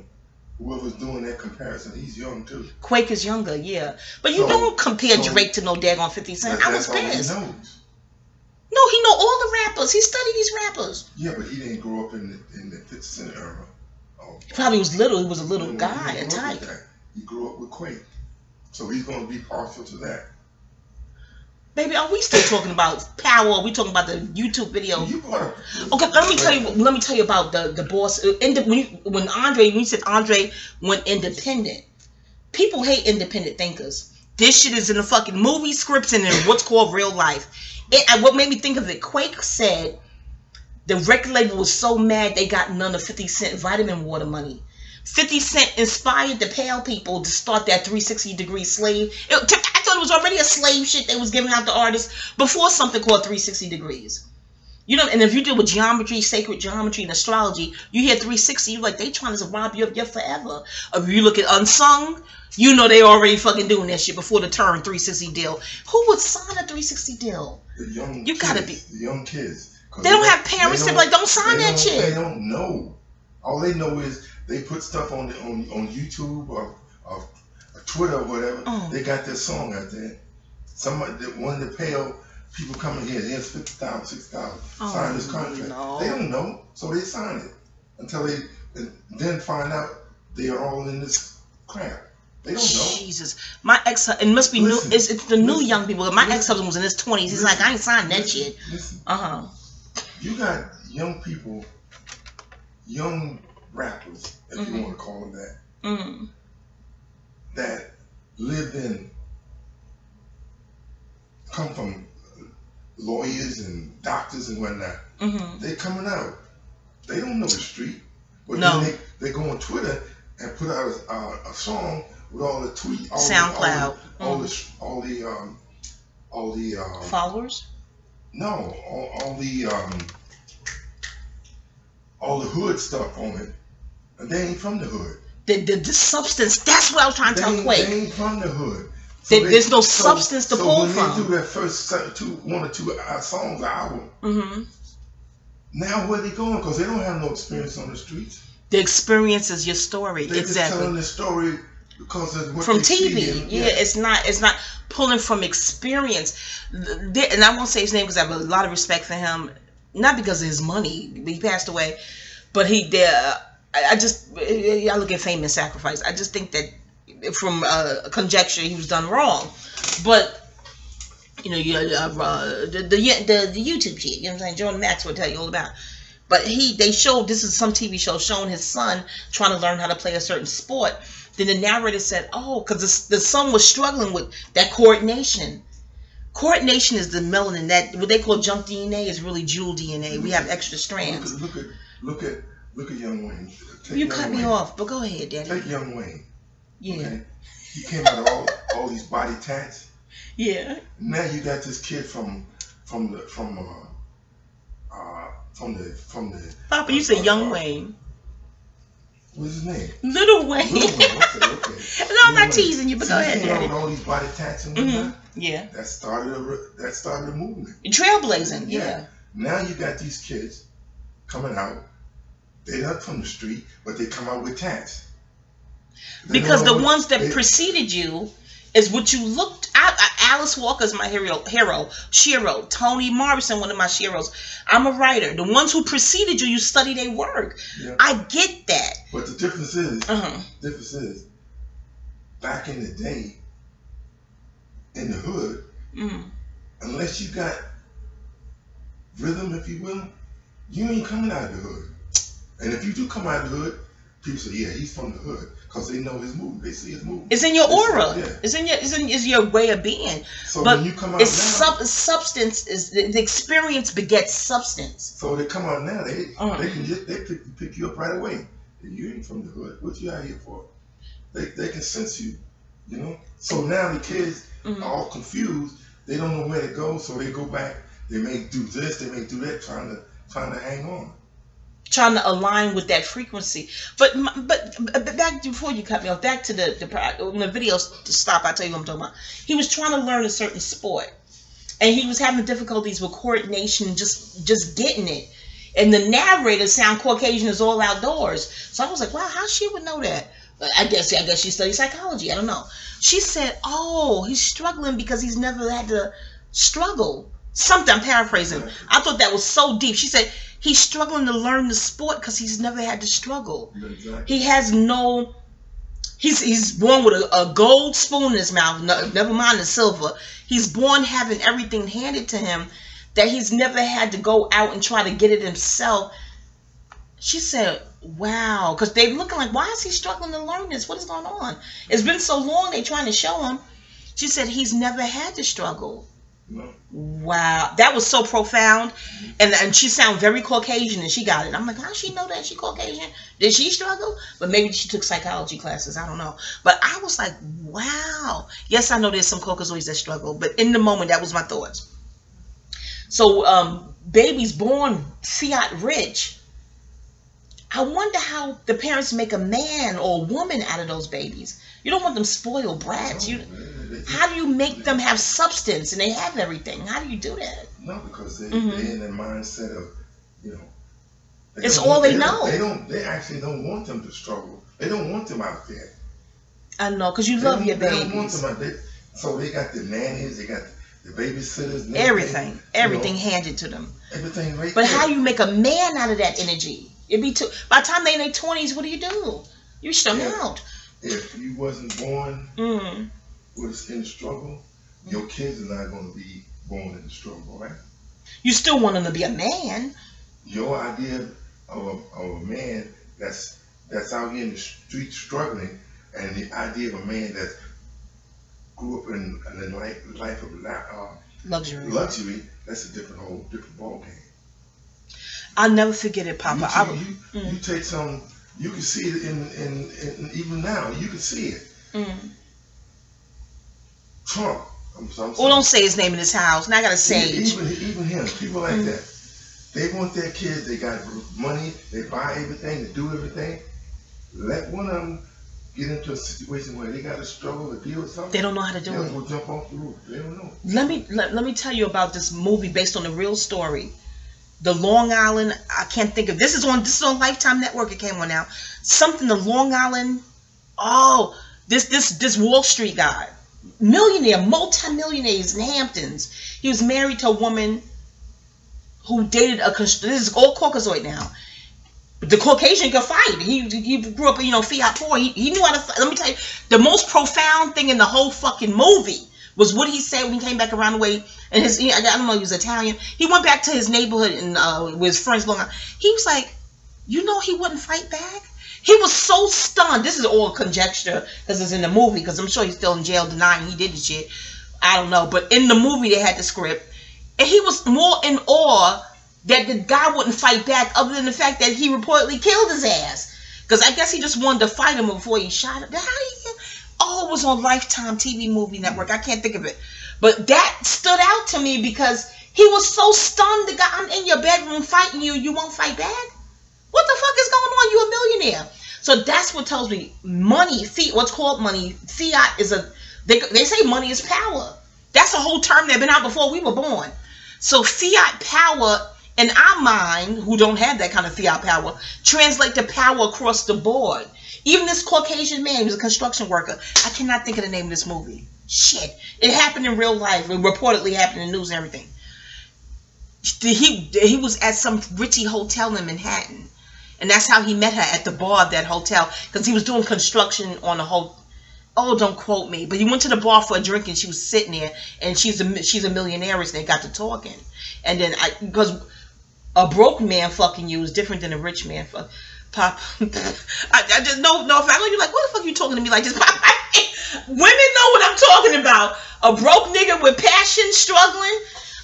Whoever's doing that comparison, he's young too. Quake is younger, yeah. But you don't compare Drake to no daggone 50 Cent. I was pissed. All he knows. No, he know all the rappers. He studied these rappers. Yeah, but he didn't grow up in the 50 Cent era. He probably was little. He was a little guy, a type. He grew up with Quake. So he's going to be partial to that. Baby, are we still talking about power? Are we talking about the YouTube video? Okay, let me tell you about the boss. When you said Andre went independent, people hate independent thinkers. This shit is in the fucking movie scripts and in what's called real life. And what made me think of it, Quake said the record label was so mad they got none of 50 Cent vitamin water money. 50 Cent inspired the pale people to start that 360-degree slave. I thought it was already a slave shit they was giving out to artists before something called 360 degrees. You know, and if you deal with geometry, sacred geometry, and astrology, you hear 360, you're like, they trying to rob you of your forever. If you look at Unsung, you know they already fucking doing that shit before the term 360 deal. Who would sign a 360 deal? You gotta be the young kids. They don't have parents that like, don't sign that shit. They don't know. All they know is they put stuff on YouTube or Twitter or whatever. They got their song out there. Somebody, one of the pale people coming here, here's 50,000, 60,000, sign this contract. No. They don't know, so they sign it until they then find out they are all in this crap. They don't know. Jesus, my ex, it must be new. It's the new young people. My ex-husband was in his 20s. He's like, I ain't signed that shit. You got young people, young rappers, if you want to call them that, that come from lawyers and doctors and whatnot. They coming out. They don't know the street. But then they go on Twitter and put out a song with all the tweet, SoundCloud, all the followers. No, all the hood stuff on it, and they ain't from the hood. The substance. That's what I was trying to tell Quake. They ain't from the hood. So there's no substance to pull from. So when they do that first one or two songs an album, now where they going? Because they don't have no experience on the streets. The experience is your story. They're exactly. Just telling the story because of what from they TV. See. Yeah, it's not pulling from experience. And I won't say his name because I have a lot of respect for him, not because of his money. He passed away, but I look at Fame and Sacrifice. I just think that from conjecture he was done wrong, but you know, the YouTube shit. You know what I'm saying? Jordan Max will tell you all about. But they showed, this is some TV show showing his son trying to learn how to play a certain sport. Then the narrator said, because the son was struggling with that coordination. Coordination is the melanin. That what they call junk DNA is really jewel DNA. We have extra strands. Look at Young Wayne. You cut me off, but go ahead, Daddy. Take Young Wayne. Yeah. Okay? He came out of all these body tats. Yeah. Now you got this kid from the Papa, you say Young Wayne. What's his name? Little Wayne. Okay. No, I'm not teasing you, but go ahead, Daddy. All these body tats and whatnot. Yeah. That started a movement. Trailblazing. Yeah. Now you got these kids coming out. They're not from the street, but they come out with tats. Because the ones that preceded you is what you looked at. Alice Walker's my hero. Shiro. Toni Morrison, one of my Shiros. I'm a writer. The ones who preceded you, you study their work. Yeah. I get that. But the difference is, back in the day, in the hood, unless you got rhythm, if you will, you ain't coming out of the hood. And if you do come out of the hood, people say, yeah, he's from the hood, because they know his movement. They see his movement. It's in your aura. Yeah. It's your way of being. So but when you come out now, substance is the experience begets substance. So they come out now, they can pick you up right away. You ain't from the hood. What you out here for? They can sense you, you know. So now the kids are all confused. They don't know where to go, so they go back. They may do this, they may do that, trying to hang on. trying to align with that frequency. But back before you cut me off, back to when the video stopped, I tell you what I'm talking about. He was trying to learn a certain sport, and he was having difficulties with coordination, just getting it. And the narrator sound Caucasian is all outdoors. So I was like, wow, how she would know that? I guess she studied psychology. I don't know. She said, oh, he's struggling because he's never had to struggle. Something, I'm paraphrasing. I thought that was so deep. She said he's struggling to learn the sport because he's never had to struggle. Exactly. He has no... He's born with a gold spoon in his mouth. No, never mind the silver. He's born having everything handed to him, that he's never had to go out and try to get it himself. She said, wow. Because they're looking like, why is he struggling to learn this? What is going on? It's been so long they're trying to show him. She said he's never had to struggle. No. Wow. That was so profound. And she sounded very Caucasian, and she got it. I'm like, how does she know that she Caucasian? Did she struggle? But maybe she took psychology classes. I don't know. But I was like, wow. Yes, I know there's some Caucasoids that struggle. But in the moment, that was my thoughts. So, babies born fiat rich. I wonder how the parents make a man or a woman out of those babies. You don't want them spoiled brats. How do you make them have substance and they have everything? How do you do that? No, because they're in the mindset of, it's all they know. They actually don't want them to struggle. They don't want them out there. I know, because you love your babies. They don't want them out there. So they got the nannies, they got the babysitters. And everything handed to them. Everything right But there. how you make a man out of that energy? It'd be by the time they're in their 20s, what do? You strung out. If you wasn't born in the struggle, your kids are not going to be born in the struggle, right? You still want them to be a man. Your idea of a man that's out here in the street struggling, and the idea of a man that grew up in a life of luxury, that's a different ball game. I'll never forget it, Papa. You take some. You can see it in even now. You can see it. Trump. Well, don't say his name in his house. Now I gotta say even him. People like that. They want their kids. They got money. They buy everything. They do everything. Let one of them get into a situation where they got to struggle to deal with something. They don't know how to do it. They'll jump off the roof. They don't know. Let me tell you about this movie based on a real story. The Long Island, I can't think of, this is on Lifetime Network. It came on now. Something, the Long Island, this Wall Street guy, millionaire, multi-millionaires in Hamptons. He was married to a woman who dated this is all Caucasoid now. But the Caucasian could fight. He grew up, fiat poor. He knew how to fight. Let me tell you, the most profound thing in the whole fucking movie was what he said when he came back around the way. And I don't know, he was Italian. He went back to his neighborhood and with his friends. He was like, he wouldn't fight back? He was so stunned. This is all conjecture because it's in the movie, because I'm sure he's still in jail denying he did the shit. I don't know. But in the movie, they had the script. And he was more in awe that the guy wouldn't fight back, other than the fact that he reportedly killed his ass. Because I guess he just wanted to fight him before he shot him. It was on Lifetime TV movie network. I can't think of it. But that stood out to me because he was so stunned. The guy, I'm in your bedroom fighting you. You won't fight back? What the fuck is going on? You a millionaire. So that's what tells me money, what's called money, fiat is they say money is power. That's a whole term that had been out before we were born. So fiat power, in our mind, who don't have that kind of fiat power, translate to power across the board. Even this Caucasian man, he was a construction worker. I cannot think of the name of this movie. Shit. It happened in real life. It reportedly happened in the news and everything. He was at some ritzy hotel in Manhattan. And that's how he met her, at the bar of that hotel. Because he was doing construction on a whole... Oh, don't quote me. But he went to the bar for a drink and she was sitting there. And she's a millionaire, and they got to talking. And then, because a broke man fucking you is different than a rich man fucking... Pop, I just no if I know you're like, what the fuck are you talking to me like this? Pop, women know what I'm talking about. A broke nigga with passion, struggling,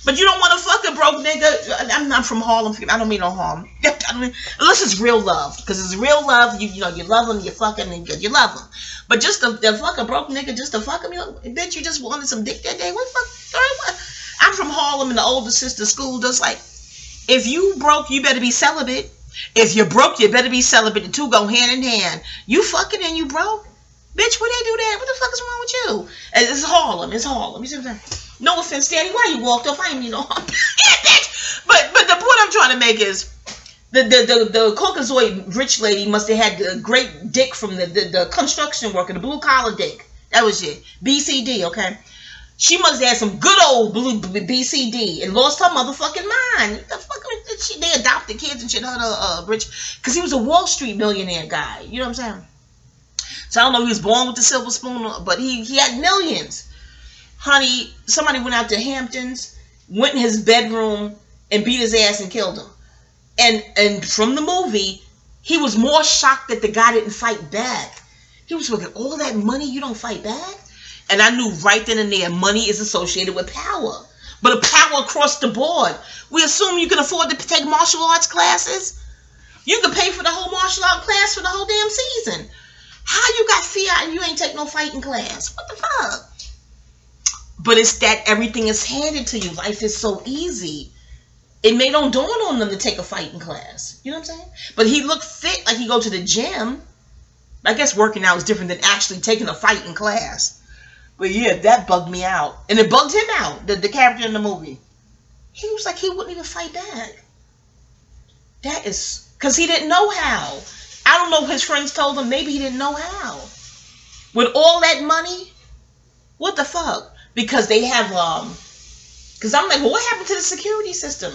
but you don't want to fuck a broke nigga. I'm not from Harlem. I don't mean no harm. Unless it's real love, because it's real love. You love him, you fuck him, and you love him. But just to fuck a broke nigga, just to fuck him, bitch, you just wanted some dick that day. What the fuck? I'm from Harlem, and the older sister schooled us like, if you broke, you better be celibate. If you're broke, you better be celibate. The two go hand in hand. You fucking and you broke? Bitch, would they do that? What the fuck is wrong with you? It's Harlem. It's Harlem. You see what I'm saying? No offense, Daddy. Why you walked off? I ain't mean no harm. Yeah, bitch. But the point I'm trying to make is the Caucasoid rich lady must have had a great dick from the construction worker, the blue collar dick. That was it. BCD, okay? She must have had some good old blue BCD and lost her motherfucking mind. The fuck they adopted kids and shit. Rich, because he was a Wall Street millionaire guy. You know what I'm saying? So I don't know if he was born with the silver spoon, but he had millions. Honey, somebody went out to Hamptons, went in his bedroom and beat his ass and killed him. And from the movie, he was more shocked that the guy didn't fight back. He was looking, all that money, you don't fight back? And I knew right then and there, money is associated with power. But a power across the board. We assume you can afford to take martial arts classes. You can pay for the whole martial art class for the whole damn season. How you got fiat and you ain't take no fighting class? What the fuck? But it's that everything is handed to you. Life is so easy. It may don't dawn on them to take a fighting class. You know what I'm saying? But he looked fit, like he go to the gym. I guess working out is different than actually taking a fighting class. But yeah, that bugged me out. And it bugged him out, the character in the movie. He was like, he wouldn't even fight back. That is, because he didn't know how. I don't know if his friends told him, maybe he didn't know how. With all that money, what the fuck? Because they have, because I'm like, well, what happened to the security system?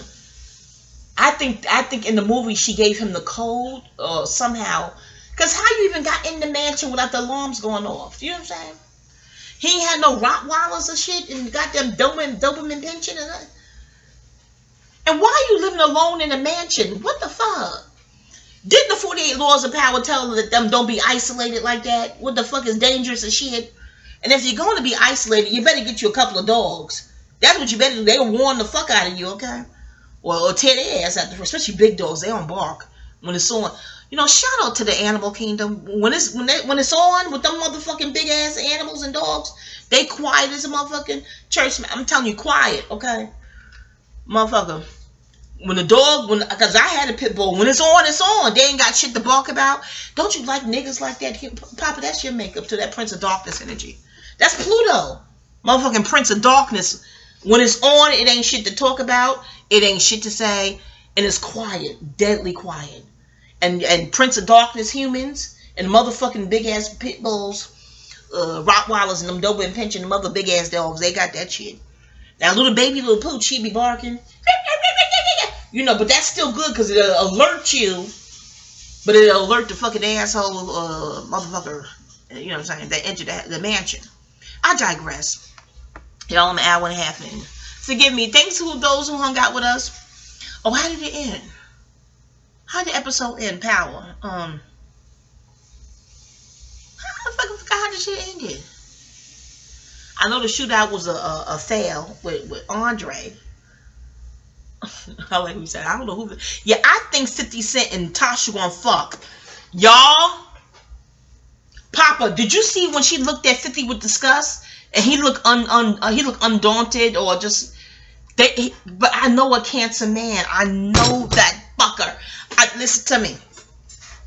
I think in the movie she gave him the code or somehow. Because how you even got in the mansion without the alarms going off? You know what I'm saying? He ain't had no Rottweilers or shit and got them Doberman pension and that. And why are you living alone in a mansion? What the fuck? Didn't the 48 Laws of Power tell them don't be isolated like that? What the fuck is dangerous as shit? And if you're going to be isolated, you better get you a couple of dogs. That's what you better do. They'll warn the fuck out of you, okay? Or tear their ass out the front. Especially big dogs. They don't bark when it's on. You know, shout out to the animal kingdom. When it's on with them motherfucking big ass animals and dogs, they quiet as a motherfucking church. I'm telling you, quiet, okay? Motherfucker. When the dog, because I had a pit bull, when it's on, it's on. They ain't got shit to bark about. Don't you like niggas like that? Papa, that's your makeup to that Prince of Darkness energy. That's Pluto. Motherfucking Prince of Darkness. When it's on, it ain't shit to talk about. It ain't shit to say. And it's quiet. Deadly quiet. And Prince of Darkness humans and motherfucking big ass pit bulls, Rottweilers and them Doberman pension, them other big ass dogs, they got that shit. Now little pooch, she be barking. You know, but that's still good because it'll alert you. But it'll alert the fucking asshole motherfucker, you know what I'm saying, that entered the mansion. I digress. Y'all, I'm an hour and a half in. Forgive me. Thanks to those who hung out with us. Oh, how did it end? How did the episode end? Power. How the fuck forgot how the shit ended? I know the shootout was a fail with Andre. Like we said, I don't know who. Yeah, I think 50 Cent and Tasha gonna fuck. Y'all, Papa, did you see when she looked at 50 with disgust and he looked undaunted or just? But I know a cancer man. I know that fucker. Listen to me.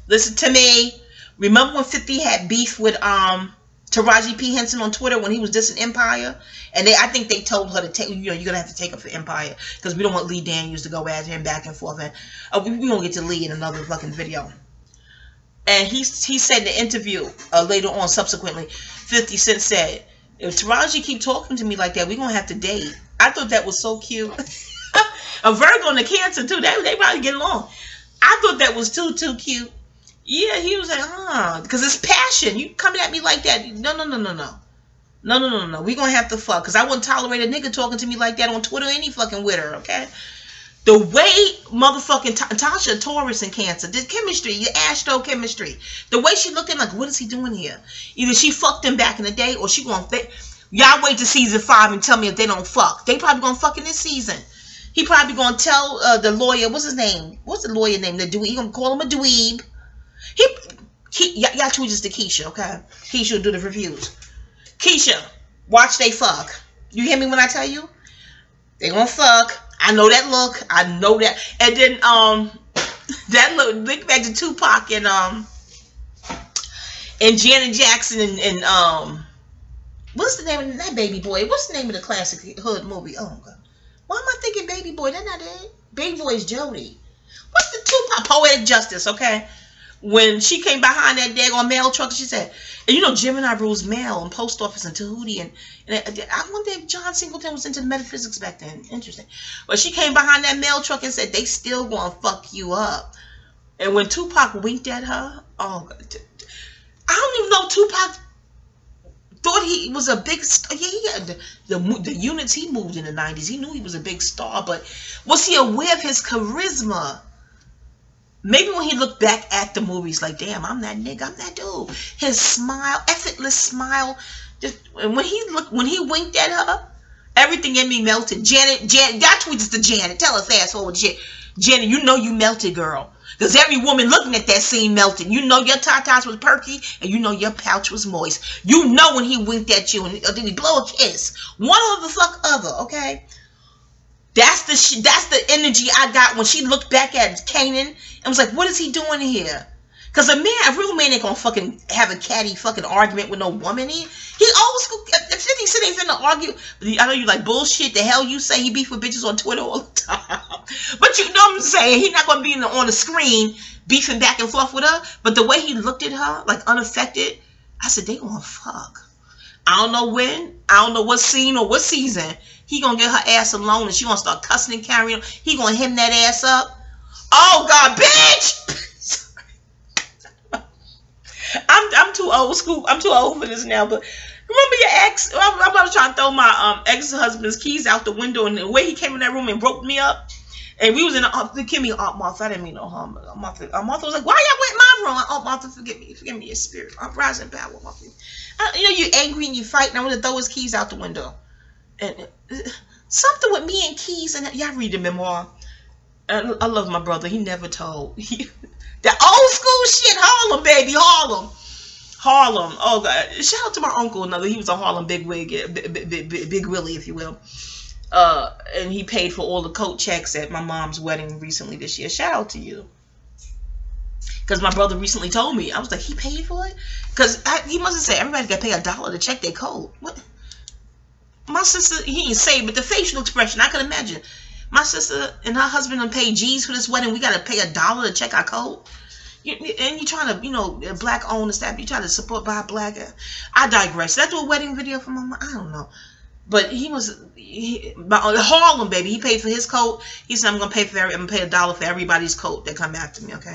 Listen to me. Remember when 50 had beef with Taraji P. Henson on Twitter when he was dissing Empire? And I think they told her to take, you know, you're going to have to take her for Empire because we don't want Lee Daniels to go at him back and forth. And we won't get to Lee in another fucking video. And he said in the interview later on, subsequently, 50 Cent said, if Taraji keep talking to me like that, we're going to have to date. I thought that was so cute. A Virgo and a Cancer, too. They probably get along. I thought that was too cute. Yeah, he was like, because it's passion. You coming at me like that. No. We're going to have to fuck. Because I wouldn't tolerate a nigga talking to me like that on Twitter or any fucking with her, okay? The way motherfucking Tasha, Taurus and Cancer, the chemistry, your astro chemistry, the way she looked at him like, what is he doing here? Either she fucked him back in the day or she going to... Y'all wait to season 5 and tell me if they don't fuck. They probably going to fuck in this season. He probably going to tell the lawyer, what's his name? What's the lawyer name? The dweeb. He going to call him a dweeb. Y'all tweet this to Keisha, okay? Keisha will do the reviews. Keisha, watch they fuck. You hear me when I tell you? They gonna fuck. I know that look. I know that. And then That look back to Tupac and Janet Jackson and what's the name of that Baby Boy? What's the name of the classic hood movie? Oh God, why am I thinking Baby Boy? That's not it. Baby Boy's Jody. What's the Tupac? Poetic Justice, okay? When she came behind that daggone mail truck, she said, and you know Gemini rules mail and post office and Tahuti, and I wonder if John Singleton was into metaphysics back then. Interesting. But she came behind that mail truck and said, they still gonna fuck you up. And when Tupac winked at her, oh God, I don't even know Tupac thought he was a big star. Yeah, he had the units he moved in the 90s. He knew he was a big star, but was he aware of his charisma? Maybe when he looked back at the movies, like, damn, I'm that nigga, I'm that dude. His smile, effortless smile, just when he winked at her, everything in me melted. Janet, that tweets to Janet. Tell her fast forward shit. Janet, you know you melted, girl. Because every woman looking at that scene melted. You know your tatas was perky, and you know your pouch was moist. You know when he winked at you, or did he blow a kiss? One or the fuck other, okay? That's the energy I got when she looked back at Kanan and was like, what is he doing here? Because a real man ain't gonna fucking have a catty fucking argument with no woman. He old school. If 50 Cent ain't finna argue, I know you like bullshit. The hell you say he beef with bitches on Twitter all the time. But you know what I'm saying? He's not gonna be on the screen beefing back and forth with her. But the way he looked at her, like unaffected, I said, they gonna fuck. I don't know when, I don't know what scene or what season. He gonna get her ass alone and she gonna start cussing and carrying. He gonna hem that ass up. Oh God, bitch! I'm too old school. I'm too old for this now. But remember your ex? I'm about to try to throw my ex-husband's keys out the window, and the way he came in that room and broke me up. And we was in the give me Aunt Martha. I didn't mean no harm. Aunt Martha was like, "Why y'all went in my room?" Aunt Martha, forgive me, your spirit. I'm rising power, Martha. You know you angry and you fight, and I want to throw his keys out the window. And something with me and keys, and y'all read the memoir. I love my brother. He never told. The old school shit, Harlem, baby, Harlem. Oh God! Shout out to my uncle. He was a Harlem bigwig, big Willie, if you will. And he paid for all the coat checks at my mom's wedding recently this year. Shout out to you. Because my brother recently told me, I was like, he paid for it? Because he must have said everybody got to pay $1 to check their coat. What? My sister, he didn't say, but the facial expression, I could imagine. My sister and her husband done paid G's for this wedding. We got to pay $1 to check our coat. And you're trying to, you know, black owned stuff. You try to support by black. I digress. Did I do a wedding video for my mom? I don't know. But Harlem, baby. He paid for his coat. He said, I'm gonna pay $1 for everybody's coat that come after me. Okay.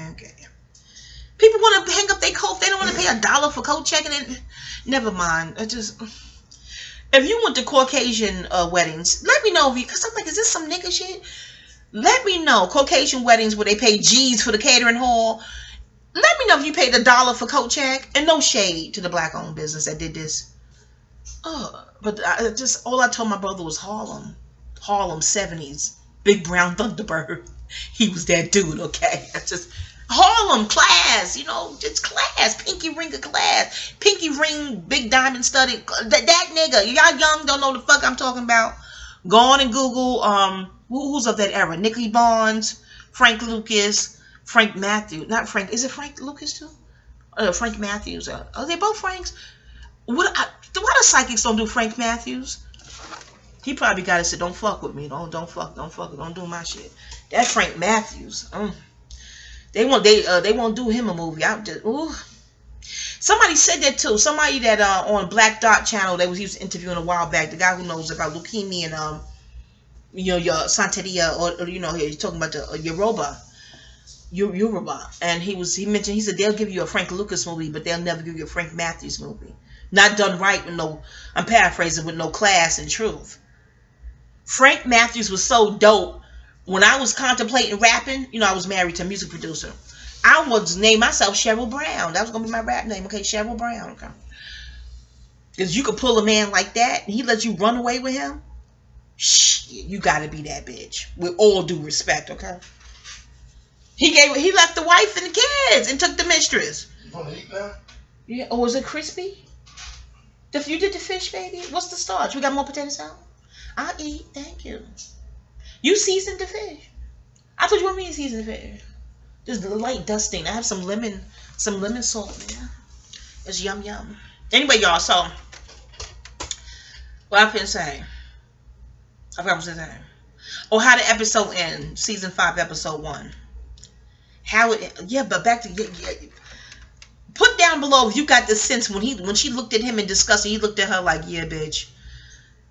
People want to hang up their coat. They don't want to pay $1 for coat checking it. Never mind. If you went to Caucasian weddings, let me know, because I'm like, is this some nigga shit? Let me know. Caucasian weddings where they pay G's for the catering hall. Let me know if you paid $1 for coat check. And no shade to the black owned business that did this. But all I told my brother was Harlem 70s, Big Brown Thunderbird. He was that dude, okay? That's just Harlem class, you know, just class, pinky ring of class, pinky ring, big diamond studded. That nigga, y'all young don't know the fuck I'm talking about. Go on and Google who's of that era? Nicky Barnes, Frank Lucas, Frank Matthews. Not Frank. Is it Frank Lucas too? Frank Matthews. Are they both Franks? Why the psychics don't do Frank Matthews? He probably got to say, don't fuck with me. Don't do my shit. That's Frank Matthews. They won't do him a movie. Somebody said that too. Somebody that on Black Dot channel he was interviewing a while back. The guy who knows about leukemia and you know, your Santeria, or you know, he's talking about the Yoruba, and he mentioned, he said they'll give you a Frank Lucas movie, but they'll never give you a Frank Matthews movie. Not done right with no, I'm paraphrasing, with no class and truth. Frank Matthews was so dope. When I was contemplating rapping, you know, I was married to a music producer. I would name myself Cheryl Brown. That was going to be my rap name, okay? Cheryl Brown, okay? Because you could pull a man like that, and he let you run away with him. Shit, you got to be that bitch. With all due respect, okay? He left the wife and the kids and took the mistress. You want to eat now? Yeah. Oh, was it crispy? You did the fish, baby? What's the starch? We got more potato salad? I'll eat. Thank you. You seasoned the fish. I thought you wanted me to season the fish. Just light dusting. I have some lemon salt there. It's yum yum. Anyway, y'all, so what I can say. I forgot what I was saying. Oh, how the episode end. Season 5, episode 1. How it, yeah, but back to, yeah. Put down below if you got the sense when she looked at him in disgust, he looked at her like, yeah, bitch,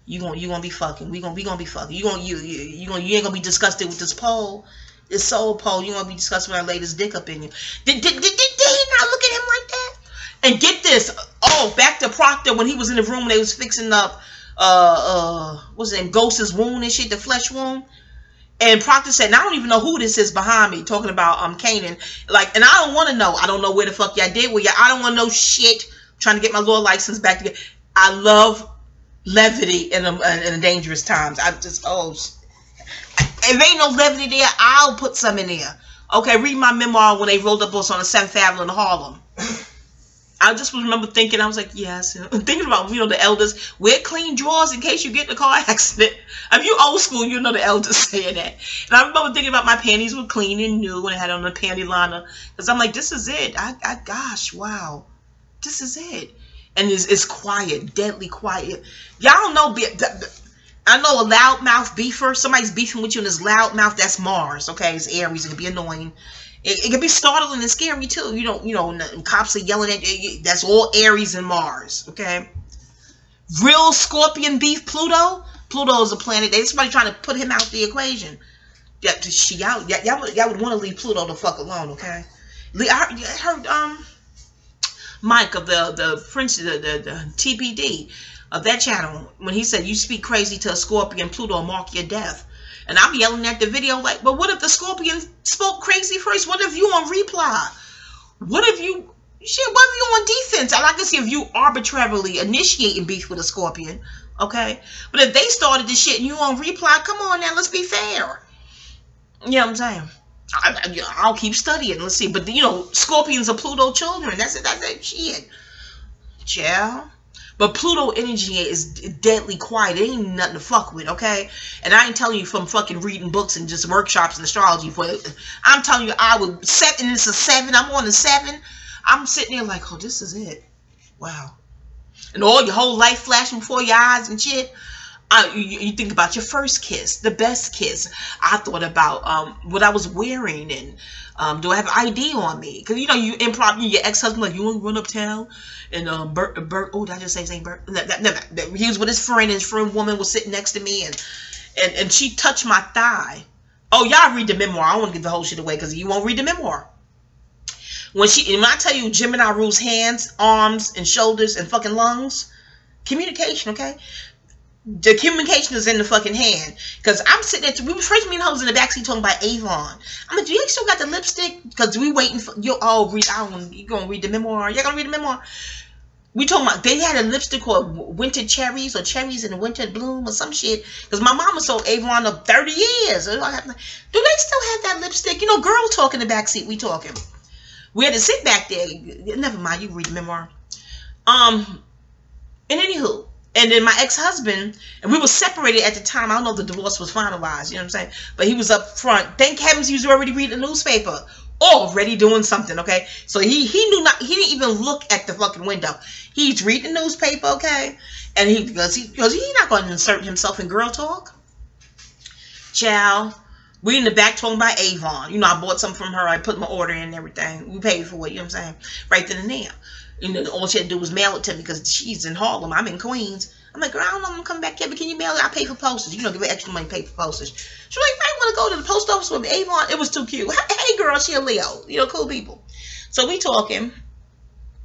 you gonna be fucking. We gonna be fucking. You ain't gonna be disgusted with this pole, this soul pole. You gonna be disgusted when I lay this dick up in you. Did he not look at him like that? And get this. Oh, back to Proctor when he was in the room and they was fixing up what's his name, Ghost's wound and shit, the flesh wound. And Proctor said, and I don't even know who this is behind me, talking about Kanan. Like, and I don't want to know. I don't know where the fuck y'all did with y'all. I don't want to know shit. I'm trying to get my law license back together. I love levity in a dangerous times. I just, if ain't no levity there, I'll put some in there. Okay, read my memoir when they rolled up us on the 7th Avenue in Harlem. I just remember thinking, I was like, yes. Thinking about, the elders, wear clean drawers in case you get in a car accident. If you old school, you know the elders saying that. And I remember thinking about my panties were clean and new and I had on a panty liner. Because I'm like, this is it. Gosh, wow. This is it. And it's quiet, deadly quiet. Y'all don't know, I know a loudmouth beefer. Somebody's beefing with you in this loudmouth. That's Mars, okay? It's Aries. It can be annoying. It can be startling and scary too. Cops are yelling at you. That's all Aries and Mars, okay? Real Scorpion beef, Pluto. Pluto is a planet. There's somebody trying to put him out the equation. Y'all would want to leave Pluto the fuck alone, okay? I heard Mike of the French, the TPD of that channel, when he said, you speak crazy to a Scorpion, Pluto will mark your death. And I'm yelling at the video like, but what if the Scorpion spoke crazy first? What if you on reply? What if you on defense? And I can see if you arbitrarily initiating beef with a Scorpion, okay? But if they started this shit and you on reply, come on now, let's be fair. You know what I'm saying? I'll keep studying. Let's see. But, Scorpions are Pluto children. That's it. Shit. Yeah. But Pluto energy is deadly quiet. It ain't nothing to fuck with, okay? And I ain't telling you from fucking reading books and just workshops and astrology. I'm telling you, and this is 7. I'm on the 7. I'm sitting there like, oh, this is it. Wow. And all your whole life flashing before your eyes and shit. You think about your first kiss, the best kiss. I thought about what I was wearing and do I have ID on me? Because you improv your ex-husband like, you want to run uptown? And Bert, oh, did I just say his name? Bert? No, he was with his friend. And his friend woman was sitting next to me, and she touched my thigh. Oh, y'all read the memoir. I don't want to give the whole shit away because you won't read the memoir. When I tell you Gemini rules hands, arms, and shoulders, and fucking lungs, communication, okay? The communication is in the fucking hand. Because I'm sitting there, we were first meeting hoes in the backseat talking about Avon. I'm like, do you still got the lipstick? Because we waiting for you. Oh, you gonna read the memoir? Y'all gonna read the memoir? We talking about, they had a lipstick called Winter Cherries or Cherries in the Winter Bloom or some shit. Because my mama sold Avon up 30 years. Do they still have that lipstick? Girl talk in the backseat, we talking. We had to sit back there. Never mind, you can read the memoir. And anywho. And then my ex-husband, and we were separated at the time. I don't know if the divorce was finalized, you know what I'm saying? But he was up front. Thank heavens he was already reading the newspaper. Already doing something, okay? So he didn't even look at the fucking window. He's reading the newspaper, okay? And because he's not going to insert himself in girl talk. Child. We in the back talking about Avon. I bought something from her. I put my order in and everything. We paid for it, you know what I'm saying? Right then and there. All she had to do was mail it to me because she's in Harlem. I'm in Queens. I'm like, girl, I don't know if I'm coming back here, but can you mail it? I pay for postage. Give her extra money, pay for postage. She's like, I want to go to the post office with Avon. It was too cute. Hey, girl, she a Leo. Cool people. So we talking.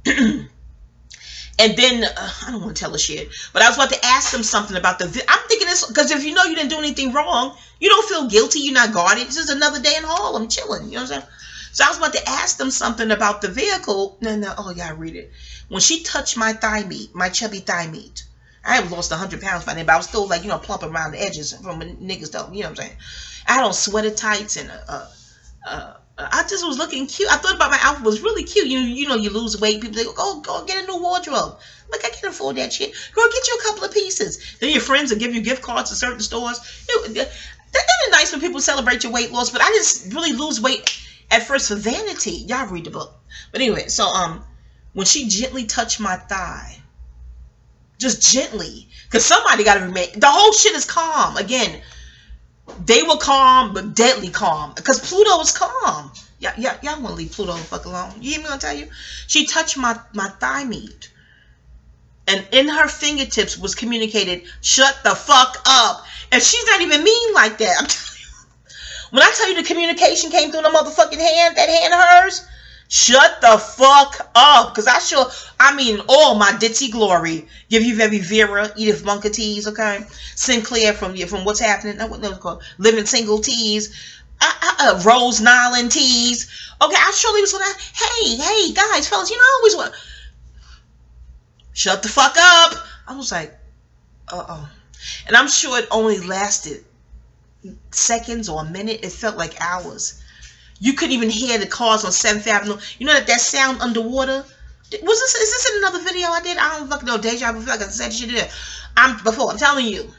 And then, I don't want to tell her shit, but I was about to ask them something about I'm thinking this, because if you didn't do anything wrong, you don't feel guilty, you're not guarded. It's just another day in Harlem, chilling, you know what I'm saying? So I was about to ask them something about the vehicle. No, oh yeah, I read it. When she touched my thigh meat, my chubby thigh meat, I have lost 100 pounds by then, but I was still like, plump around the edges from niggas though, you know what I'm saying? I had on sweater tights and, I just was looking cute. I thought about my outfit was really cute. You lose weight. People say, go get a new wardrobe. I'm like, I can't afford that shit. Girl, get you a couple of pieces. Then your friends will give you gift cards to certain stores. That is nice when people celebrate your weight loss, but I just really lose weight. At first for vanity. Y'all read the book. But anyway, so when she gently touched my thigh, just gently, because somebody got to remain. The whole shit is calm. Again, they were calm, but deadly calm. Because Pluto is calm. Y'all want to leave Pluto the fuck alone. You hear me when I tell you? She touched my thigh meat. And in her fingertips was communicated, shut the fuck up. And she's not even mean like that. I'm telling you. When I tell you the communication came through the motherfucking hand, that hand of hers, shut the fuck up. Because I mean, all my ditzy glory. Give you very Vera, Edith Bunker teas, okay? Sinclair from What's Happening, what was it called? Living Single teas. Rose Nyland teas. Okay, I surely was gonna, hey, guys, fellas, you know, I always want, shut the fuck up. I was like, uh-oh. And I'm sure it only lasted seconds or a minute. It felt like hours. You couldn't even hear the cars on 7th Avenue. You know that sound underwater? Is this in another video I did? I don't fucking know. Deja vu. Like I said shit there. I'm telling you.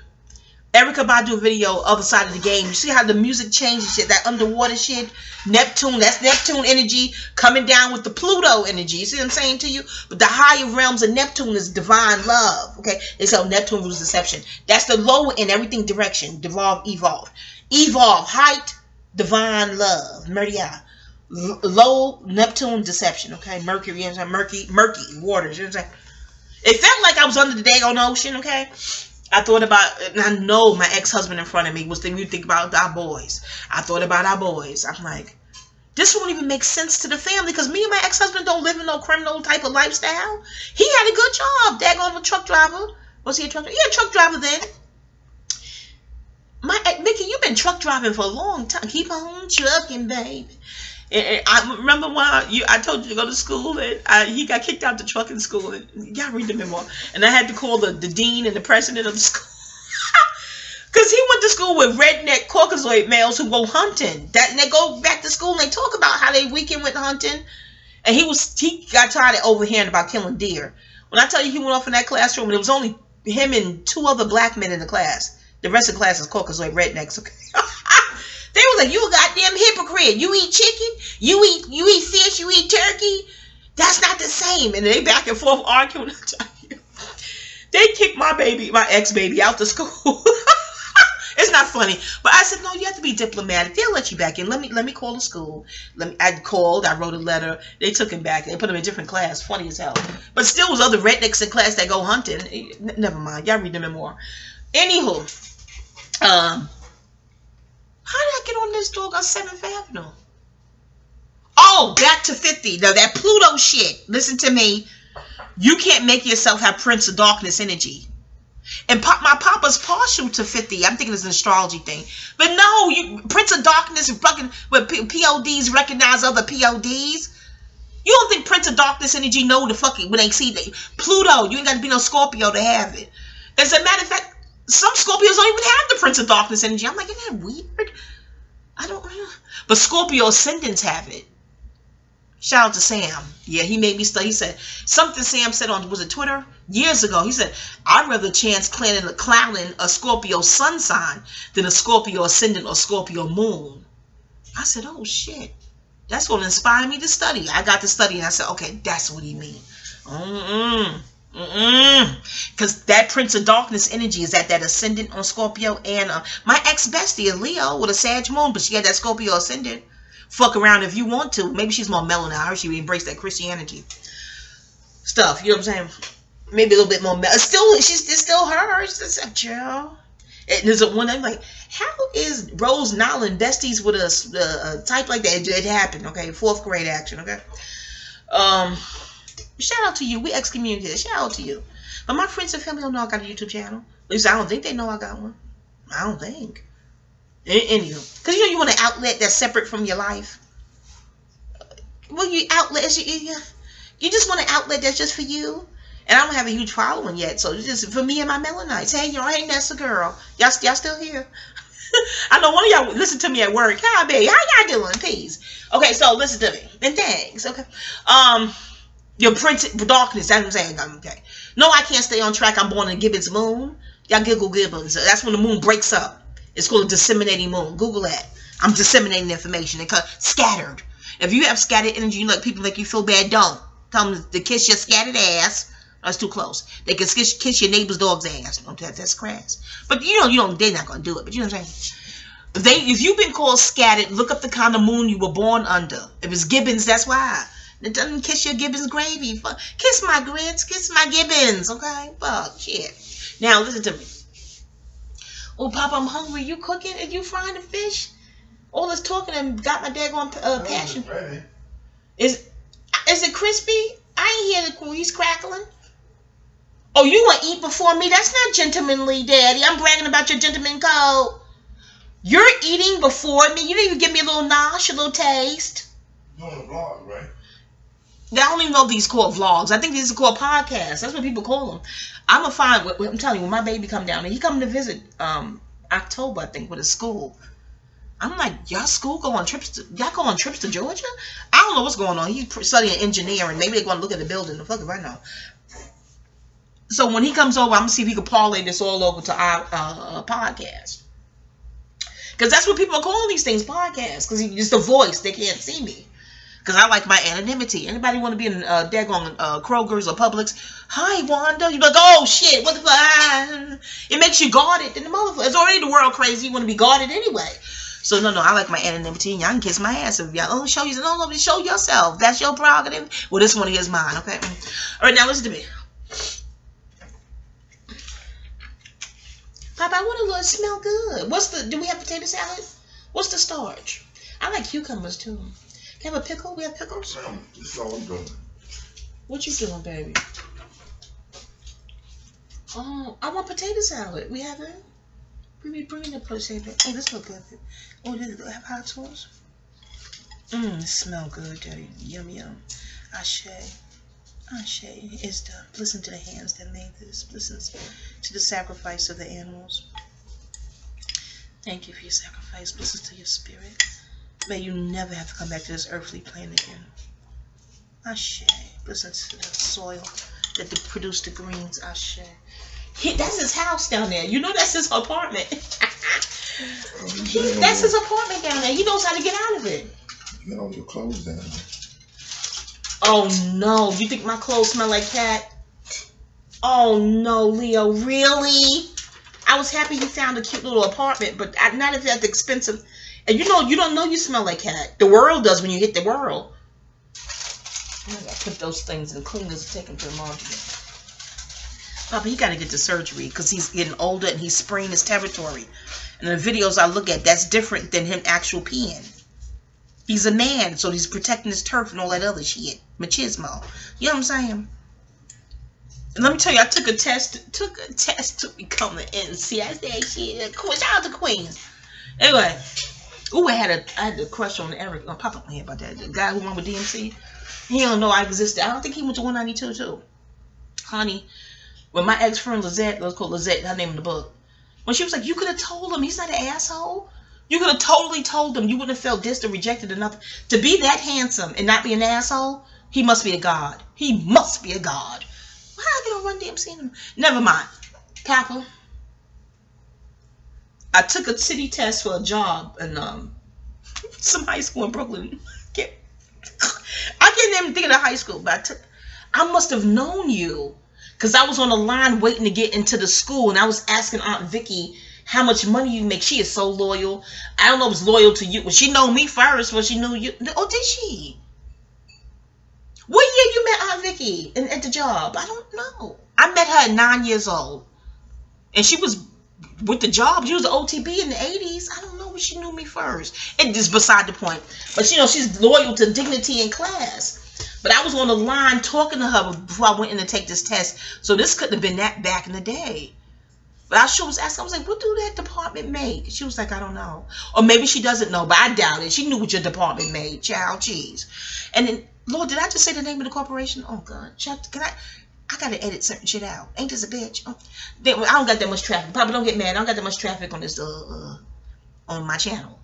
Erica Badu video, Other Side of the Game. You see how the music changes shit, that underwater shit? Neptune, that's Neptune energy coming down with the Pluto energy. You see what I'm saying to you? But the higher realms of Neptune is divine love. Okay? It's how Neptune rules deception. That's the lower in everything direction. Evolve. Evolve. Height, divine love. Meridia. Low Neptune deception. Okay? Mercury, you know murky waters. You know what I'm saying? It felt like I was under the daggone ocean, okay? I thought about, and I know my ex-husband in front of me was thinking, you think about our boys. I thought about our boys. I'm like, this won't even make sense to the family because me and my ex-husband don't live in no criminal type of lifestyle. He had a good job. Daggone a truck driver. Was he a truck driver? Yeah, truck driver then. Mickey, you've been truck driving for a long time. Keep on trucking, baby. And I remember when I told you to go to school, and he got kicked out the trucking school. And y'all read the memoir. And I had to call the dean and the president of the school. Because he went to school with redneck Caucasoid males who go hunting. And they go back to school and they talk about how they weekend went hunting. And he got tired of overhearing about killing deer. When I tell you he went off in that classroom, and it was only him and 2 other black men in the class. The rest of the class is Caucasoid rednecks, okay? They were like, you a goddamn hypocrite. You eat chicken, you eat fish, you eat turkey. That's not the same. And they back and forth arguing. They kicked my ex-baby out the school. It's not funny. But I said, no, you have to be diplomatic. They'll let you back in. Let me call the school. I wrote a letter. They took him back. They put him in a different class. Funny as hell. But still was other rednecks in class that go hunting. Never mind. Y'all read them in more. Anywho, how did I get on this dog on 7th Avenue? Oh, back to 50. Now, that Pluto shit. Listen to me. You can't make yourself have Prince of Darkness energy. And my papa's partial to 50. I'm thinking it's an astrology thing. But no, Prince of Darkness fucking with PODs recognize other PODs. You don't think Prince of Darkness energy know the fucking when they see the Pluto. You ain't got to be no Scorpio to have it. As a matter of fact, some Scorpios don't even have the Prince of Darkness energy. I'm like, isn't that weird? I don't know. But Scorpio ascendants have it. Shout out to Sam. Yeah, he made me study. He said, something Sam said on, was it Twitter? Years ago. He said, I'd rather chance clowning a Scorpio sun sign than a Scorpio ascendant or Scorpio moon. I said, oh shit. That's what inspired me to study. I got to study and I said, okay, that's what he means. Because that Prince of Darkness energy is at that ascendant on Scorpio. And my ex-bestie is Leo with a Sag moon, but she had that Scorpio ascendant. Fuck around if you want to. Maybe she's more mellow now. I heard she embraced that Christianity stuff. You know what I'm saying? Maybe a little bit more mellow. It's still her. It's a chill. And there's one I'm like, how is Rose Nolan besties with a type like that? It happened, okay? 4th grade action, okay? Shout out to you. We excommunicated. Shout out to you. But my friends and family don't know I got a YouTube channel. At least I don't think they know I got one. I don't think. Anywho, because you want an outlet that's separate from your life. Well, you just want an outlet that's just for you. And I don't have a huge following yet, so it's just for me and my Melanites. Hey, y'all, hey, that's a girl. Y'all still here? I know one of y'all listen to me at work. Hi, baby. How y'all doing? Peace. Okay, so listen to me. And thanks. Okay. Your Prince of Darkness. That's what I'm saying. Okay. No, I can't stay on track. I'm born in Gibbons moon. Y'all Google Gibbons. That's when the moon breaks up. It's called a disseminating moon. Google that. I'm disseminating information. They call it scattered. If you have scattered energy, you let people make you feel bad, don't. Tell them to kiss your scattered ass. That's too close. They can kiss your neighbor's dog's ass. That's crass. But you know, they're not going to do it. But you know what I'm saying? If you've been called scattered, look up the kind of moon you were born under. If it's Gibbons, that's why. It doesn't kiss your Gibbons gravy. Fuck. Kiss my grits. Kiss my Gibbons. Okay? Fuck. Shit. Now, listen to me. Oh, Papa, I'm hungry. You cooking? Are you frying the fish? All this talking and got my daggone passion. Is it crispy? I ain't hear the grease crackling. Oh, you want to eat before me? That's not gentlemanly, Daddy. I'm bragging about your gentleman code. You're eating before me. You didn't even give me a little nosh, a little taste. You're doing a vlog, right? I don't even know if these are called vlogs. I think these are called podcasts. That's what people call them. I'm going to find, I'm telling you, when my baby come down, and he coming to visit October, I think, with his school. I'm like, y'all school go on trips to, y'all go on trips to Georgia? I don't know what's going on. He's studying engineering. Maybe they're going to look at the building. The fuck if I know. So when he comes over, I'm going to see if he can parlay this all over to our podcast. Because that's what people are calling these things, podcasts. Because it's the voice. They can't see me. Because I like my anonymity. Anybody want to be in daggone Kroger's or Publix? Hi, Wanda. You're like, oh, shit. What the fuck? It makes you guarded. Then the motherfucker. It's already the world crazy. You want to be guarded anyway. So, no, I like my anonymity. And y'all can kiss my ass if y'all show you. No, show yourself. That's your prerogative. Well, this one is mine, okay? All right, now listen to me. Papa, I want a little smell good. Do we have potato salad? What's the starch? I like cucumbers, too. Can I have a pickle? We have pickles? That's all I'm doing. What you doing, baby? Oh, I want potato salad. We have it? Bring me the potato. Oh, this look good. Oh, does it have hot sauce? It smell good, Daddy. Yum, yum. Ashe. Is done. Listen to the hands that made this. Listen to the sacrifice of the animals. Thank you for your sacrifice. Listen to your spirit. May you never have to come back to this earthly plane again. Ashe. Listen to the soil that produced the greens. Ashe. That's his house down there. You know that's his apartment. That's his apartment down there. He knows how to get out of it. You got all your clothes down there. Oh no, you think my clothes smell like cat? Oh no, Leo, really? I was happy he found a cute little apartment, but not if that's expensive. And you don't know you smell like cat. The world does when you hit the world. I gotta put those things in cleaners and take them to the laundry. Papa, he gotta get the surgery because he's getting older and he's spraying his territory. And the videos I look at, that's different than him actual peeing. He's a man, so he's protecting his turf and all that other shit. Machismo. You know what I'm saying? And let me tell you, I took a test to become an NC. I said, shit, shout out to Queens. Anyway, ooh, I had a crush on Eric. Oh, Papa don't hear about that. The guy who went with DMC. He don't know I existed. I don't think he went to 192 too. Honey, when my ex-friend Lizette, let's call Lizette, her name in the book, when she was like, you could have told him he's not an asshole. You could have totally told him. You wouldn't have felt dissed or rejected enough. To be that handsome and not be an asshole, he must be a god. He must be a god. Why I get on Run DMC? Never mind. Papa, I took a city test for a job in some high school in Brooklyn. I can't even think of the high school, but I must have known you because I was on the line waiting to get into the school, and I was asking Aunt Vicky how much money you make. She is so loyal. I don't know if it's loyal to you. Well, she know me first, but she knew you. Oh, did she? What year you met Aunt Vicky at the job? I don't know. I met her at 9 years old, and she was with the job. She was an OTB in the 80s. I don't know if she knew me first. It is beside the point. But she's loyal to dignity in class. But I was on the line talking to her before I went in to take this test. So this couldn't have been that back in the day. But I sure was asking, I was like, what do that department make? She was like, I don't know. Or maybe she doesn't know, but I doubt it. She knew what your department made. Child, cheese. And then, Lord, did I just say the name of the corporation? Oh, God. I got to edit certain shit out. Ain't this a bitch? Oh, I don't got that much traffic. Papa, don't get mad. I don't got that much traffic on this, on my channel.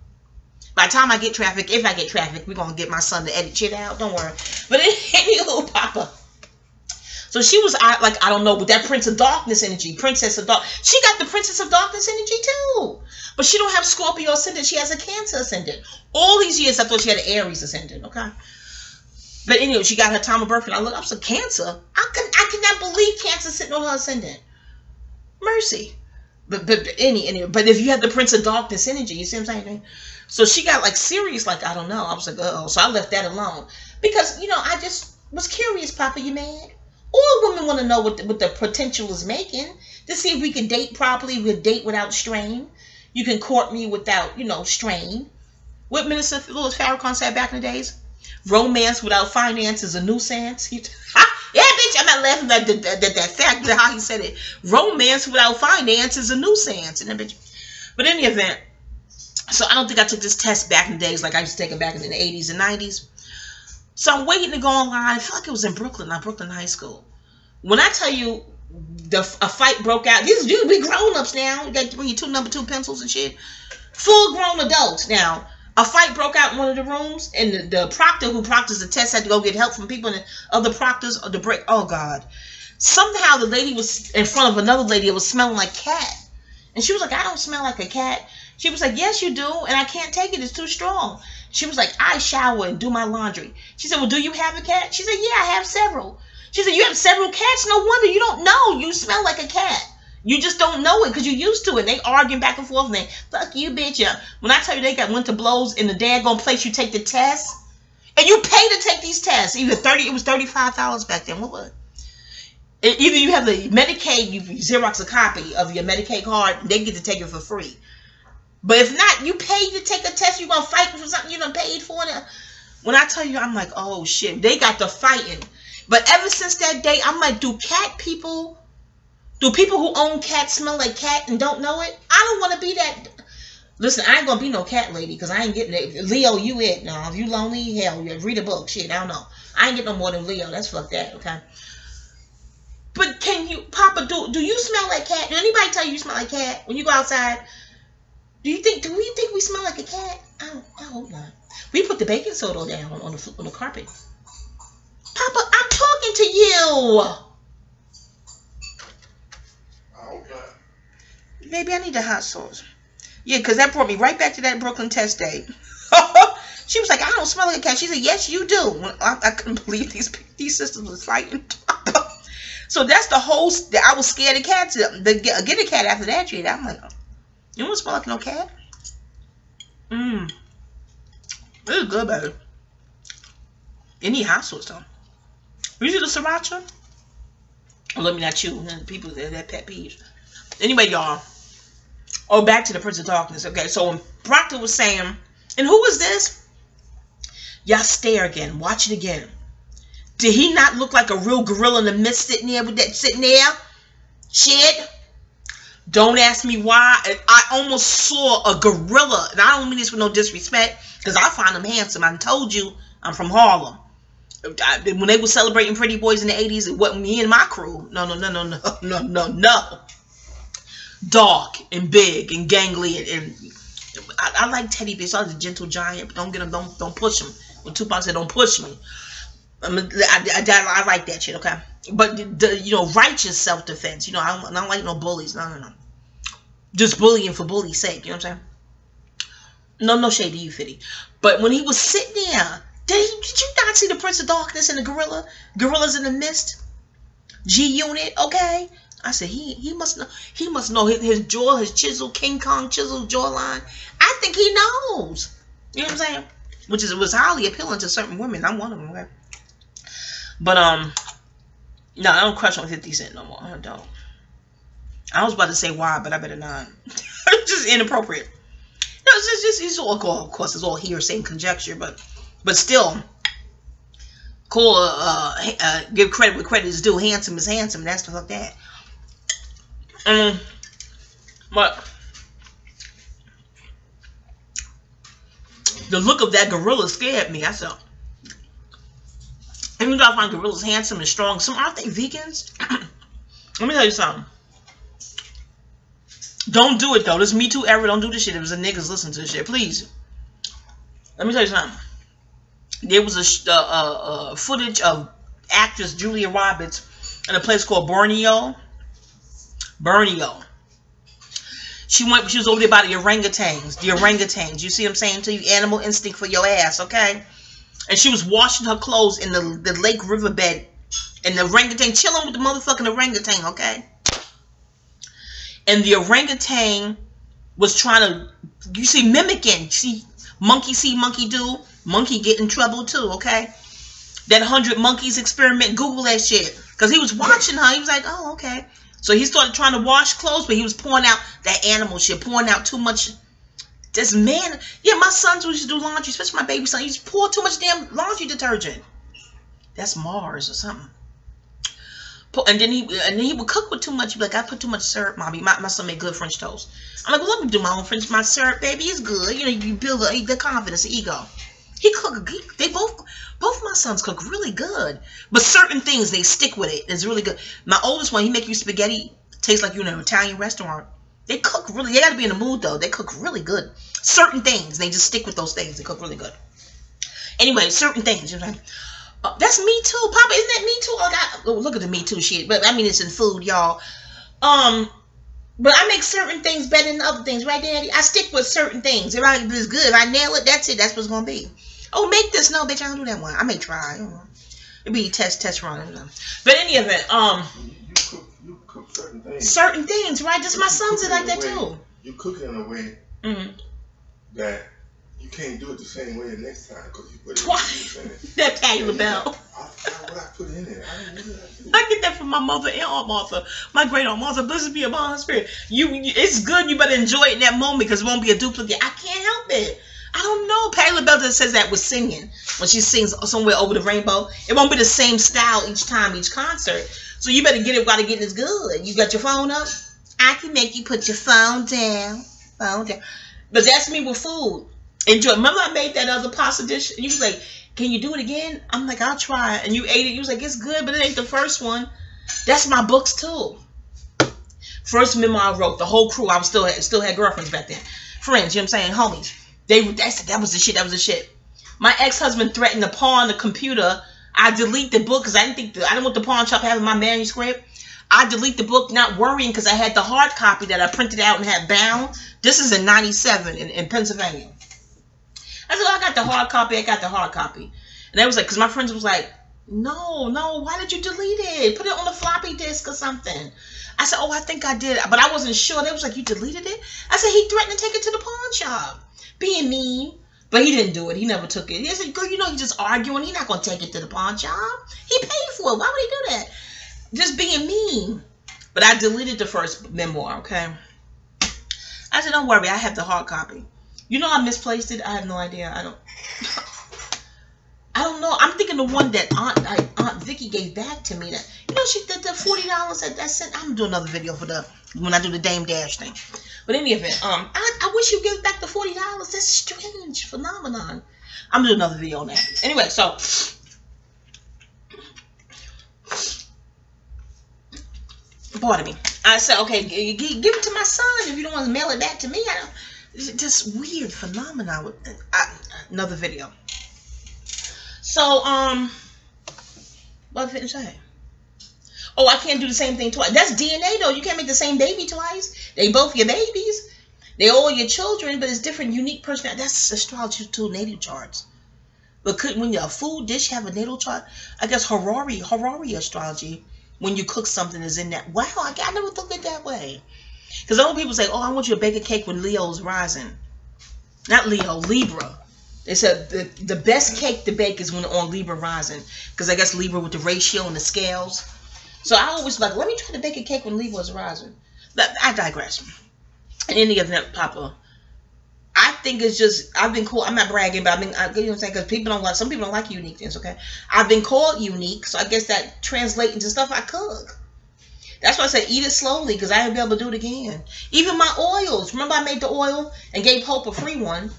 By the time I get traffic, if I get traffic, we're going to get my son to edit shit out. Don't worry. But anywho, Papa. So she was like, I don't know, with that Prince of Darkness energy, Princess of Dark. She got the Princess of Darkness energy too. But she don't have Scorpio ascendant. She has a Cancer ascendant. All these years I thought she had an Aries ascendant, okay? But anyway, she got her time of birth, and I was a Cancer. I cannot believe Cancer sitting on her ascendant. Mercy. But if you have the Prince of Darkness energy, you see what I'm saying? So she got like serious, like, I don't know. I was like, oh, so I left that alone. Because, you know, I just was curious, Papa, you mad? All women want to know what the potential is making, to see if we can date properly, we date without strain. You can court me without, you know, strain. What Minister Louis Farrakhan said back in the days? Romance without finance is a nuisance. Yeah, bitch, I'm not laughing at that fact, how he said it. Romance without finance is a nuisance. And then, bitch. But in the event, so I don't think I took this test back in the days like I used to take it back in the 80s and 90s. So I'm waiting to go online. I feel like it was in Brooklyn, not Brooklyn High School. When I tell you a fight broke out, we grown-ups now. You got to bring your number 2 pencils and shit. Full-grown adults now. A fight broke out in one of the rooms, and the proctor who proctors the test had to go get help from people and other proctors or the break. Oh, God. Somehow the lady was in front of another lady that was smelling like cat. And she was like, I don't smell like a cat. She was like, yes, you do, and I can't take it. It's too strong. She was like, I shower and do my laundry. She said, well, do you have a cat? She said, yeah, I have several. She said, you have several cats? No wonder you don't know. You smell like a cat. You just don't know it because you're used to it. They arguing back and forth and they, fuck you, bitch. Yeah. When I tell you they went to blows in the daggone place you take the test, and you pay to take these tests. It was $35 back then. What was it? Either you have the Medicaid, you Xerox a copy of your Medicaid card, they get to take it for free. But if not, you pay to take a test, you're going to fight for something you done paid for. When I tell you, I'm like, oh, shit. They got the fighting. But ever since that day, I'm like, do people who own cats smell like cat and don't know it? I don't want to be that. Listen, I ain't going to be no cat lady because I ain't getting it. Leo, you it. No, if you lonely, hell, you read a book. Shit, I don't know. I ain't getting no more than Leo. That's fuck that, okay? But can you, Papa, do you smell like cat? Did anybody tell you smell like cat when you go outside? Do we think we smell like a cat? I hope not. We put the baking soda down on the carpet. Papa, I'm talking to you. I hope not. Baby, I need the hot sauce. Yeah, because that brought me right back to that Brooklyn test date. She was like, I don't smell like a cat. She said, yes, you do. I couldn't believe these sisters was fighting. So that's the whole, I was scared of cats. Get a cat after that shit. I'm like, you don't smell like no cat? This is good, baby. You need hot sauce, though. You see the sriracha? Oh, let me not chew. People, that pet peeve. Anyway, y'all. Oh, back to the Prince of Darkness. Okay, so when Proctor was saying, and who was this? Y'all stare again. Watch it again. Did he not look like a real gorilla in the mist sitting there? Shit. Don't ask me why. I almost saw a gorilla. And I don't mean this with no disrespect, because I find him handsome. I told you I'm from Harlem. When they were celebrating Pretty Boys in the 80s, it wasn't me and my crew. No. Dark and big and gangly. And I like Teddy Bears. I was a gentle giant. But don't get him. Don't push him. When Tupac said, don't push me. I like that shit, okay? But righteous self-defense. I don't like no bullies. No. Just bullying for bully's sake. You know what I'm saying? No shade to you, Fitty. But when he was sitting there, did you not see the Prince of Darkness and the gorilla? Gorillas in the Mist? G-Unit, okay? I said he must know. He must know his jaw, his chisel, King Kong chisel jawline. I think he knows. You know what I'm saying? Which was highly appealing to certain women. I'm one of them, okay? But no, I don't crush on 50 Cent no more. I don't. I was about to say why, but I better not. It's just inappropriate. No, it's all, of course, it's all hearsay and conjecture, but still, cool. Give credit where credit is due. Handsome is handsome. That's the fuck that. But the look of that gorilla scared me. I said, even though I find gorillas handsome and strong, aren't they vegans? Let me tell you something. Don't do it though. This Me Too era. Don't do this shit. It was a niggas listen to this shit. Please. Let me tell you something. There was a footage of actress Julia Roberts in a place called Borneo. She was over there by the orangutans. The orangutans. You see what I'm saying to you? Animal instinct for your ass, okay? And she was washing her clothes in the lake riverbed. And the orangutan chilling with the motherfucking orangutan, okay? And the orangutan was trying to, you see, mimicking. See, monkey see, monkey do. Monkey get in trouble too, okay? That 100 monkeys experiment, Google that shit. Because he was watching her. He was like, oh, okay. So he started trying to wash clothes, but he was pouring out that animal shit, pouring out too much. This man, yeah, my sons used to do laundry, especially my baby son. He used to pour too much damn laundry detergent. That's Mars or something. And then he would cook with too much. He'd be like, I put too much syrup, mommy. My son made good French toast. I'm like, well, let me do my own French. My syrup, baby, is good. You know, you build the confidence, the ego. He cooked. They both my sons cook really good. But certain things, they stick with it. It's really good. My oldest one, he make you spaghetti. Tastes like you're in an Italian restaurant. They cook really. They got to be in the mood, though. They cook really good. Certain things, they just stick with those things. They cook really good. Anyway, certain things. You know what I'm saying? That's Me Too. Papa, isn't that Me Too? Oh, look at the Me Too shit. But, I mean, it's in food, y'all. But I make certain things better than other things. Right, Daddy? I stick with certain things. If it's good, if I nail it, that's it. That's what it's going to be. Oh, make this. No, bitch, I don't do that one. I may try. It'd be test run. But in any event, you cook certain things. Certain things, right? Just my sons are like that too. You cook it in a way that you can't do it the same way the next time because you put it in it. That Patty LaBelle. I forgot what I put in it. I get that from my mother and Aunt Martha. My great Aunt Martha, blessed be upon her spirit. It's good. You better enjoy it in that moment because it won't be a duplicate. I can't help it. I don't know. Patty LaBelle just says that with singing. When she sings Somewhere Over the Rainbow, it won't be the same style each time, each concert. So you better get it while the getting is good. You got your phone up? I can make you put your phone down. But that's me with food. Enjoy. Remember I made that other pasta dish? And you was like, can you do it again? I'm like, I'll try. And you ate it. You was like, it's good, but it ain't the first one. That's my books too. First memoir I wrote. The whole crew. I was still had girlfriends back then. Friends, you know what I'm saying? Homies. That was the shit. That was the shit. My ex-husband threatened to pawn the computer. I delete the book because I didn't want the pawn shop having my manuscript. I delete the book, not worrying because I had the hard copy that I printed out and had bound. This is in '97 in Pennsylvania. I said, I got the hard copy. I got the hard copy. And they was like, because my friends was like, no, why did you delete it? Put it on a floppy disk or something. I said, oh, I think I did. But I wasn't sure. They was like, you deleted it? I said, he threatened to take it to the pawn shop. Being mean. But he didn't do it. He never took it. He said, girl, you know he's just arguing. He's not going to take it to the pawn shop. He paid for it. Why would he do that? Just being mean. But I deleted the first memoir, okay? I said, don't worry. I have the hard copy. You know I misplaced it? I have no idea. I don't know. I'm thinking the one that Aunt Vicky gave back to me. That, you know, she did the $40 that sent. I'm doing another video for when I do the Dame Dash thing. But in any event, I wish you give back the $40. That's strange phenomenon. I'm gonna do another video on that. Anyway, so pardon me. I said, okay, give it to my son if you don't want to mail it back to me. It's just weird phenomenon with another video. So what did I say? Oh, I can't do the same thing twice. That's DNA, though. You can't make the same baby twice. They both your babies. They all your children, but it's different, unique personality. That's astrology too, natal charts. But when you're a food dish, have a natal chart. I guess Harari astrology, when you cook something, is in that. Wow, I never thought of it that way. Because other people say, oh, I want you to bake a cake when Leo's rising. Not Leo, Libra. They said the best cake to bake is when on Libra rising. Because I guess Libra with the ratio and the scales. So I always like, let me try to bake a cake when Libra is rising. I digress. In any event, Papa, I think it's just, I've been called, I'm not bragging, but you know what I'm saying, because some people don't like unique things, okay? I've been called unique, so I guess that translates into stuff I cook. That's why I said eat it slowly, because I ain't be able to do it again. Even my oils. Remember I made the oil and gave Hope a free one?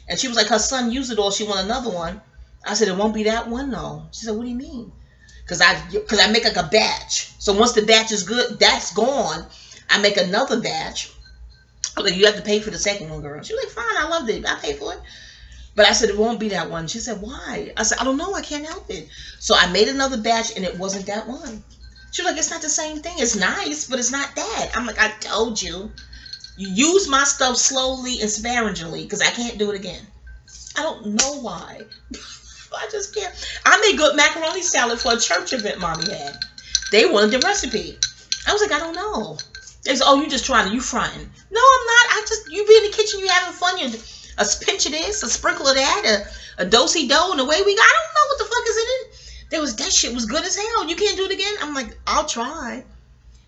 And she was like, her son used it all, she wanted another one. I said, it won't be that one, though. She said, what do you mean? Because I make like a batch. So once the batch is good, that's gone. I make another batch. I was like, you have to pay for the second one, girl. She was like, fine, I loved it. I pay for it. But I said, it won't be that one. She said, why? I said, I don't know. I can't help it. So I made another batch, and it wasn't that one. She was like, it's not the same thing. It's nice, but it's not that. I'm like, I told you. You use my stuff slowly and sparingly because I can't do it again. I don't know why. I just can't. I made good macaroni salad for a church event Mommy had. They wanted the recipe. I was like, I don't know. They said, oh, you just trying to, you fronting. No, I'm not. You be in the kitchen, you having fun. You a pinch of this, a sprinkle of that, a do-si-do, and away we go. I don't know what the fuck is in it. That shit was good as hell. You can't do it again? I'm like, I'll try.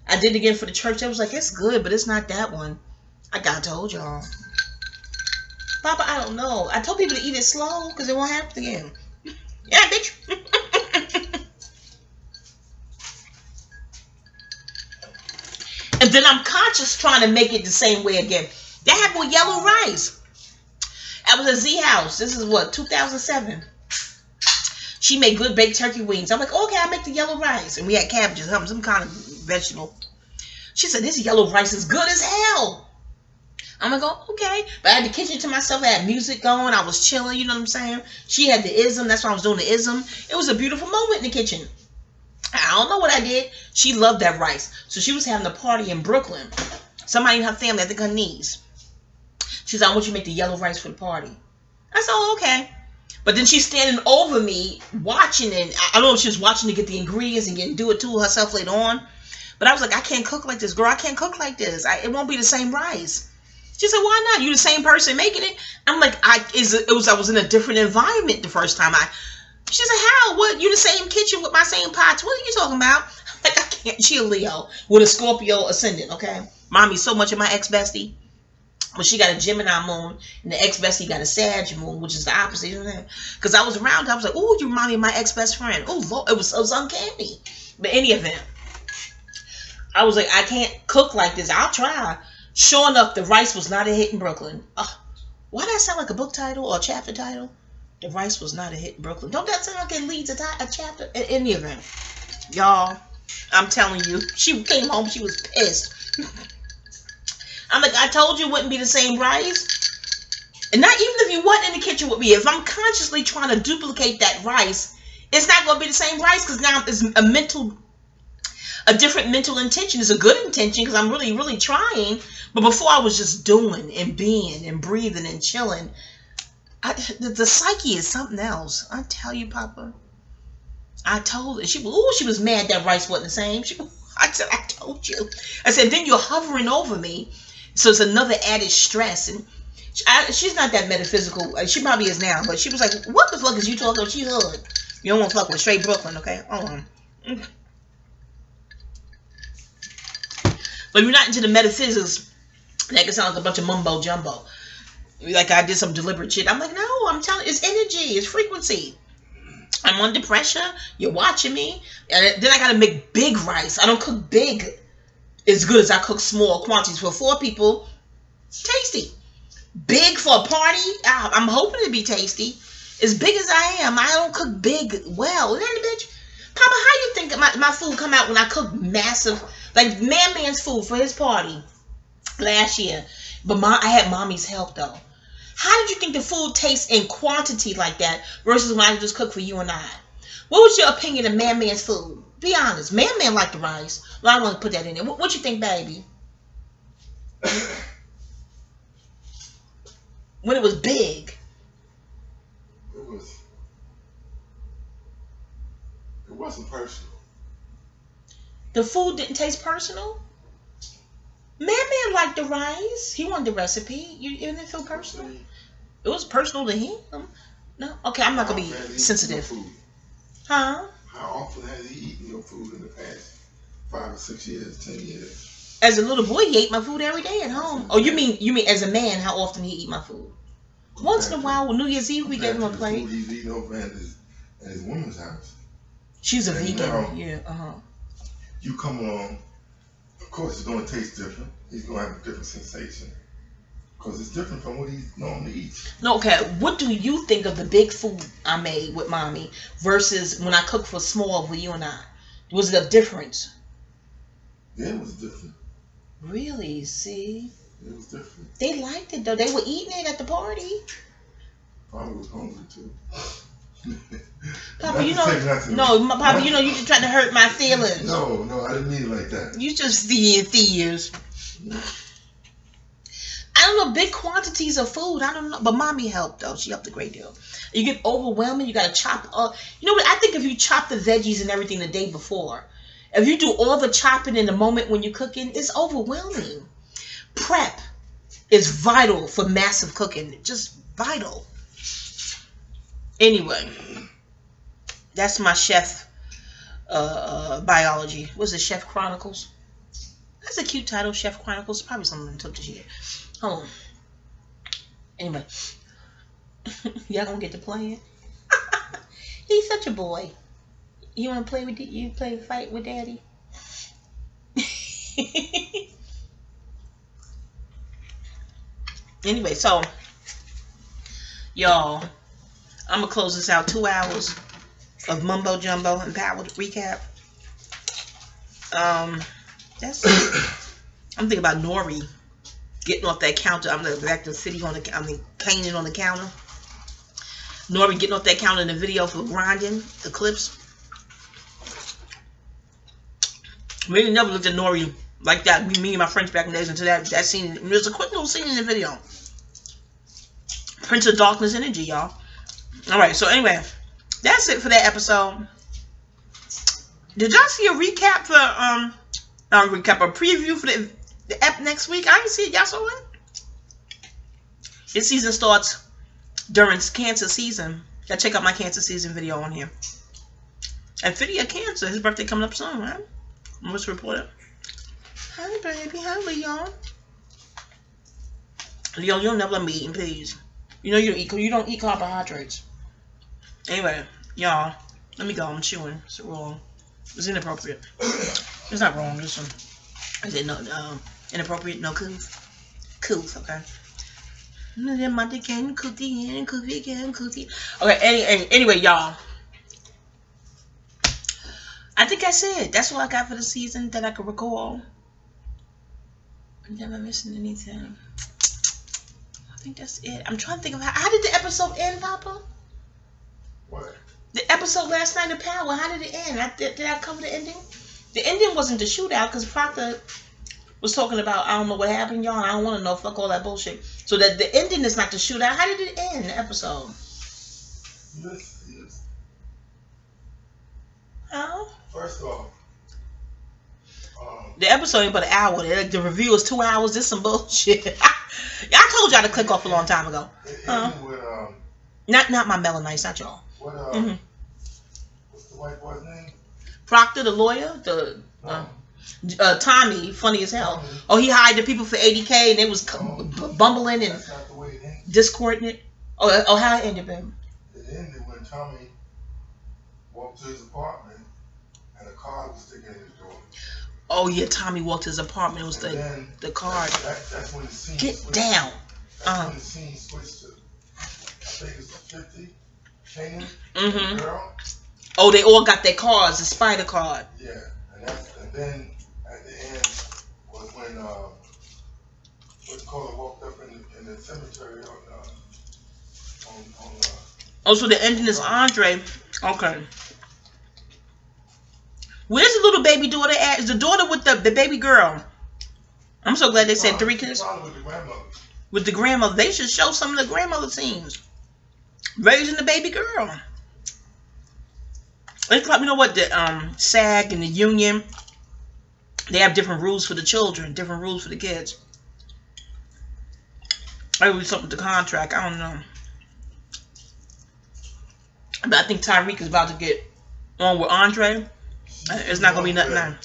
I did it again for the church. I was like, it's good, but it's not that one. I told y'all. Papa, I don't know. I told people to eat it slow because it won't happen again. Yeah, bitch. And then I'm conscious trying to make it the same way again. That happened with yellow rice. I was at Z House. This is what, 2007. She made good baked turkey wings. I'm like, okay, I'll make the yellow rice. And we had cabbages, some kind of vegetable. She said, this yellow rice is good as hell. I'm like, oh, okay. But I had the kitchen to myself. I had music going. I was chilling, you know what I'm saying? She had the ism. That's why I was doing the ism. It was a beautiful moment in the kitchen. I don't know what I did. She loved that rice. So she was having a party in Brooklyn. Somebody in her family, I think her niece. She said, I want you to make the yellow rice for the party. I said, oh, okay. But then she's standing over me watching, and I don't know if she was watching to get the ingredients and do it to herself later on. But I was like, I can't cook like this, girl. I can't cook like this. It won't be the same rice. She said, why not? You the same person making it? I'm like, I was in a different environment the first time. She said, how? What? You the same kitchen with my same pots? What are you talking about? I'm like, I can't. She a Leo with a Scorpio ascendant, okay? Mommy's so much of my ex-bestie. Well, she got a Gemini moon, and the ex-bestie got a Sag moon, which is the opposite. You know? Because I was around her, I was like, ooh, you remind me of my ex-best friend. Oh, Lord, it was uncanny. But any event, I was like, I can't cook like this. I'll try. Sure enough, the rice was not a hit in Brooklyn. Why does that sound like a book title or a chapter title? The rice was not a hit in Brooklyn. Don't that sound like it leads a chapter? In any event, y'all, I'm telling you, she came home, she was pissed. I'm like, I told you it wouldn't be the same rice. And not even if you wasn't in the kitchen with me, if I'm consciously trying to duplicate that rice, it's not going to be the same rice because now it's a different mental intention. It's a good intention because I'm really, really trying. But before I was just doing and being and breathing and chilling. The psyche is something else. I tell you, Papa. I told her. She was mad that rice wasn't the same. I said, I told you. I said, then you're hovering over me. So it's another added stress. And she's not that metaphysical. She probably is now. But she was like, what the fuck is you talking about? She's hood. You don't want to fuck with straight Brooklyn, okay? Hold on. But if you're not into the metaphysics, that can sound like a bunch of mumbo jumbo. Like I did some deliberate shit. I'm like, no, I'm telling you, it's energy, it's frequency. I'm under pressure. You're watching me. And then I got to make big rice. I don't cook big as good as I cook small quantities for 4 people. Tasty. Big for a party. I'm hoping to be tasty. As big as I am, I don't cook big well. Isn't that bitch? Papa, how you think my food come out when I cook massive, like man's food for his party last year? But I had Mommy's help though. How did you think the food tastes in quantity like that versus when I just cook for you and I? What was your opinion of man's food? Be honest. Man liked the rice. Well, I want to put that in there. What you think, baby? When it was big. It wasn't personal. The food didn't taste personal? Man liked the rice. He wanted the recipe. You didn't feel personal? It was personal to him. No? Okay, I'm not going to be sensitive. Huh? How often has he eaten your food in the past 5 or 6 years, 10 years? As a little boy, he ate my food every day at home. Oh, you mean as a man, how often he eat my food? Once in a while, on New Year's Eve, we gave him a plate. Food he's eating over at his woman's house. She's a vegan. Now, yeah, You come along, of course it's going to taste different. He's going to have a different sensation. Because it's different from what he normally eats. No, okay. What do you think of the big food I made with Mommy versus when I cook for small with you and I? Was it a difference? Yeah, it was different. Really? See? It was different. They liked it though. They were eating it at the party. Probably was hungry too. Papa, you know, Papa, you know, you just trying to hurt my feelings. No, I didn't mean it like that. You just thieves. I don't know, big quantities of food. I don't know, but mommy helped though. She helped a great deal. You get overwhelming. You gotta chop up. You know what? I think if you chop the veggies and everything the day before, if you do all the chopping in the moment when you're cooking, it's overwhelming. Prep is vital for massive cooking. Just vital. Anyway, that's my chef biology. What's it, Chef Chronicles? That's a cute title, Chef Chronicles. Probably someone took this year. Hold on. Anyway, y'all gonna get to play it. He's such a boy. You wanna play with you? Play fight with Daddy? Anyway, so y'all, I'm gonna close this out. 2 hours of mumbo jumbo and power recap. That's it. I'm thinking about Nori getting off that counter. I'm gonna back to City on the, Kanan on the counter. Nori getting off that counter in the video for grinding the clips. We never looked at Nori like that. Me and my friends back in the days until that scene. There's a quick little scene in the video. Prince of Darkness energy, y'all. Alright, so anyway, that's it for that episode. Did y'all see a recap for a preview for the app next week? I didn't see it. Y'all saw it? This season starts during cancer season. Y'all check out my cancer season video on here. And Fiddy Cancer, his birthday coming up soon, right? Let's report it. Hi, baby. Hi, Leon. Leon, you'll never let me eat, please. You know you don't eat carbohydrates. Anyway, y'all, let me go. I'm chewing. It's wrong. It's inappropriate. It's not wrong. It's is it no inappropriate? No coof. Coof, okay. Okay. Anyway, y'all. I think I said that's what I got for the season that I could recall. I'm never missing anything. I think that's it. I'm trying to think of how did the episode end, Papa? What? The episode last night of Power. How did it end? Did I cover the ending? The ending wasn't the shootout because Proctor was talking about I don't know what happened, y'all. I don't want to know. Fuck all that bullshit. So that the ending is not the shootout. How did it end? The episode. How? First off, the episode ain't but an hour. The review is 2 hours. This some bullshit. I told y'all to click off a long time ago. Not my Melanites, not y'all. What's the white boy's name? Proctor, the lawyer. Tommy, funny as hell. Oh, he hired the people for $80K and they was bumbling and discoordinate. Oh, how it ended, baby? It ended when Tommy walked to his apartment and a card was sticking in his door. Oh yeah, Tommy walked to his apartment. It was the card. That's when the scene switched. Down. That's when the scene switched to, I think it's 50, Kanan, the girl. Oh, they all got their cards, the spider card. Yeah, and then at the end was when Caller walked up in the cemetery Oh, so the ending is Andre. Okay. Where's the little baby daughter at? Is the daughter with the baby girl? I'm so glad they said 3 kids. With the grandmother. With the grandmother. They should show some of the grandmother scenes. Raising the baby girl. It's like, you know what, the SAG and the union, they have different rules for the children, different rules for the kids. Maybe something with the contract, I don't know. But I think Tyreek is about to get on with Andre. It's not going to be nothing now.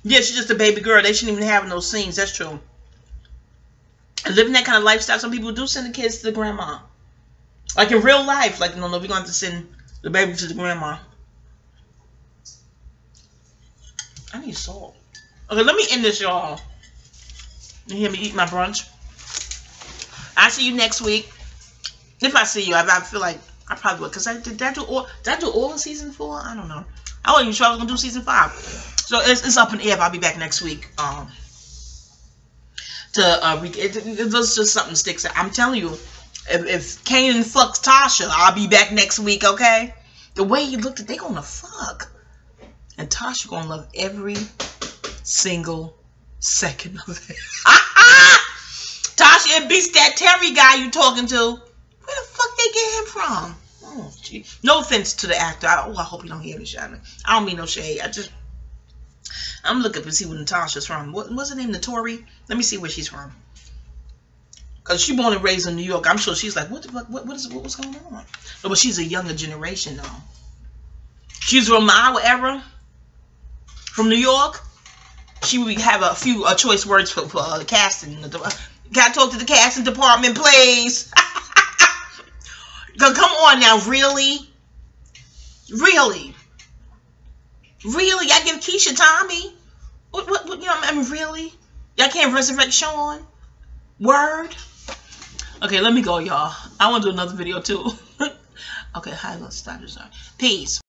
Yeah, she's just a baby girl. They shouldn't even have those scenes, that's true. And living that kind of lifestyle, some people do send the kids to the grandma. Like in real life, like, no, we're going to have to send the baby to the grandma. I need salt. Okay, let me end this, y'all. You hear me eat my brunch? I'll see you next week. If I see you, I feel like I probably would. Because did I do all of season 4? I don't know. I wasn't even sure I was going to do season 5. So it's up in the air. I'll be back next week. It was just something sticks out. I'm telling you, If Kanan fucks Tasha, I'll be back next week, okay? The way he looked at, they gonna fuck. And Tasha gonna love every single second of it. Tasha, it beats that Terry guy you talking to. Where the fuck they get him from? Oh, gee. No offense to the actor. I hope you don't hear me, Shannon. I don't mean no shade. I'm looking to see where Natasha's from. What's her name? Notori? Let me see where she's from. Because she born and raised in New York. I'm sure she's like, what the fuck? What's going on? No, but she's a younger generation, though. She's from our era. From New York. She would have a few choice words for the casting. Gotta talk to the casting department, please. Come on now, really? Really? Really? Y'all give Keisha Tommy? What, you know, I mean, really? Y'all can't resurrect Sean? Word? Okay, let me go, y'all. I want to do another video, too. Okay, hi, let's stop this. Peace.